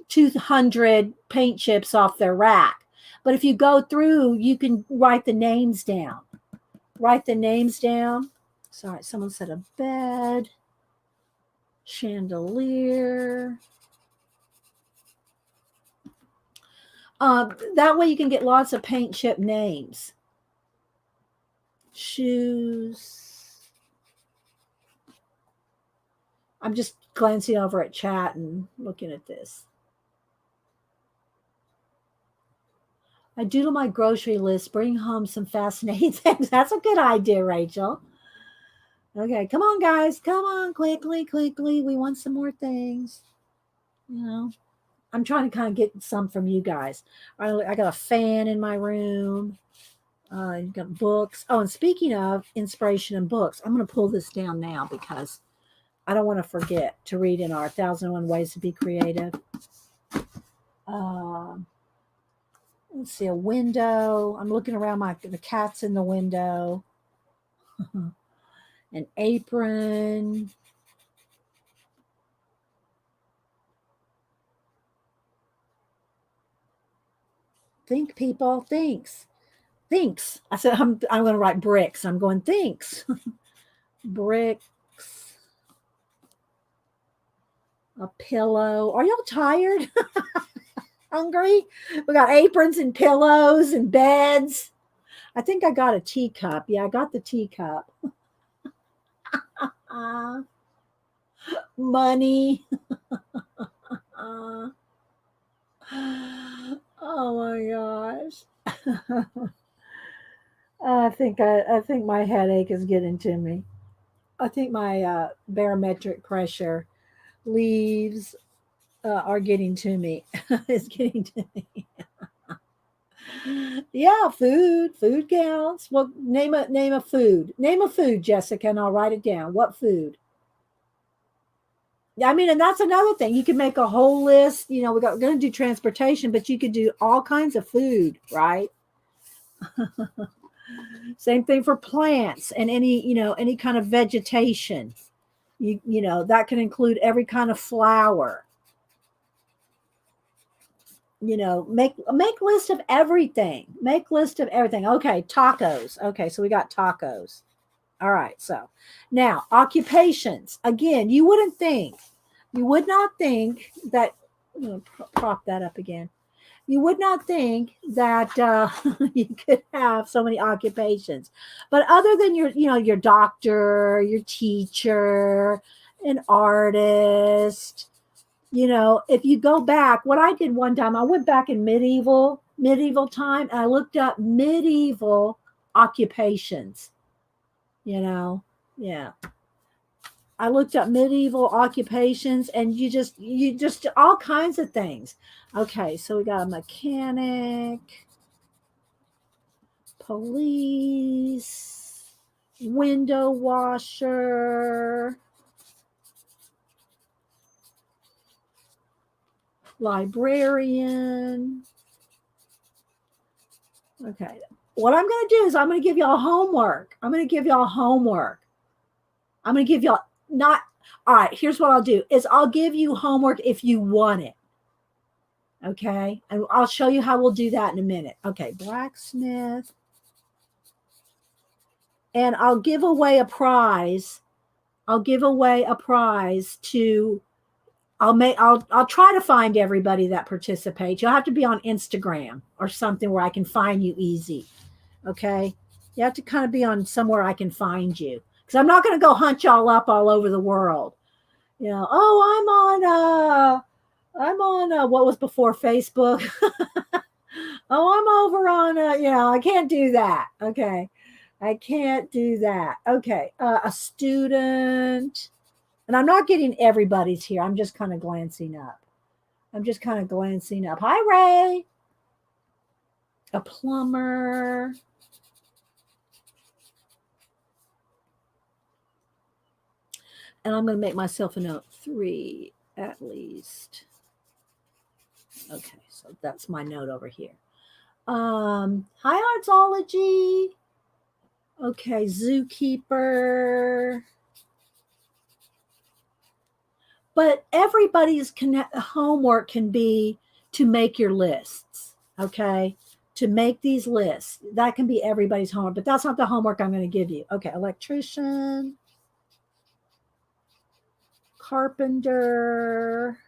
200 paint chips off their rack. But if you go through, you can write the names down. Write the names down. Sorry, someone said a bed, chandelier. That way you can get lots of paint chip names. Shoes. I'm just glancing over at chat and looking at this. I doodle my grocery list, bring home some fascinating things. That's a good idea, Rachel. Okay, come on, guys. Come on, quickly, quickly. We want some more things. You know, I'm trying to kind of get some from you guys. I got a fan in my room. You've got books. Oh, and speaking of inspiration and books, I'm going to pull this down now because I don't want to forget to read in our 1001 Ways to Be Creative. Let's see, a window. I'm looking around the cat's in the window. An apron. Think, people. Thinks. I said I'm going to write bricks. I'm going thinks. Bricks. A pillow. Are y'all tired? Hungry? We got aprons and pillows and beds. I think I got a teacup. Yeah, I got the teacup. Money. Oh my gosh. I think my headache is getting to me. I think my barometric pressure leaves are getting to me. It's getting to me. Yeah, food counts. Well, name a food. Name a food, Jessica, and I'll write it down. What food? I mean, and that's another thing. You can make a whole list. You know, we're going to do transportation, but you could do all kinds of food, right? Same thing for plants and any kind of vegetation. You know, that can include every kind of flower. You know, make list of everything. Make list of everything. Okay, tacos. Okay, so we got tacos. All right, so now occupations. Again, you would not think that, prop that up again. You would not think that you could have so many occupations. But other than your doctor, your teacher, an artist, if you go back, what I did one time, I went back in medieval time and I looked up medieval occupations. Yeah. I looked up medieval occupations and you just all kinds of things. Okay, so we got a mechanic, police, window washer, librarian. Okay. What I'm going to do is I'm going to give y'all homework. I'm going to give y'all not, all right, here's what I'll do is I'll give you homework if you want it. Okay. And I'll show you how we'll do that in a minute. Okay. Blacksmith. And I'll give away a prize. I'll try to find everybody that participates. You'll have to be on Instagram or something where I can find you easy. Okay. You have to kind of be on somewhere I can find you. Because I'm not going to go hunt y'all up all over the world. I'm on what was before Facebook. I'm over on, I can't do that. Okay. I can't do that. Okay. A student. And I'm not getting everybody's here. I'm just kind of glancing up. Hi, Ray. A plumber. And I'm going to make myself a note 3 at least. Okay, so that's my note over here. Hi, Artsology. Okay, zookeeper. But everybody's homework can be to make your lists, okay? To make these lists. That can be everybody's homework, but that's not the homework I'm going to give you. Okay, electrician, carpenter.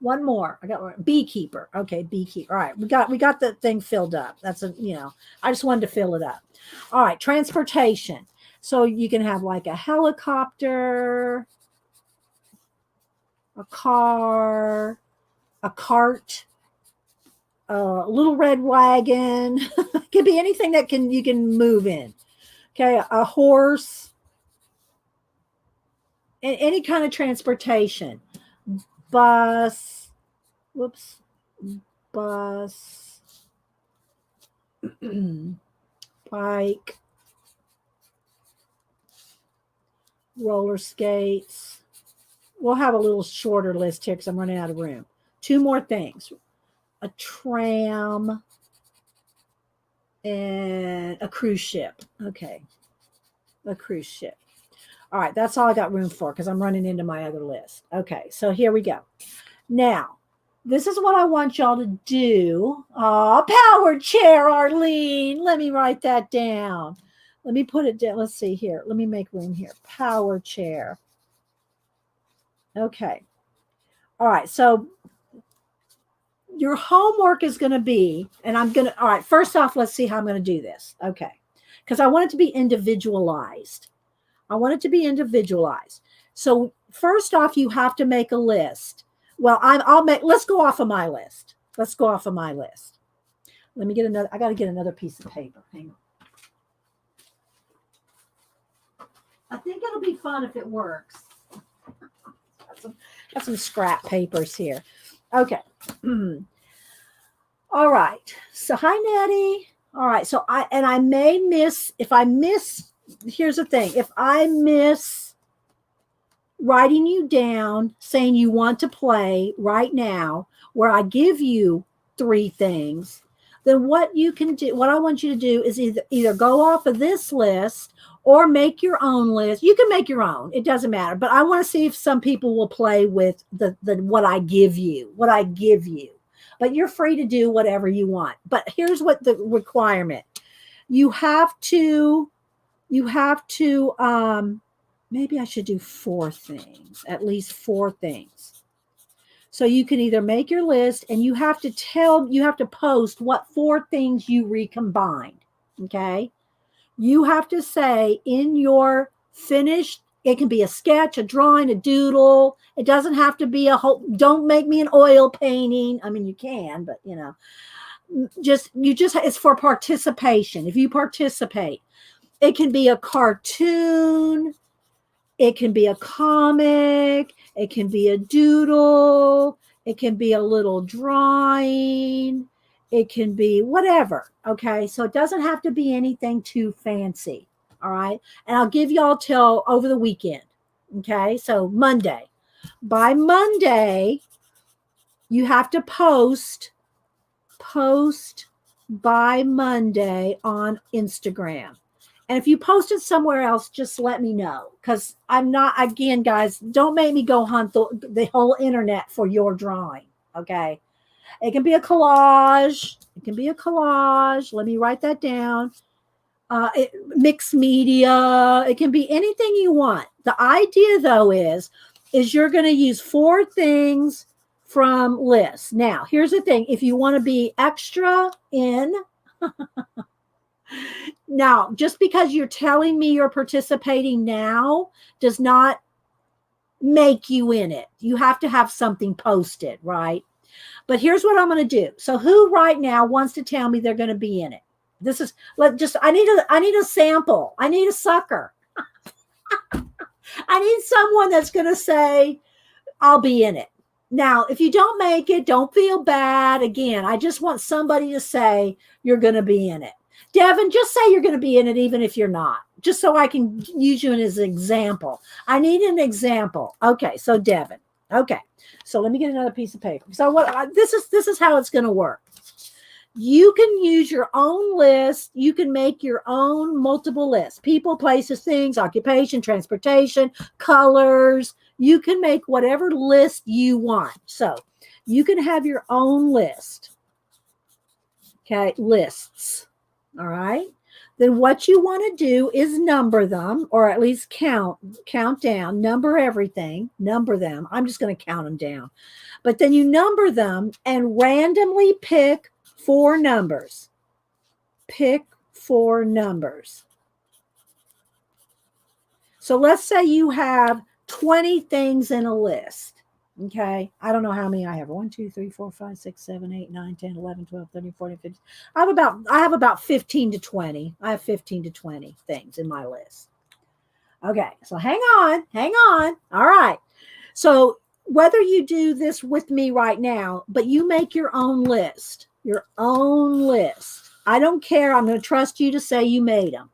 One more. I got one. Beekeeper. Okay, beekeeper. All right, we got the thing filled up. That's I just wanted to fill it up. All right, transportation. So you can have like a helicopter, a car, a cart, a little red wagon. It could be anything that you can move in. Okay, a horse, any kind of transportation. Bus, whoops, bus, bike, roller skates. We'll have a little shorter list here because I'm running out of room. 2 more things. A tram and a cruise ship. Okay, a cruise ship. All right, that's all I got room for because I'm running into my other list. Okay, so here we go. Now, this is what I want y'all to do. Power chair, Arlene. Let me write that down. Let me put it down. Let's see here. Let me make room here. Power chair. Okay. All right, so your homework is going to be, and all right, first off, let's see how I'm going to do this. Okay, because I want it to be individualized. So first off, you have to make a list. Well, let's go off of my list. Let me get another, I got to get another piece of paper. Hang on. I think it'll be fun if it works. Got some scrap papers here. Okay. All right. So hi, Nettie. All right. So I may miss, here's the thing. If I miss writing you down saying you want to play right now, where I give you 3 things, then what you can do, what I want you to do is either go off of this list or make your own list. You can make your own. It doesn't matter. But I want to see if some people will play with the what I give you. But you're free to do whatever you want. But here's what the requirement. You have to maybe I should do 4 things, at least 4 things. So you can either make your list and you have to post what 4 things you recombined. Okay. You have to say in your finished, it can be a sketch, a drawing, a doodle. It doesn't have to be don't make me an oil painting. I mean, you can, but it's for participation. If you participate, it can be a cartoon. It can be a comic. It can be a doodle. It can be a little drawing. It can be whatever. Okay. So it doesn't have to be anything too fancy. All right. And I'll give y'all till over the weekend. Okay. So Monday. By Monday, you have to post by Monday on Instagram. And if you post it somewhere else, just let me know. Because again, guys, don't make me go hunt the whole internet for your drawing. Okay. It can be a collage. Let me write that down. Mixed media. It can be anything you want. The idea, though, is you're going to use 4 things from lists. Now, here's the thing. If you want to be extra in, now, just because you're telling me you're participating now does not make you in it. You have to have something posted, right? But here's what I'm going to do. So who right now wants to tell me they're going to be in it? I need a sample. I need a sucker. I need someone that's going to say, I'll be in it. Now, if you don't make it, don't feel bad. Again, I just want somebody to say you're going to be in it. Devin, just say you're going to be in it even if you're not, just so I can use you as an example. I need an example. Okay, so Devin. Okay, so let me get another piece of paper. So this is how it's going to work. You can use your own list. You can make your own multiple lists. People, places, things, occupation, transportation, colors. You can make whatever list you want. So you can have your own list. Okay, lists. All right. Then what you want to do is number them, or at least count down, number everything, number them. I'm just going to count them down. But then you number them and randomly pick 4 numbers. Pick 4 numbers. So let's say you have 20 things in a list. Okay. I don't know how many I have. 1, 2, 3, 4, 5, 6, 7, 8, 9, 10, 11, 12, 13, 14, 15. I have about 15 to 20. I have 15 to 20 things in my list. Okay. So hang on. All right. So whether you do this with me right now, but you make your own list. Your own list. I don't care. I'm going to trust you to say you made them.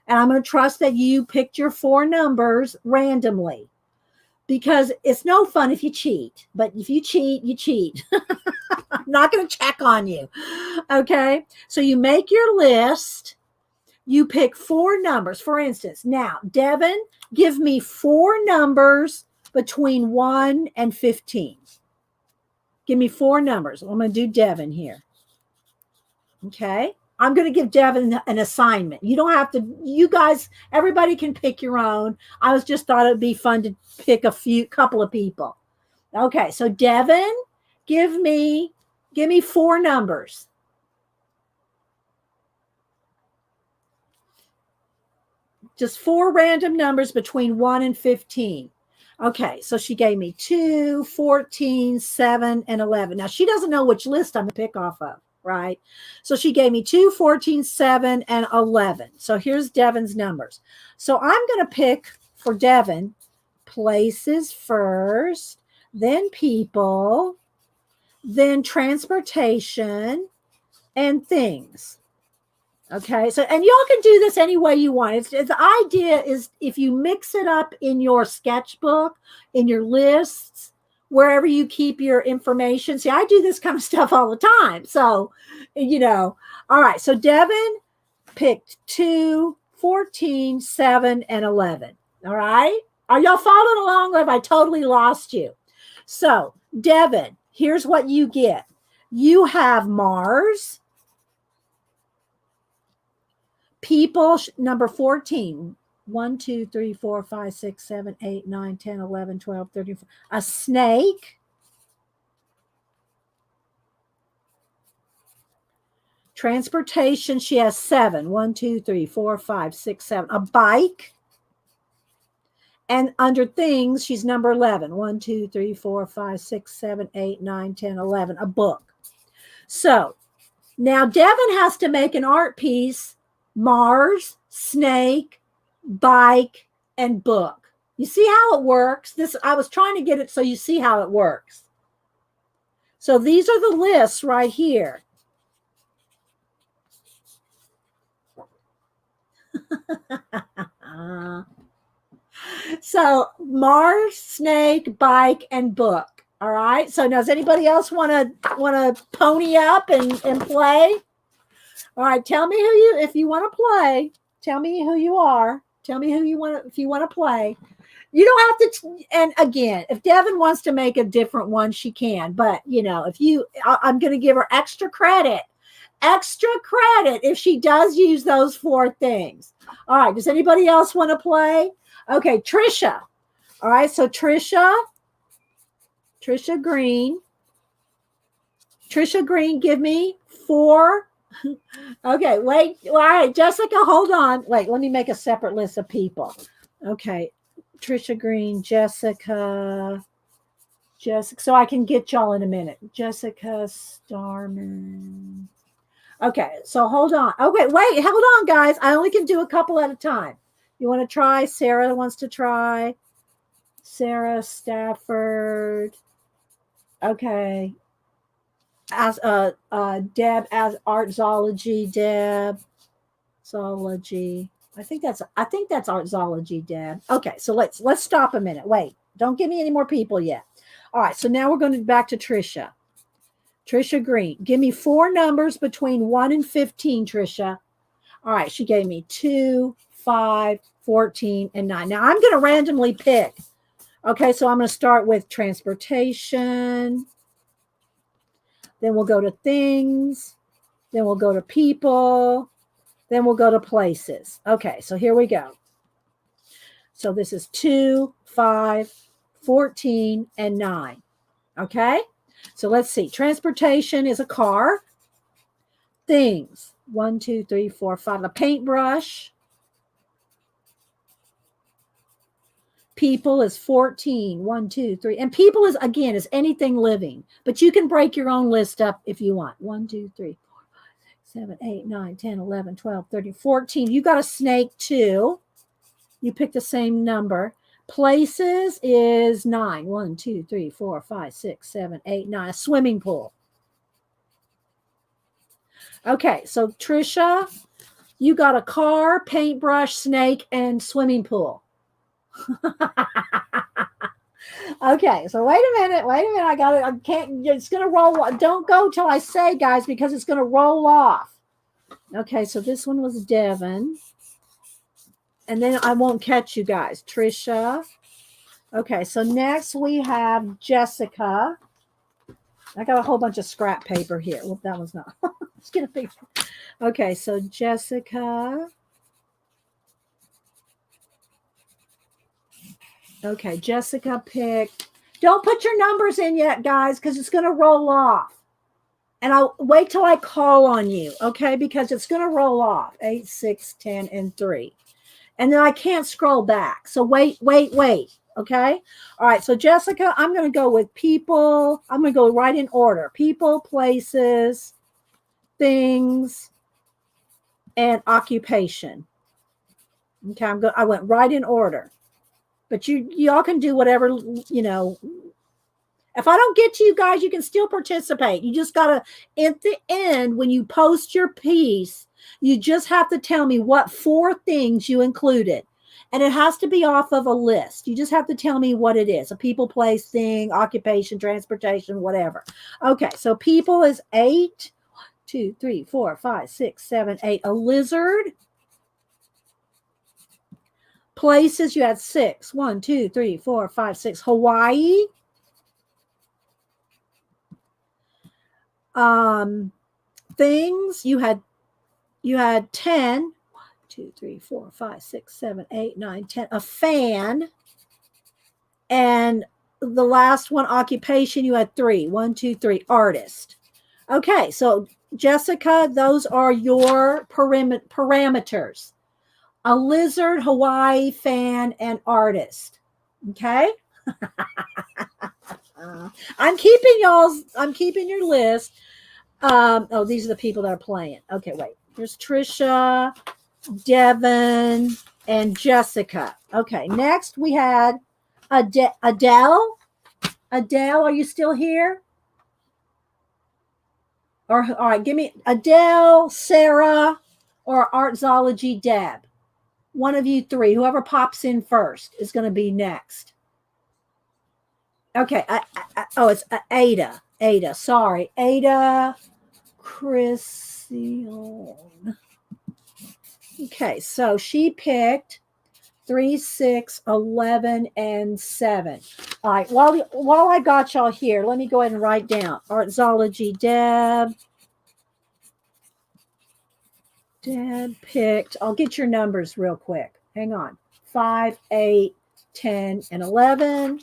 And I'm going to trust that you picked your 4 numbers randomly. Because it's no fun if you cheat. But if you cheat, you cheat. I'm not going to check on you. Okay? So you make your list. You pick 4 numbers. For instance, now, Devin, give me 4 numbers between 1 and 15. Give me 4 numbers. I'm going to do Devin here. Okay. I'm going to give Devin an assignment. You don't have to, you guys, everybody can pick your own. I just thought it'd be fun to pick couple of people. Okay. So Devin, give me 4 numbers. Just 4 random numbers between 1 and 15. Okay, so she gave me 2, 14, 7, and 11. Now, she doesn't know which list I'm going to pick off of, right? So she gave me 2, 14, 7, and 11. So here's Devin's numbers. So I'm going to pick for Devin places first, then people, then transportation, and things. Okay, so, and y'all can do this any way you want. The idea is if you mix it up in your sketchbook, in your lists, wherever you keep your information. See, I do this kind of stuff all the time. So, all right. So Devin picked 2, 14, 7, and 11. All right. Are y'all following along or have I totally lost you? So Devin, here's what you get. You have Mars. People, number 14. 1, 2, 3, 4, 5, 6, 7, 8, 9, 10, 11, 12, 13. A snake. Transportation, she has 7. 1, 2, 3, 4, 5, 6, 7. A bike. And under things, she's number 11. 1, 2, 3, 4, 5, 6, 7, 8, 9, 10, 11. A book. So now Devin has to make an art piece. Mars, snake, bike, and book. You see how it works? I was trying to get it so you see how it works. So these are the lists right here. So Mars, snake, bike, and book. All right. So now does anybody else want to pony up and play? All right, tell me if you want to play, tell me who you are. Tell me if you want to play. You don't have to, and again, if Devin wants to make a different one, she can. But, I'm going to give her extra credit if she does use those 4 things. All right, does anybody else want to play? Okay, Trisha. All right, so Trisha Green. Trisha Green, give me 4. Okay, wait. All right, Jessica, hold on. Wait, let me make a separate list of people. Okay, Trisha Green, Jessica, so I can get y'all in a minute. Jessica Starman. Okay, so hold on. Okay, wait, hold on, guys. I only can do a couple at a time. You want to try? Sarah wants to try. Sarah Stafford. Okay. As Deb, as art zoology, Deb zoology. I think that's art zoology, Deb. Okay, so let's stop a minute. Wait, don't give me any more people yet. All right, so now we're going back to Trisha. Trisha Green. Give me 4 numbers between 1 and 15, Trisha. All right, she gave me 2, 5, 14, and 9. Now I'm going to randomly pick. Okay, so I'm going to start with transportation. Then we'll go to things. Then we'll go to people. Then we'll go to places. Okay, so here we go. So this is 2, 5, 14, and 9. Okay, so let's see. Transportation is a car. Things. 1, 2, 3, 4, 5. A paintbrush. People is 14. 1, 2, 3. And people is, again, is anything living. But you can break your own list up if you want. 1, 2, 3, 4, 5, 6, 7, 8, 9, 10, 11, 12, 13, 14. You got a snake too. You pick the same number. Places is 9. 1, 2, 3, 4, 5, 6, 7, 8, 9. A swimming pool. Okay, so Trisha, you got a car, paintbrush, snake, and swimming pool. Okay, so wait a minute. I got it. I can't. It's gonna roll. Don't go till I say, guys, because it's gonna roll off. Okay, so this one was Devin, and then I won't catch you guys. Trisha. Okay, so next we have Jessica. I got a whole bunch of scrap paper here. Well, that one's not. Let's get a big. Okay, so Jessica. Okay, Jessica picked. Don't put your numbers in yet, guys, because it's going to roll off. And I'll wait till I call on you, okay? Because it's going to roll off. 8, 6, 10, and 3. And then I can't scroll back. So wait, okay? All right, so Jessica, I'm going to go with people. I'm going to go right in order. People, places, things, and occupation. Okay, I went right in order. But y'all can do whatever, you know. If I don't get to you guys, you can still participate. You just got to, at the end, when you post your piece, you just have to tell me what 4 things you included. And it has to be off of a list. You just have to tell me what it is. A people, place, thing, occupation, transportation, whatever. Okay, so people is 8. 1, 2, 3, 4, 5, 6, 7, 8. A lizard. Places, you had 6. 1, 2, 3, 4, 5, 6. Hawaii. Things, you had 10. 1, 2, 3, 4, 5, 6, 7, 8, 9, 10. A fan. And the last one, occupation, you had 3. 1, 2, 3. Artist. Okay, so Jessica, those are your parameters. A lizard, Hawaii, fan, and artist. Okay. I'm keeping your list. Oh, these are the people that are playing. Okay, wait. There's Trisha, Devin, and Jessica. Okay, next we had Adele. Adele, are you still here? All right, give me Adele, Sarah, or Artzology Deb. One of you 3, whoever pops in first is going to be next. Okay. It's Ada. Ada. Sorry. Ada Chrisione. Okay. So she picked 3, 6, 11, and 7. All right. While I got y'all here, let me go ahead and write down Artzology Deb. Deb picked, I'll get your numbers real quick. Hang on. 5, 8, 10, and 11.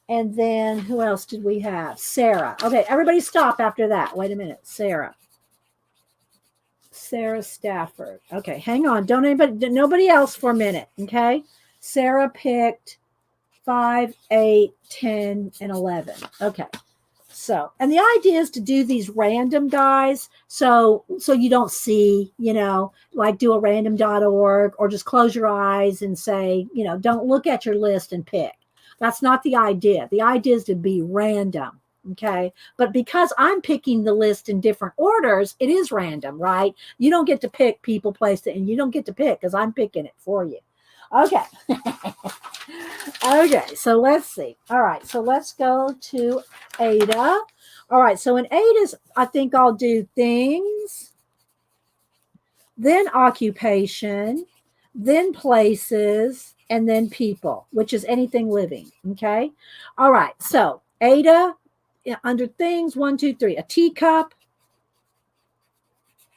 And then who else did we have? Sarah. Okay, everybody stop after that. Wait a minute. Sarah Stafford. Okay, hang on. Nobody else for a minute. Okay. Sarah picked 5, 8, 10, and 11. Okay. So, and the idea is to do these random, guys, so you don't see, like do a random.org or just close your eyes and say, don't look at your list and pick. That's not the idea. The idea is to be random, okay? But because I'm picking the list in different orders, it is random, right? You don't get to pick people, place, and you don't get to pick because I'm picking it for you. Okay. Okay, so let's see. All right, so let's go to Ada. All right, so in Ada's, I think I'll do things, then occupation, then places, and then people, which is anything living. Okay. All right, so Ada, under things, 1, 2, 3, a teacup.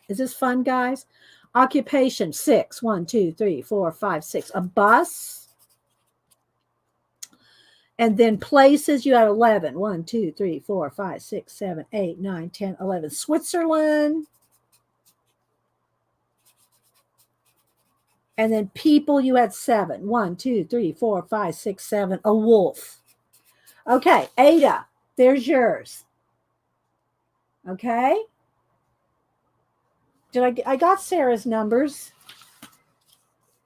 Is this fun, guys? Occupation, 6, 1, 2, 3, 4, 5, 6, a bus. And then places, you had 11. 1, 2, 3, 4, 5, 6, 7, 8, 9, 10, 11. Switzerland. And then people, you had 7. 1, 2, 3, 4, 5, 6, 7. A wolf. Okay, Ada, there's yours. Okay. I got Sarah's numbers.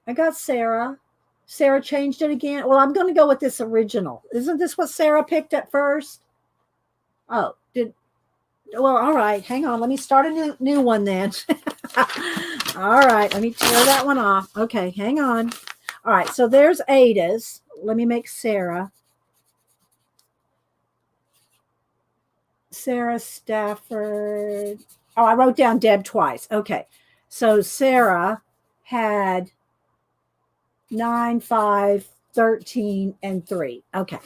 I got Sarah. Sarah changed it again. Well, I'm going to go with this original. Isn't this what Sarah picked at first? Oh, well, all right. Hang on. Let me start a new one then. All right. Let me tear that one off. Okay, hang on. All right. So there's Ada's. Let me make Sarah. Sarah Stafford. Oh, I wrote down Deb twice. Okay. So Sarah had 9, 5, 13, and 3. Okay.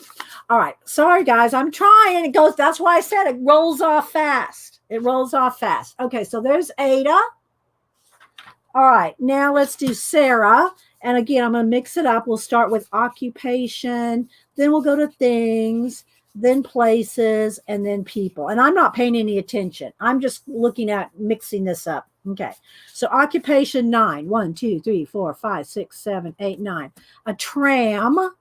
All right. Sorry, guys. I'm trying. It goes. That's why I said it rolls off fast. It rolls off fast. Okay. So there's Ada. All right. Now let's do Sarah. And again, I'm going to mix it up. We'll start with occupation. Then we'll go to things, then places, and then people. And I'm not paying any attention. I'm just looking at mixing this up. Okay. So occupation 9. 1, 2, 3, 4, 5, 6, 7, 8, 9. A tram.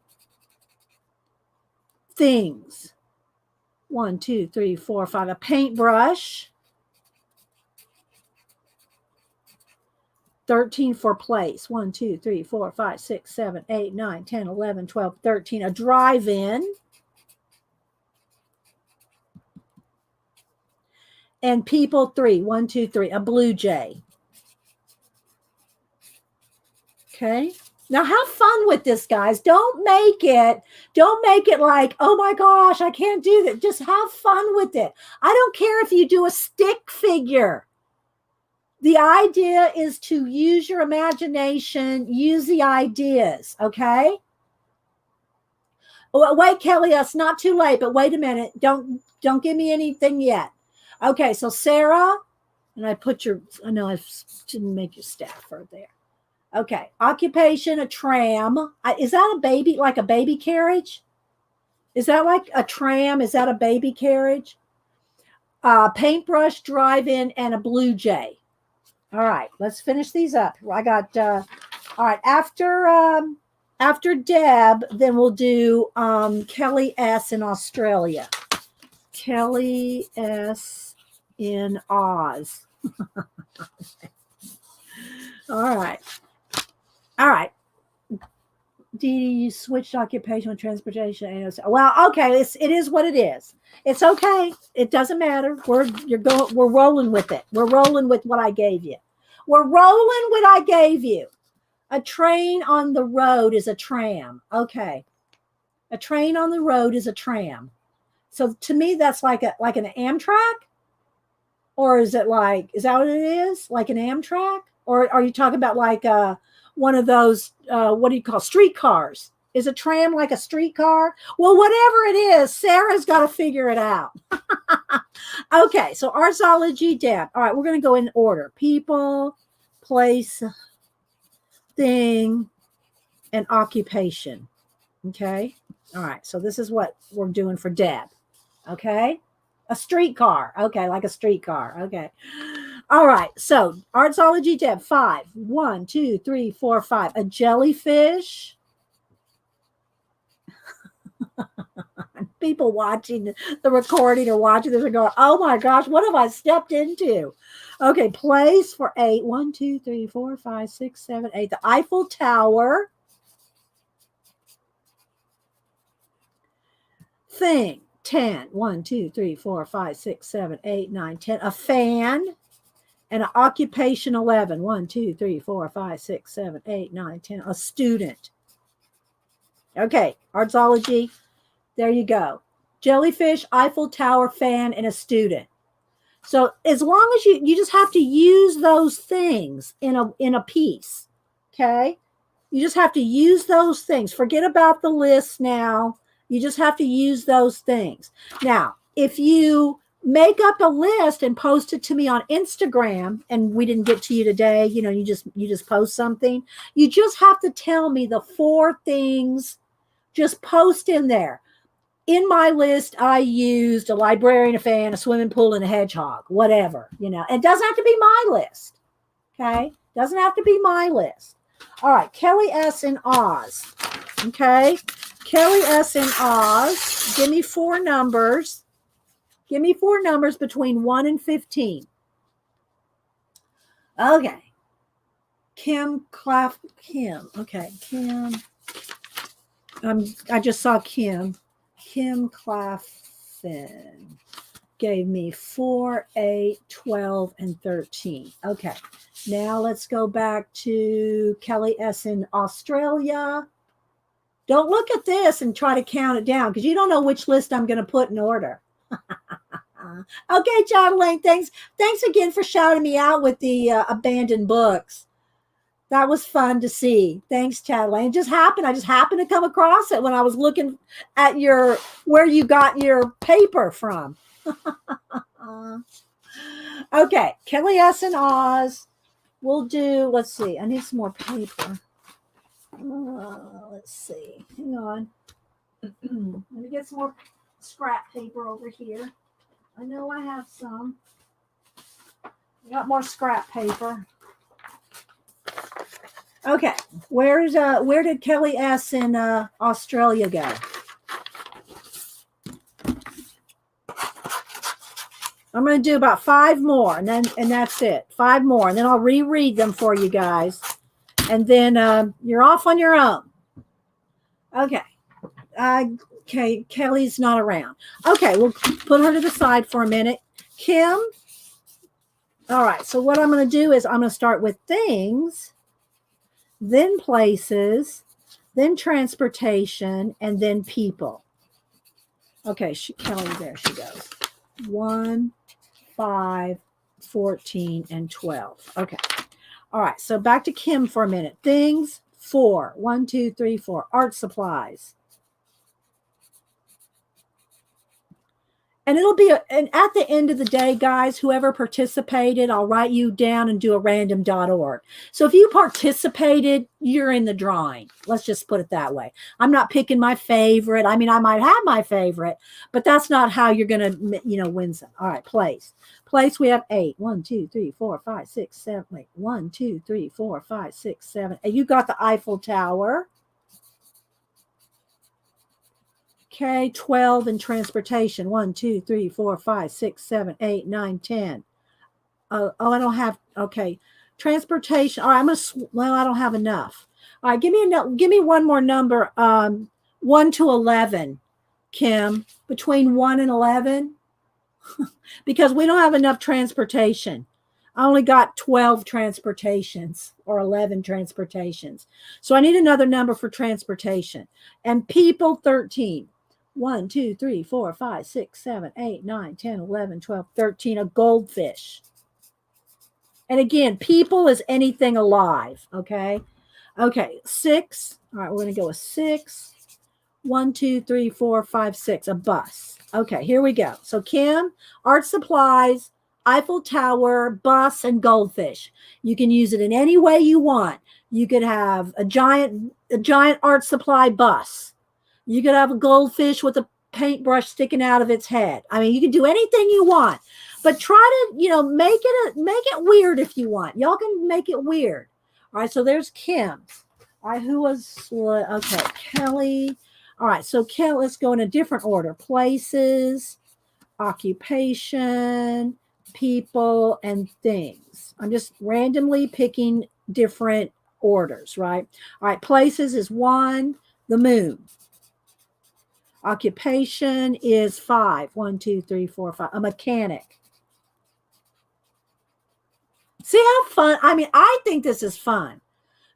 Things. 1, 2, 3, 4, 5. A paintbrush. 13 for place. 1, 2, 3, 4, 5, 6, 7, 8, 9, 10, 11, 12, 13. A drive-in. And people 3. 1, 2, 3. A blue jay. Okay. Now have fun with this, guys. Don't make it like, oh my gosh, I can't do that. Just have fun with it. I don't care if you do a stick figure. The idea is to use your imagination, use the ideas, okay? Oh, wait, Kelly, that's not too late, but wait a minute. Don't give me anything yet. Okay, so Sarah, and I put your, I know I didn't make your staffer there. Okay, occupation, a tram. Is that a baby, like a baby carriage? Is that like a tram? Is that a baby carriage? Paintbrush, drive-in, and a blue jay. All right, let's finish these up. I got, all right, after Deb, then we'll do Kelly S. in Australia. Kelly S. in Oz. All right. All right. Dee, you switched occupation, transportation. Well, okay, it is what it is. It's okay. It doesn't matter. We're rolling with it. We're rolling with what I gave you. We're rolling with what I gave you. A train on the road is a tram. Okay. A train on the road is a tram. So to me, that's like an Amtrak? Or is that what it is? Like an Amtrak? Or are you talking about like one of those, what do you call streetcars? Is a tram like a streetcar? Well, whatever it is, Sarah's got to figure it out. Okay, so artsology, Deb. All right, we're going to go in order. People, place, thing, and occupation. Okay? All right, so this is what we're doing for Deb. Okay? A streetcar. Okay, like a streetcar. Okay. All right, so artsology, Deb. 5. 1, 2, 3, 4, 5. A jellyfish. People watching the recording or watching this are going, oh my gosh, what have I stepped into? Okay, place for 8. 1, 2, 3, 4, 5, 6, 7, 8. The Eiffel Tower. Thing. 10. 1, 2, 3, 4, 5, 6, 7, 8, 9, 10. A fan. And an occupation 11. 1, 2, 3, 4, 5, 6, 7, 8, 9, 10. A student. Okay, artsology. There you go. Jellyfish, Eiffel Tower fan, and a student. So as long as you just have to use those things in a piece. Okay? You just have to use those things. Forget about the list now. You just have to use those things. Now, if you make up a list and post it to me on Instagram, and we didn't get to you today, you just post something, you just have to tell me the 4 things. Just post in there. In my list, I used a librarian, a fan, a swimming pool, and a hedgehog, whatever, It doesn't have to be my list. Okay? Doesn't have to be my list. All right, Kelly S. in Oz. Okay? Kelly S. in Oz. Give me 4 numbers. Give me 4 numbers between 1 and 15. Okay. Kim. Okay, Kim. I just saw Kim. Kim Claflin gave me 4, 8, 12, and 13. Okay. Now let's go back to Kelly S. in Australia. Don't look at this and try to count it down because you don't know which list I'm going to put in order. Okay, John Lane, thanks again for shouting me out with the abandoned books. That was fun to see. Thanks, Chad Lane. I just happened to come across it when I was looking at where you got your paper from. Okay, Kelly S. in Oz. We'll do, let's see. I need some more paper. Let's see. Hang on. Let me get some more scrap paper over here. I know I have some. I got more scrap paper. Okay. Where did Kelly S. in Australia go? I'm going to do about 5 more, and that's it. 5 more, and then I'll reread them for you guys, and then you're off on your own. Okay. Okay, Kelly's not around. Okay, we'll put her to the side for a minute. Kim. All right, so what I'm going to do is I'm going to start with things, then places, then transportation, and then people. Okay, Kelly, there she goes. 1, 5, 14, and 12. Okay. All right, so back to Kim for a minute. Things, 4. 1, 2, 3, 4. Art supplies. And it'll be, and at the end of the day, guys, whoever participated, I'll write you down and do a random.org. So if you participated, you're in the drawing. Let's just put it that way. I'm not picking my favorite. I mean, I might have my favorite, but that's not how you're going to, win some. All right, place. Place, we have 8. 1, 2, 3, 4, 5, 6, 7, 8. 1, 2, 3, 4, 5, 6, 7. And you got the Eiffel Tower. Okay, 12 in transportation. 1, 2, 3, 4, 5, 6, 7, 8, 9, 10. I don't have, okay. Transportation. All right, I don't have enough. All right, give me one more number. 1 to 11, Kim. Between 1 and 11. Because we don't have enough transportation. I only got 12 transportations or 11 transportations. So I need another number for transportation. And people, 13. 1, 2, 3, 4, 5, 6, 7, 8, 9, 10, 11, 12, 13. A goldfish. And again, people is anything alive. Okay. Okay. 6. All right. We're going to go with 6. 1, 2, 3, 4, 5, 6. A bus. Okay. Here we go. So Kim, art supplies, Eiffel Tower, bus, and goldfish. You can use it in any way you want. You could have a giant art supply bus. You could have a goldfish with a paintbrush sticking out of its head. I mean, you can do anything you want, but try to, make it weird if you want. Y'all can make it weird. All right. So there's Kim. All right. Who was, okay. Kelly. All right. So Kelly, let's go in a different order. Places, occupation, people, and things. I'm just randomly picking different orders, right? All right. Places is 1, the moon. Occupation is 5. 1, 2, 3, 4, 5. A mechanic. See how fun? I mean, I think this is fun.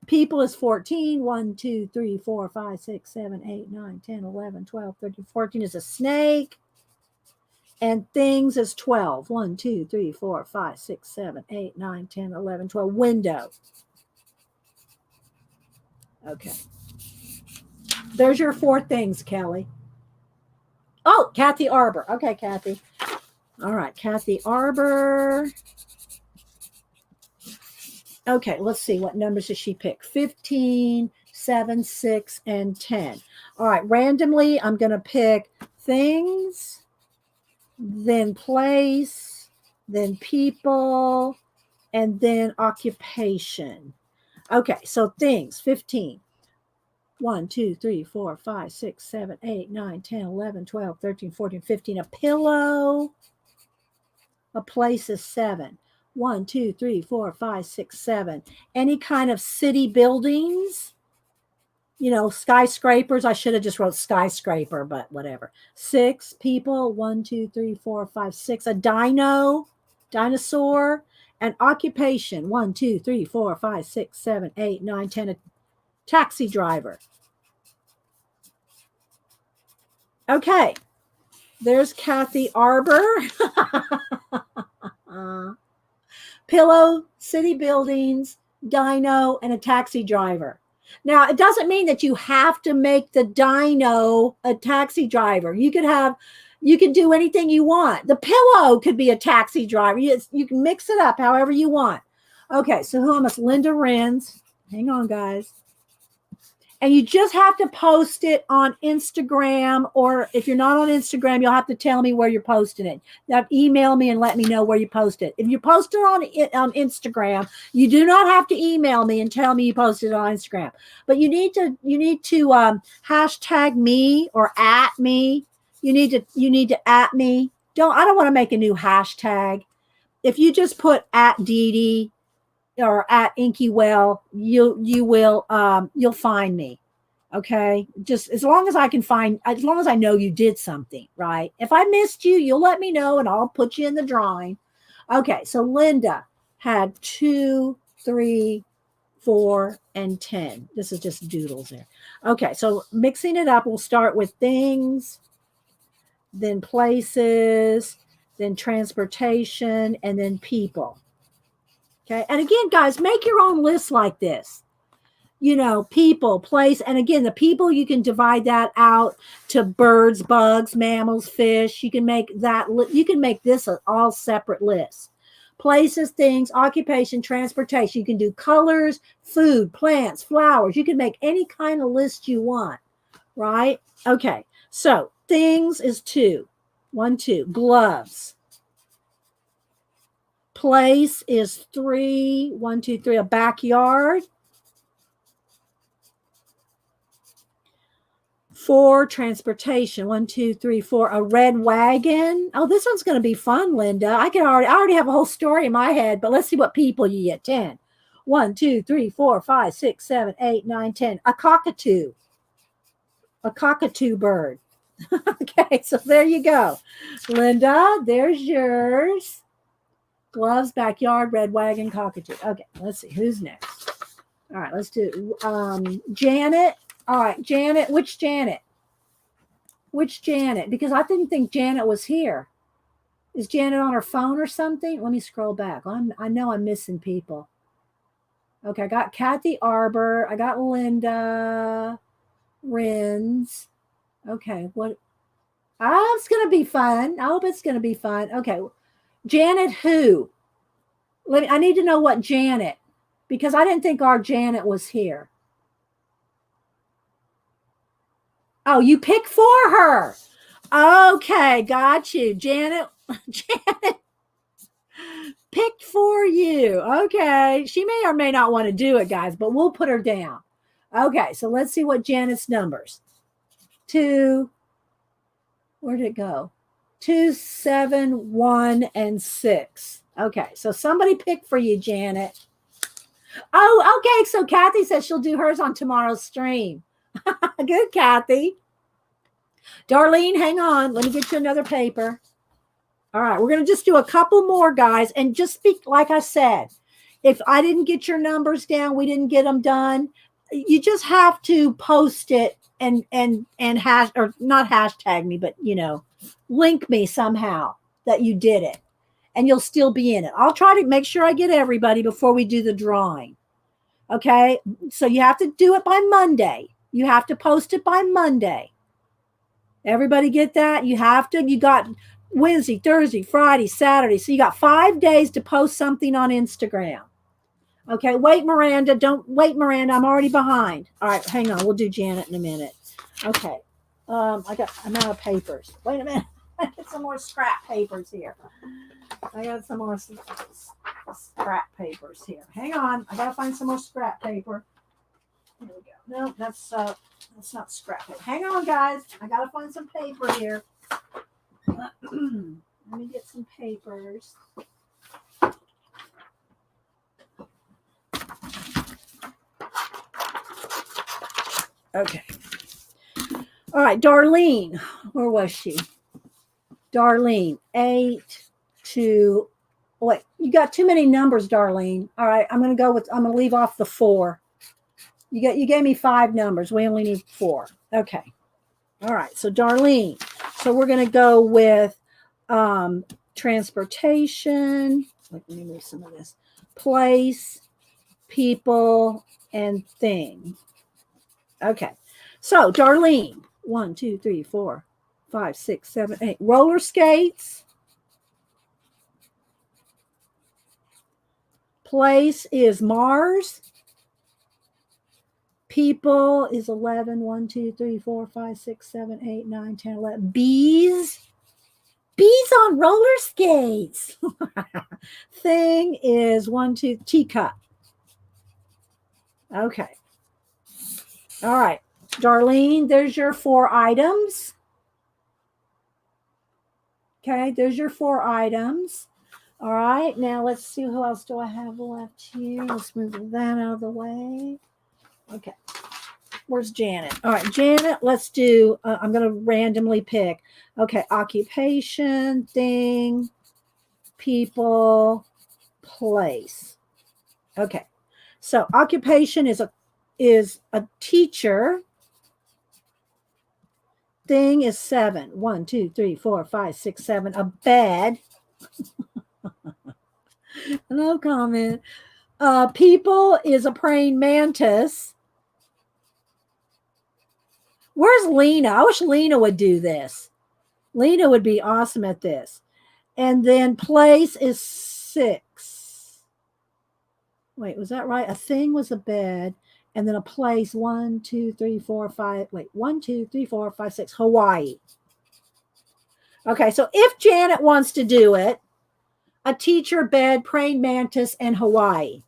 People is 14. 1, 2, 3, 4, 5, 6, 7, 8, 9, 10, 11, 12, 13, 14 is a snake. And things is 12. 1, 2, 3, 4, 5, 6, 7, 8, 9, 10, 11, 12. Window. Okay. There's your 4 things, Kelly. Oh, Kathy Arbor. Okay, Kathy. All right, Kathy Arbor. Okay, let's see. What numbers does she pick? 15, 7, 6, and 10. All right, randomly, I'm going to pick things, then place, then people, and then occupation. Okay, so things, 15. 1, 2, 3, 4, 5, 6, 7, 8, 9, 10, 11, 12, 13, 14, 15. A pillow. A place is 7. 1, 2, 3, 4, 5, 6, 7. Any kind of city buildings, skyscrapers. I should have just wrote skyscraper, but whatever. 6 people. 1, 2, 3, 4, 5, 6. A dinosaur. An occupation. 1, 2, 3, 4, 5, 6, 7, 8, 9, 10. A taxi driver. Okay. There's Kathy Arbor. Pillow, city buildings, dino, and a taxi driver. Now, it doesn't mean that you have to make the dino a taxi driver. You can do anything you want. The pillow could be a taxi driver. You can mix it up however you want. Okay, so who am I? Linda Renz. Hang on, guys. And you just have to post it on Instagram, or if you're not on Instagram, you'll have to tell me where you're posting it. Now, email me and let me know where you post it. If you post it on Instagram, you do not have to email me and tell me you posted it on Instagram. But you need to hashtag me or at me. You need to at me. I don't want to make a new hashtag. If you just put at Dee Dee or at Inky Well, you'll find me. Okay. Just as long as I know you did something, right? If I missed you, you'll let me know and I'll put you in the drawing. Okay. So Linda had 2, 3, 4, and 10. This is just doodles there. Okay. So mixing it up, we'll start with things, then places, then transportation, and then people. Okay. And again, guys, make your own list like this. People, place. And again, the people, you can divide that out to birds, bugs, mammals, fish. You can make this all separate lists. Places, things, occupation, transportation. You can do colors, food, plants, flowers. You can make any kind of list you want, right? Okay. So things is 2. 1, 2. Gloves. Place is 3. 1, 2, 3. A backyard. 4. Transportation. 1, 2, 3, 4. A red wagon. Oh, this one's going to be fun, Linda. I already have a whole story in my head, but let's see what people you get. 10. 1, 2, 3, 4, 5, 6, 7, 8, 9, 10. A cockatoo. A cockatoo bird. Okay, so there you go. Linda, there's yours. Gloves, backyard, red wagon, cockatoo. Okay, let's see. Who's next? All right, let's do Janet. All right, Janet. Which Janet? Which Janet? Because I didn't think Janet was here. Is Janet on her phone or something? Let me scroll back. I know I'm missing people. Okay, I got Kathy Arbor. I got Linda Renz. Okay, what? It's going to be fun. I hope it's going to be fun. Okay, Janet who? I need to know what Janet, because I didn't think our Janet was here. Oh, you pick for her. Okay, got you. Janet picked for you. Okay. She may or may not want to do it, guys, but we'll put her down. Okay, so let's see what Janet's numbers. 2. Where'd it go? 2, 7, 1, and 6. Okay, so somebody picked for you, Janet. Oh, okay. So Kathy says she'll do hers on tomorrow's stream. Good, Kathy. Darlene, hang on. Let me get you another paper. All right, we're going to just do a couple more, guys, and just speak like I said. if I didn't get your numbers down, we didn't get them done, you just have to post it and hash, or not hashtag me, but link me somehow that you did it, and you'll still be in it. I'll try to make sure I get everybody before we do the drawing. Okay, so you have to do it by Monday. You have to post it by Monday. Everybody get that? You got Wednesday, Thursday, Friday, Saturday. So you got 5 days to post something on Instagram. Okay, wait, Miranda. Don't wait, Miranda. I'm already behind. All right, hang on. We'll do Janet in a minute. Okay. I'm out of papers. Wait a minute. I got some more scrap papers here. I got some more scrap papers here. Hang on. I gotta find some more scrap paper. Here we go. No, that's not scrap paper. Hang on, guys. I gotta find some paper here. Let me get some papers. Okay. All right, Darlene. Where was she? Darlene, 8 to. Wait, you got too many numbers, Darlene. All right, I'm gonna leave off the 4. You gave me 5 numbers. We only need 4. Okay. All right. So Darlene. So we're gonna go with transportation. Let me move some of this. Place, people, and thing. Okay. So Darlene, 1, 2, 3, 4, 5, 6, 7, 8. Roller skates. Place is Mars. People is 11. 1, 2, 3, 4, 5, 6, 7, 8, 9, 10, 11. Bees. Bees on roller skates. Thing is 1, 2, teacup. Okay. All right. Darlene, there's your 4 items. Okay, there's your 4 items. All right, now let's see, who else do I have left here? Let's move that out of the way. Okay, where's Janet? All right, Janet, let's do, I'm going to randomly pick. Okay, occupation, thing, people, place. Okay, so occupation is a teacher. Thing is 7. 1, 2, 3, 4, 5, 6, 7. A bed. No comment. People is a praying mantis. Where's Lena? I wish Lena would do this. Lena would be awesome at this. And then place is 6. Wait, was that right? A thing was a bed. And then a place, 1, 2, 3, 4, 5. Wait, 1, 2, 3, 4, 5, 6. Hawaii. Okay, so if Janet wants to do it, a teacher, bed, praying mantis, and Hawaii.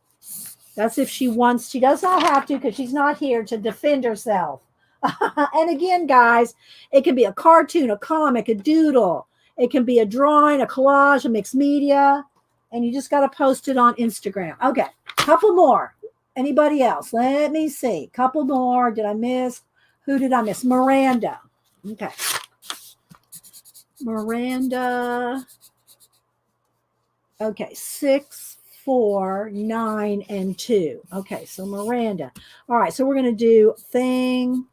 That's if she wants. She does not have to, because she's not here to defend herself. And again, guys, it can be a cartoon, a comic, a doodle. It can be a drawing, a collage, a mixed media. And you just got to post it on Instagram. Okay, couple more. Anybody else? Let me see. Couple more. Did I miss? Who did I miss? Miranda. Okay. Miranda. Okay, 6, 4, 9, and 2. Okay, so Miranda. All right, so we're going to do thing,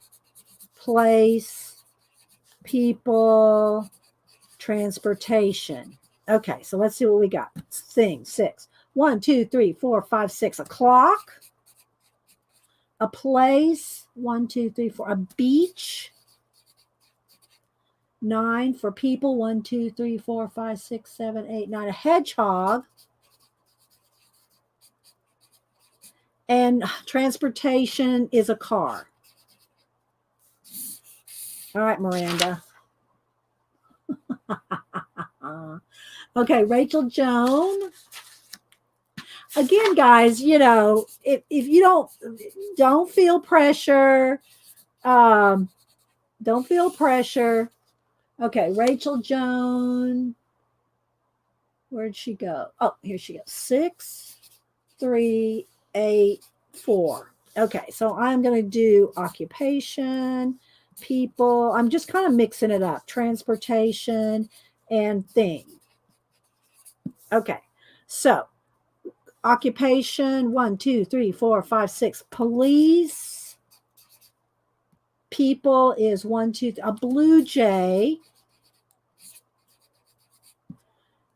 place, people, transportation. Okay, so let's see what we got. Thing, 6. 1, 2, 3, 4, 5, 6. A clock. A place. 1, 2, 3, 4. A beach. 9 for people. 1, 2, 3, 4, 5, 6, 7, 8, 9. A hedgehog. And transportation is a car. All right, Miranda. Okay, Rachel Joan. Again, guys, if you don't feel pressure. Don't feel pressure. Okay, Rachel Joan. Where'd she go? Oh, here she goes. 6, 3, 8, 4. Okay, so I'm going to do occupation, people. I'm just kind of mixing it up. Transportation and thing. Okay, so Occupation, 1, 2, 3, 4, 5, 6. Police. People is 1, 2, a blue jay.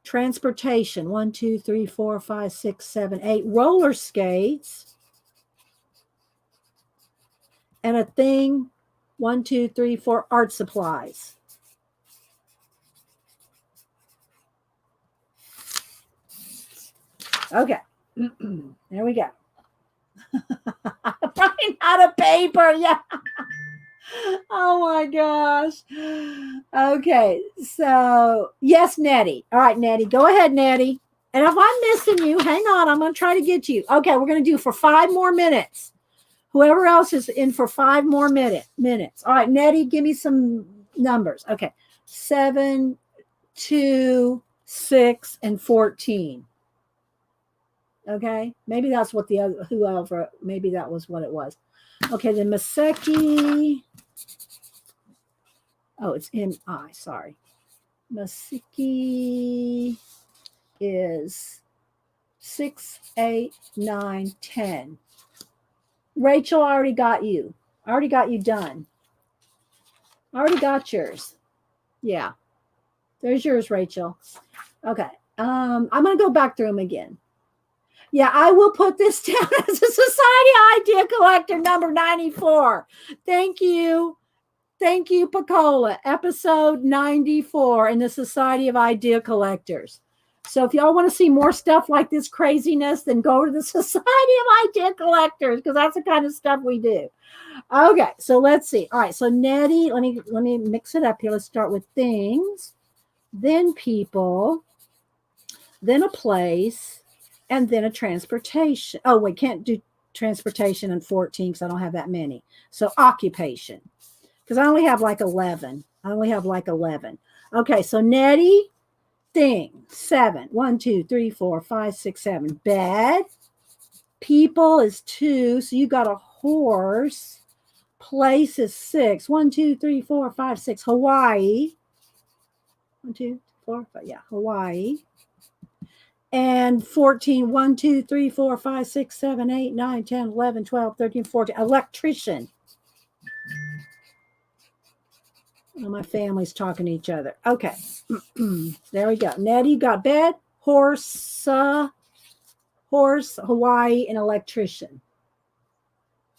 Transportation, 1, 2, 3, 4, 5, 6, 7, 8. Roller skates. And a thing, 1, 2, 3, 4. Art supplies. Okay. There we go. Running out of paper. Yeah. Oh my gosh. Okay. So, yes, Nettie. All right, Nettie. Go ahead, Nettie. And if I'm missing you, hang on. I'm going to try to get you. Okay. We're going to do for 5 more minutes. Whoever else is in for 5 more minutes. All right, Nettie, give me some numbers. Okay. 7, 2, 6, and 14. Okay. Maybe that's what the other, whoever, maybe that was what it was. Okay. Then Maseki. Oh, it's M-I, sorry. Maseki is 6, 8, 9, 10. Rachel, I already got you. I already got you done. I already got yours. Yeah. There's yours, Rachel. Okay. I'm going to go back through them again. Yeah, I will put this down as a Society Idea Collector number 94. Thank you. Thank you, Pacola. Episode 94 in the Society of Idea Collectors. So if y'all want to see more stuff like this craziness, then go to the Society of Idea Collectors, because that's the kind of stuff we do. Okay, so let's see. All right, so Nettie, let me mix it up here. Let's start with things, then people, then a place, and then a transportation. Oh, we can't do transportation in 14 because I don't have that many. So occupation, because I only have like 11. Okay, so Nettie, thing, 7. 1, 2, 3, 4, 5, 6, 7. Bed. People is 2. So you got a horse. Place is 6. 1, 2, 3, 4, 5, 6. Hawaii. 1, 2, 4, 5. Yeah, Hawaii. And 14. 1, 2, 3, 4, 5, 6, 7, 8, 9, 10, 11, 12, 13, 14. Electrician. Oh, my family's talking to each other. Okay. There we go. Nettie got bed, horse, Hawaii, and electrician.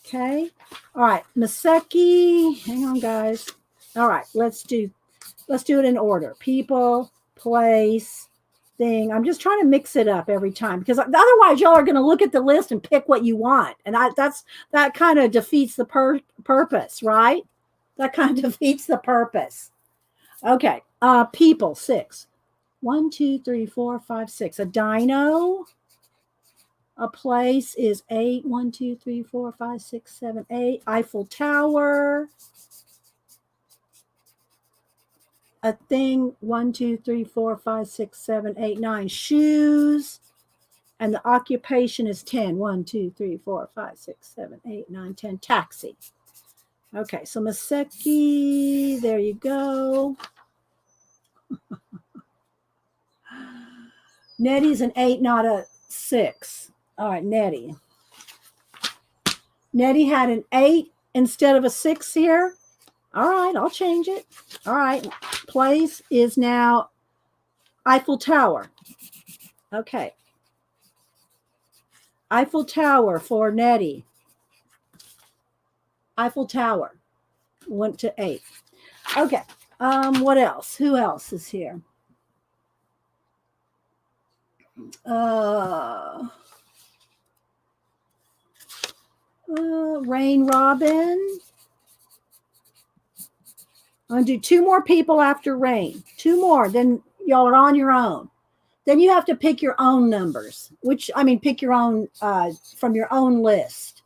Okay. All right. Maseki. Hang on, guys. All right. Let's do it in order. People, place, thing. I'm just trying to mix it up every time, because otherwise y'all are going to look at the list and pick what you want. And that kind of defeats the purpose, right? That kind of defeats the purpose. Okay. People, 6. 1, 2, 3, 4, 5, 6. A dino. A place is 8. 1, 2, 3, 4, 5, 6, 7, 8. Eiffel Tower. A thing, 1, 2, 3, 4, 5, 6, 7, 8, 9. Shoes. And the occupation is 10. 1, 2, 3, 4, 5, 6, 7, 8, 9, 10. Taxi. Okay, so Maseki, there you go. Nettie's an 8, not a 6. All right, Nettie. Nettie had an 8 instead of a 6 here. All right, I'll change it. All right, place is now Eiffel Tower. Okay. Eiffel Tower for Nettie. Eiffel Tower went to 8. Okay. What else? Who else is here? Rain Robin. I'm going to do 2 more people after Rain. 2 more. Then y'all are on your own. Then you have to pick your own numbers, pick your own from your own list.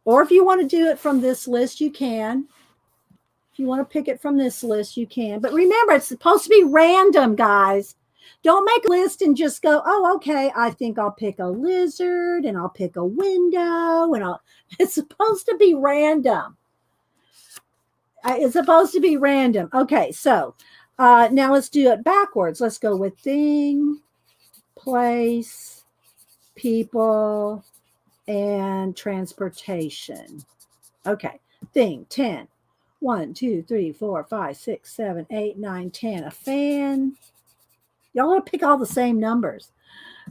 Or if you want to do it from this list, you can. If you want to pick it from this list, you can. But remember, it's supposed to be random, guys. Don't make a list and just go, oh, okay, I think I'll pick a lizard and I'll pick a window. It's supposed to be random. It's supposed to be random. Okay, so now let's do it backwards. Let's go with thing, place, people, and transportation. Okay. Thing 10. 1, 2, 3, 4, 5, 6, 7, 8, 9, 10. A fan. Y'all want to pick all the same numbers.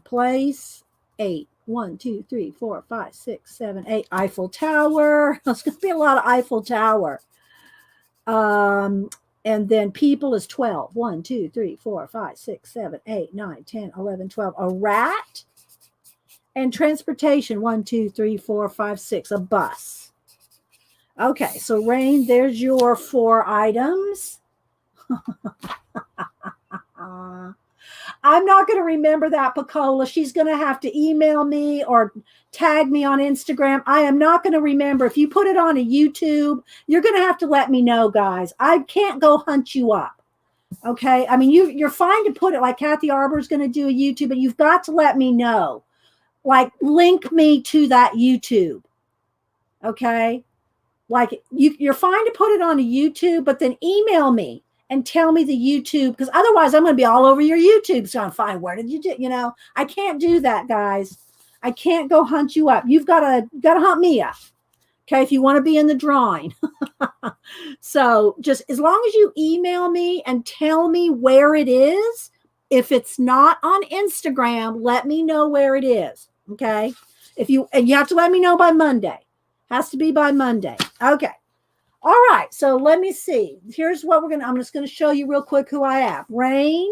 Place 8. 1, 2, 3, 4, 5, 6, 7, 8. Eiffel Tower. There's going to be a lot of Eiffel Tower. And then people is 12. 1, 2, 3, 4, 5, 6, 7, 8, 9, 10, 11, 12. A rat. And transportation. 1, 2, 3, 4, 5, 6. A bus. Okay, so Rain, there's your 4 items. I'm not going to remember that, Pacola. She's going to have to email me or tag me on Instagram. I am not going to remember. If you put it on a YouTube, you're going to have to let me know, guys. I can't go hunt you up. Okay? I mean, you're fine to put it like Kathy Arbor's going to do a YouTube, but you've got to let me know. Like, link me to that YouTube. Okay? Like, you're fine to put it on a YouTube, but then email me and tell me the YouTube, because otherwise I'm going to be all over your YouTube. So I'm fine. Where did you do? I can't do that, guys. I can't go hunt you up. You've got to hunt me up. Okay. If you want to be in the drawing. So just as long as you email me and tell me where it is, if it's not on Instagram, let me know where it is. Okay. And you have to let me know by Monday. Has to be by Monday. Okay. All right, so let me see. Here's what I'm just going to show you real quick who I have. Rain,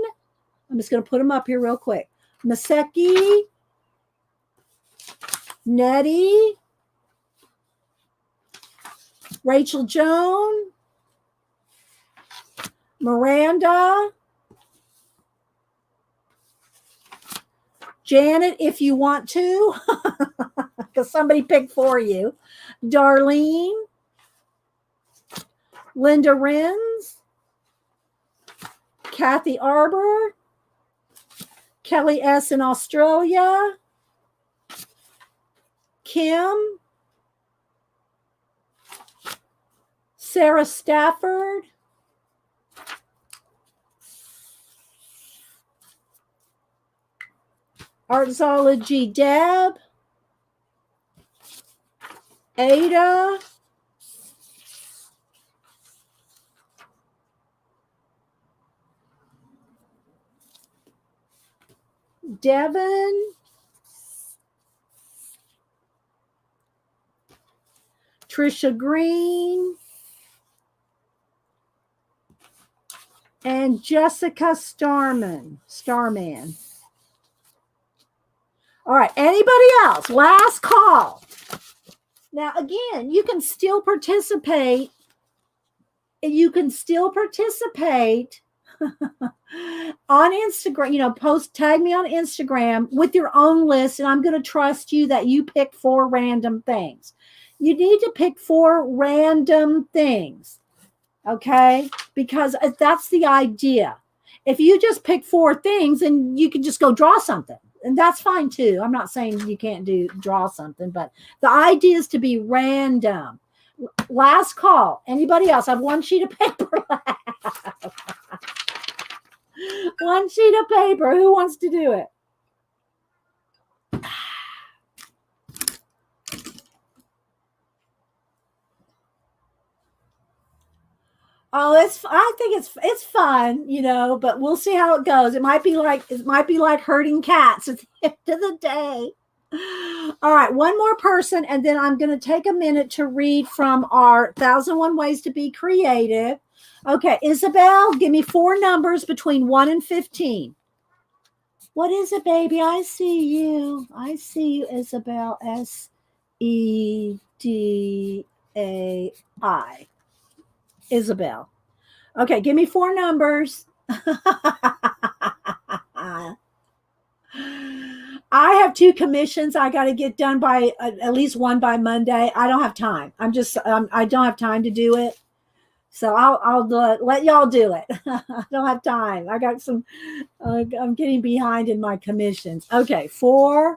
I'm just going to put them up here real quick. Maseki, Nettie, Rachel Joan, Miranda, Janet, if you want to, because somebody picked for you, Darlene, Linda Renz, Kathy Arbor, Kelly S. in Australia, Kim, Sarah Stafford, Artsology Deb, Ada, Devin, Trisha Green, and Jessica Starman. All right, anybody else? Last call. Now, again, you can still participate. On Instagram, tag me on Instagram with your own list, and I'm going to trust you that you pick 4 random things. You need to pick 4 random things, okay? Because that's the idea. If you just pick 4 things, and you can just go draw something, and that's fine too. I'm not saying you can't draw something, but the idea is to be random. Last call. Anybody else? I have 1 sheet of paper left. 1 sheet of paper. Who wants to do it? Oh, I think it's fun, but we'll see how it goes. It might be like herding cats at the end of the day. All right, 1 more person, and then I'm going to take a minute to read from our 1001 Ways to Be Creative. Okay, Isabel, give me 4 numbers between 1 and 15. What is it, baby? I see you, Isabel. SEDAI. Isabel. Okay, give me 4 numbers. I have 2 commissions I got to get done by at least 1 by Monday. I don't have time. I don't have time to do it. So I'll let y'all do it. I don't have time. I got I'm getting behind in my commissions. Okay, 4,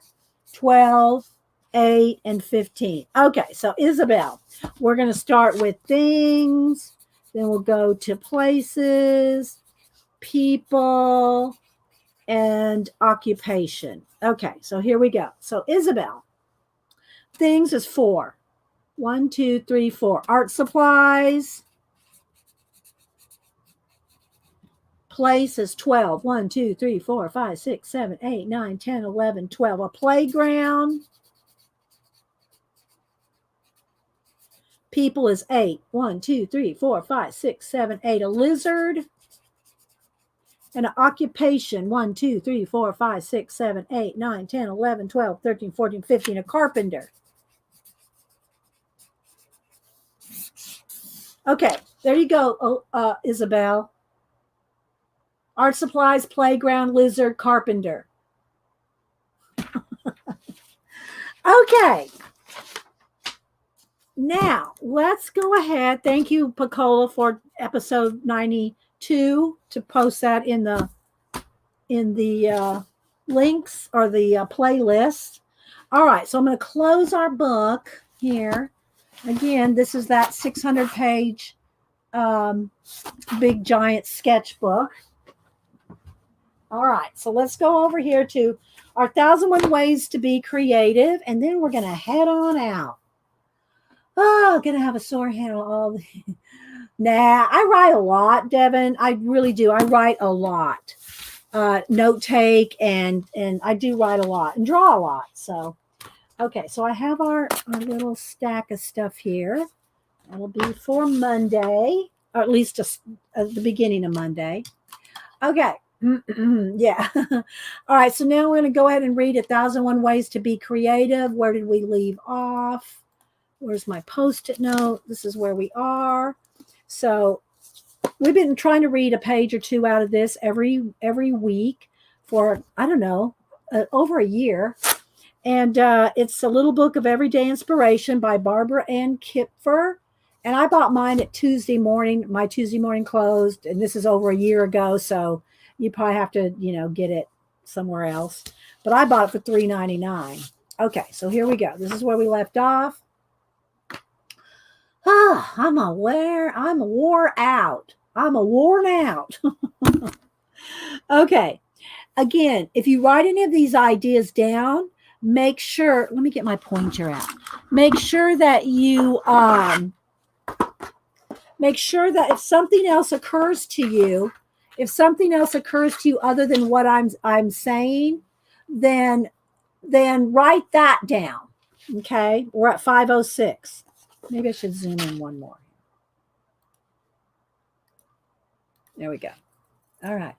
12, 8, and 15. Okay, so Isabel, we're going to start with things. Then we'll go to places, people, and occupation. Okay, so here we go. So Isabel, things is 4. 1, 2, 3, 4. Art supplies. Place is 12. 1, 2, 3, 4, 5, 6, 7, 8, 9, 10, 11, 12. A playground. People is 8. 1, 2, 3, 4, 5, 6, 7, 8. A lizard. And an occupation. 1, 2, 3, 4, 5, 6, 7, 8, 9, 10, 11, 12, 13, 14, 15. A carpenter. Okay, there you go, Isabel. Art supplies, playground, lizard, carpenter. Okay. Now, let's go ahead. Thank you, Pacola, for episode 92 to post that in the links or the playlist. All right, so I'm going to close our book here. Again, this is that 600-page big giant sketchbook. All right, so let's go over here to our 1001 Ways to Be Creative, and then we're going to head on out. Oh, I'm going to have a sore hand on all the... Nah, I write a lot, Devin. I really do. I write a lot. Note take, and I do write a lot and draw a lot. So, okay, so I have our little stack of stuff here. That'll be for Monday, or at least at the beginning of Monday. Okay. Yeah. All right. So now we're going to go ahead and read 1001 Ways to Be Creative. Where did we leave off? Where's my Post-it note? This is where we are. So we've been trying to read a page or two out of this every week for, I don't know, over a year. And it's a little book of everyday inspiration by Barbara Ann Kipfer. And I bought mine at Tuesday morning. My Tuesday morning closed, and this is over a year ago. So you probably have to, get it somewhere else. But I bought it for $3.99. Okay, so here we go. This is where we left off. I'm wore out. I'm worn out. Okay. Again, if you write any of these ideas down, make sure, let me get my pointer out. Make sure that you, make sure that if something else occurs to you other than what I'm saying, then write that down. Okay. We're at 5:06. Maybe I should zoom in one more. There we go. All right.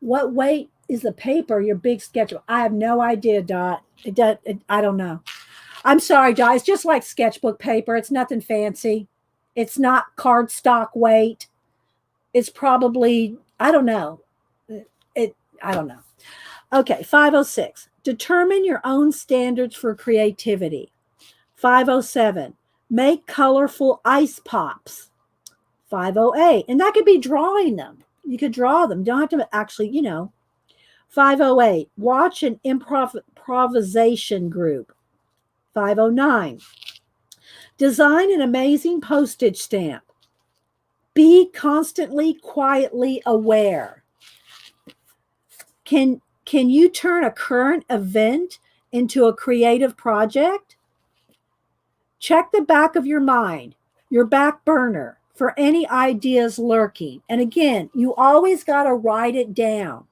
What weight is the paper, your big sketchbook? I have no idea, Dot. I don't know. I'm sorry, Dot. It's just like sketchbook paper. It's nothing fancy. It's not cardstock weight. It's probably, I don't know. I don't know. Okay, 5:06. Determine your own standards for creativity. 5:07. Make colorful ice pops. 5:08. And that could be drawing them. You could draw them. You don't have to actually, 5:08. Watch an improvisation group. 5:09. Design an amazing postage stamp. Be constantly, quietly aware. Can you turn a current event into a creative project? Check the back of your mind, your back burner, for any ideas lurking. And again, you always got to write it down.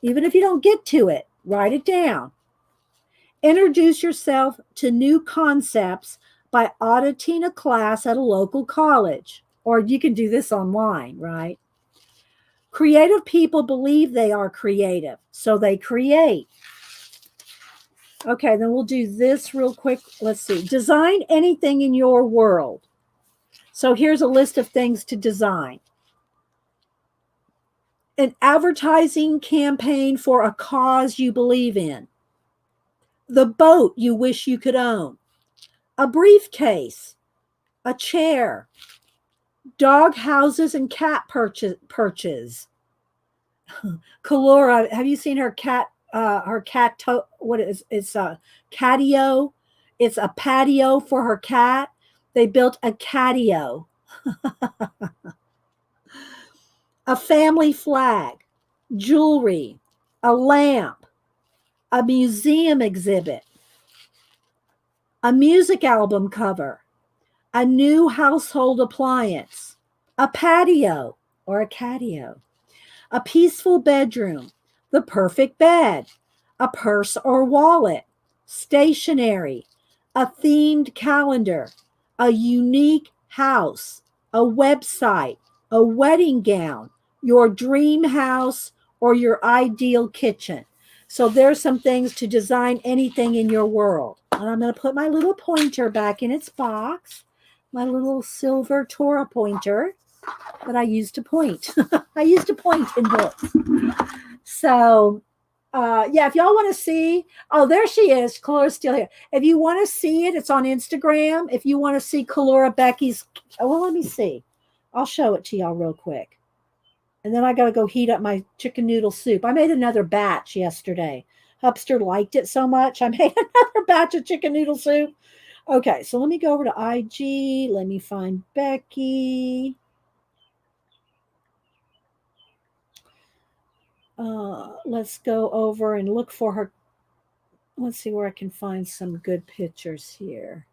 Even if you don't get to it, write it down. Introduce yourself to new concepts by auditing a class at a local college. Or you can do this online, right? Creative people believe they are creative, so they create. Okay, then we'll do this real quick. Let's see. Design anything in your world. So here's a list of things to design. An advertising campaign for a cause you believe in. The boat you wish you could own. A briefcase. A chair. Dog houses and cat perches. Kalora, have you seen her cat? What is it's a catio? It's a patio for her cat. They built a catio. A family flag, jewelry, a lamp, a museum exhibit, a music album cover, a new household appliance, a patio or a catio, a peaceful bedroom, the perfect bed, a purse or wallet, stationery, a themed calendar, a unique house, a website, a wedding gown, your dream house, or your ideal kitchen. So there's some things to design anything in your world. And I'm going to put my little pointer back in its box, my little silver Torah pointer that I used to point. I used to point in books. So, yeah, if y'all want to see, oh, there she is. Calora's still here. If you want to see it, it's on Instagram. If you want to see Calora Becky's, well, let me see. I'll show it to y'all real quick. And then I got to go heat up my chicken noodle soup. I made another batch yesterday. Hupster liked it so much. I made another batch of chicken noodle soup. Okay, so let me go over to IG. Let me find Becky. Let's go over and look for her. Let's see where I can find some good pictures here.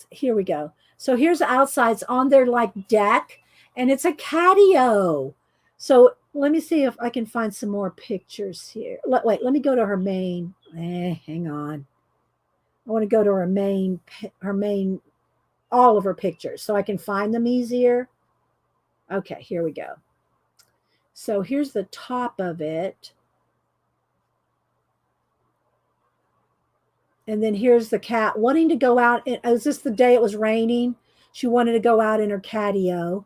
Here we go. So here's the outsides on their like deck, and it's a catio. So let me see if I can find some more pictures here. Wait, let me go to her main. Hang on. I want to go to her main, all of her pictures so I can find them easier. Okay, here we go. So here's the top of it. And then here's the cat wanting to go out. Was this the day it was raining? She wanted to go out in her catio.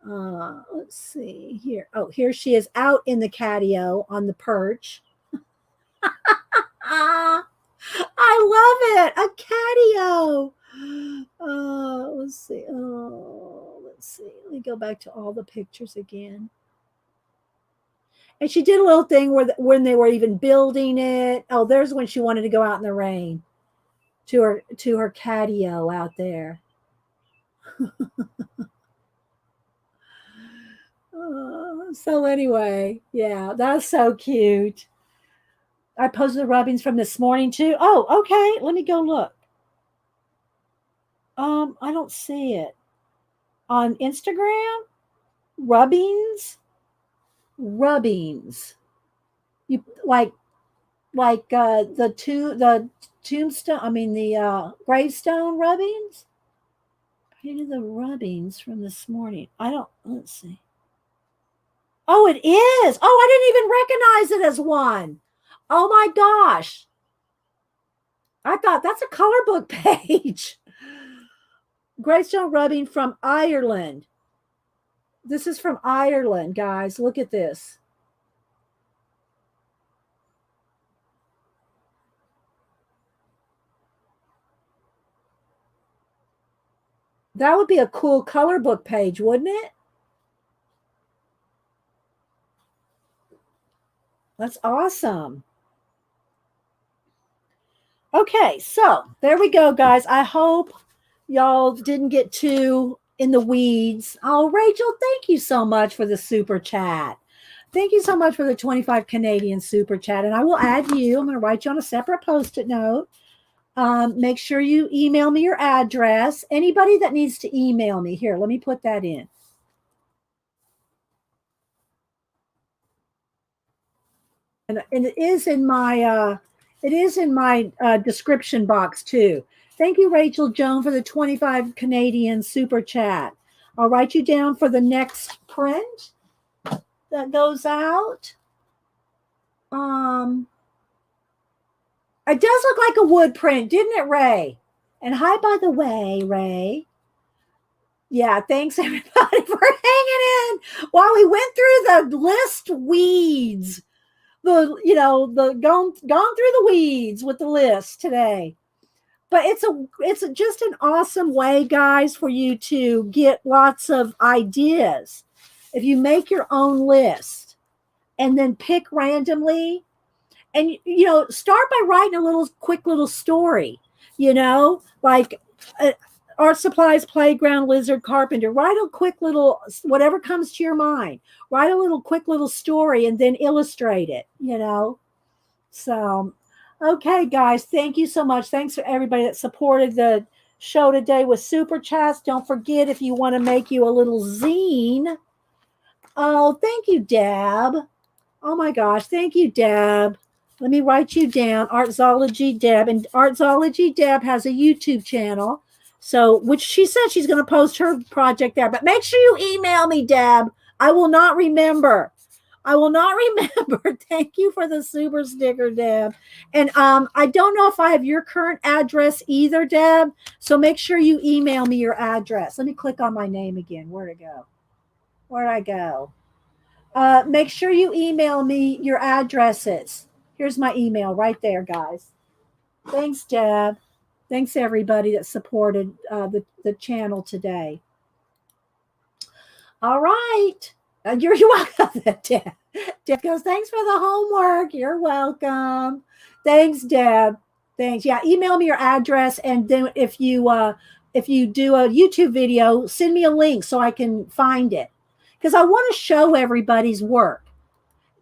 Let's see here. Oh, here she is out in the catio on the perch. I love it. A catio. Let's see. Let's see. Let me go back to all the pictures again. And she did a little thing when they were even building it. Oh, there's when she wanted to go out in the rain to her catio out there. So anyway, yeah, that's so cute. I posted the rubbings from this morning too. Oh, okay. Let me go look. I don't see it on Instagram. Rubbings. You like the tombstone. I mean the gravestone rubbings. Painted the rubbings from this morning. Let's see. Oh, it is. Oh, I didn't even recognize it as one. Oh my gosh. I thought that's a color book page. Gravestone rubbing from Ireland. This is from Ireland, guys. Look at this. That would be a cool color book page, wouldn't it? That's awesome. Okay, so there we go, guys. I hope y'all didn't get too in the weeds. Oh, Rachel, thank you so much for the super chat. Thank you so much for the 25 Canadian super chat. And I will add you. I'm going to write you on a separate Post-it note. Make sure you email me your address. Anybody that needs to email me, here, let me put that in. And it is in my description box too. Thank you, Rachel Joan, for the 25 Canadian super chat. I'll write you down for the next print that goes out. It does look like a wood print, didn't it, Ray? And hi, by the way, Ray. Yeah, thanks everybody for hanging in while we went through the list weeds. Gone through the weeds with the list today. But it's just an awesome way, guys, for you to get lots of ideas. If you make your own list and then pick randomly, and start by writing a quick little story, like art supplies, playground, lizard, carpenter. Write a quick little, whatever comes to your mind. Write a little quick little story and then illustrate it, you know. So, okay, guys, thank you so much. Thanks for everybody that supported the show today with Super Chats. Don't forget, if you want to make you a little zine. Oh, thank you, Deb. Oh my gosh, thank you, Deb. Let me write you down, Artsology Deb. And Artsology Deb has a YouTube channel. So, which she said she's going to post her project there. But make sure you email me, Deb. I will not remember. I will not remember. Thank you for the super sticker, Deb. And I don't know if I have your current address either, Deb. So make sure you email me your address. Let me click on my name again. Where'd it go? Where'd I go? Make sure you email me your addresses. Here's my email right there, guys. Thanks, Deb. Thanks, everybody that supported the channel today. All right. You're welcome, Deb. Deb goes, thanks for the homework. You're welcome. Thanks, Deb. Thanks. Yeah, email me your address, and then if you do a YouTube video, send me a link so I can find it, because I want to show everybody's work.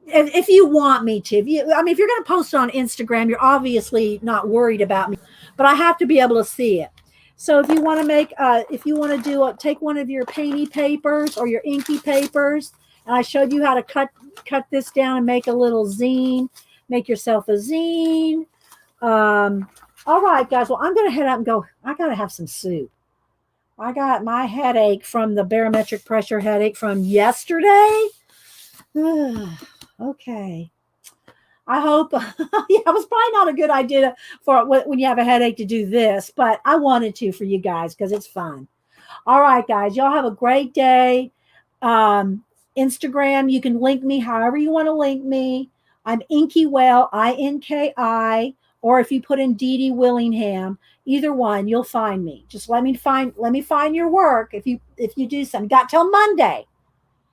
If you want me to, if you're going to post it on Instagram, you're obviously not worried about me, but I have to be able to see it. So if you want to take one of your painty papers or your inky papers, and I showed you how to cut this down and make a little zine, make yourself a zine. All right, guys. Well, I'm going to head out and go. I got to have some soup. I got my headache from the barometric pressure headache from yesterday. Okay. I hope, yeah, it was probably not a good idea for when you have a headache to do this, but I wanted to for you guys because it's fun. All right, guys, y'all have a great day. Instagram, you can link me however you want to link me. I'm Inky Well, INKI, or if you put in Dee Dee Willingham, either one, you'll find me. Just let me find your work if you do something. Got till Monday.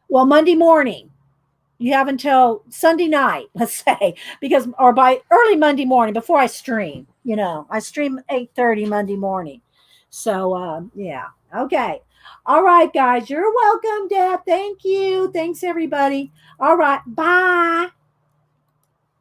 Well, Monday morning. You have until Sunday night, let's say, or by early Monday morning before I stream. I stream 8:30 Monday morning. So, yeah. Okay. All right, guys. You're welcome, Deb. Thank you. Thanks, everybody. All right. Bye.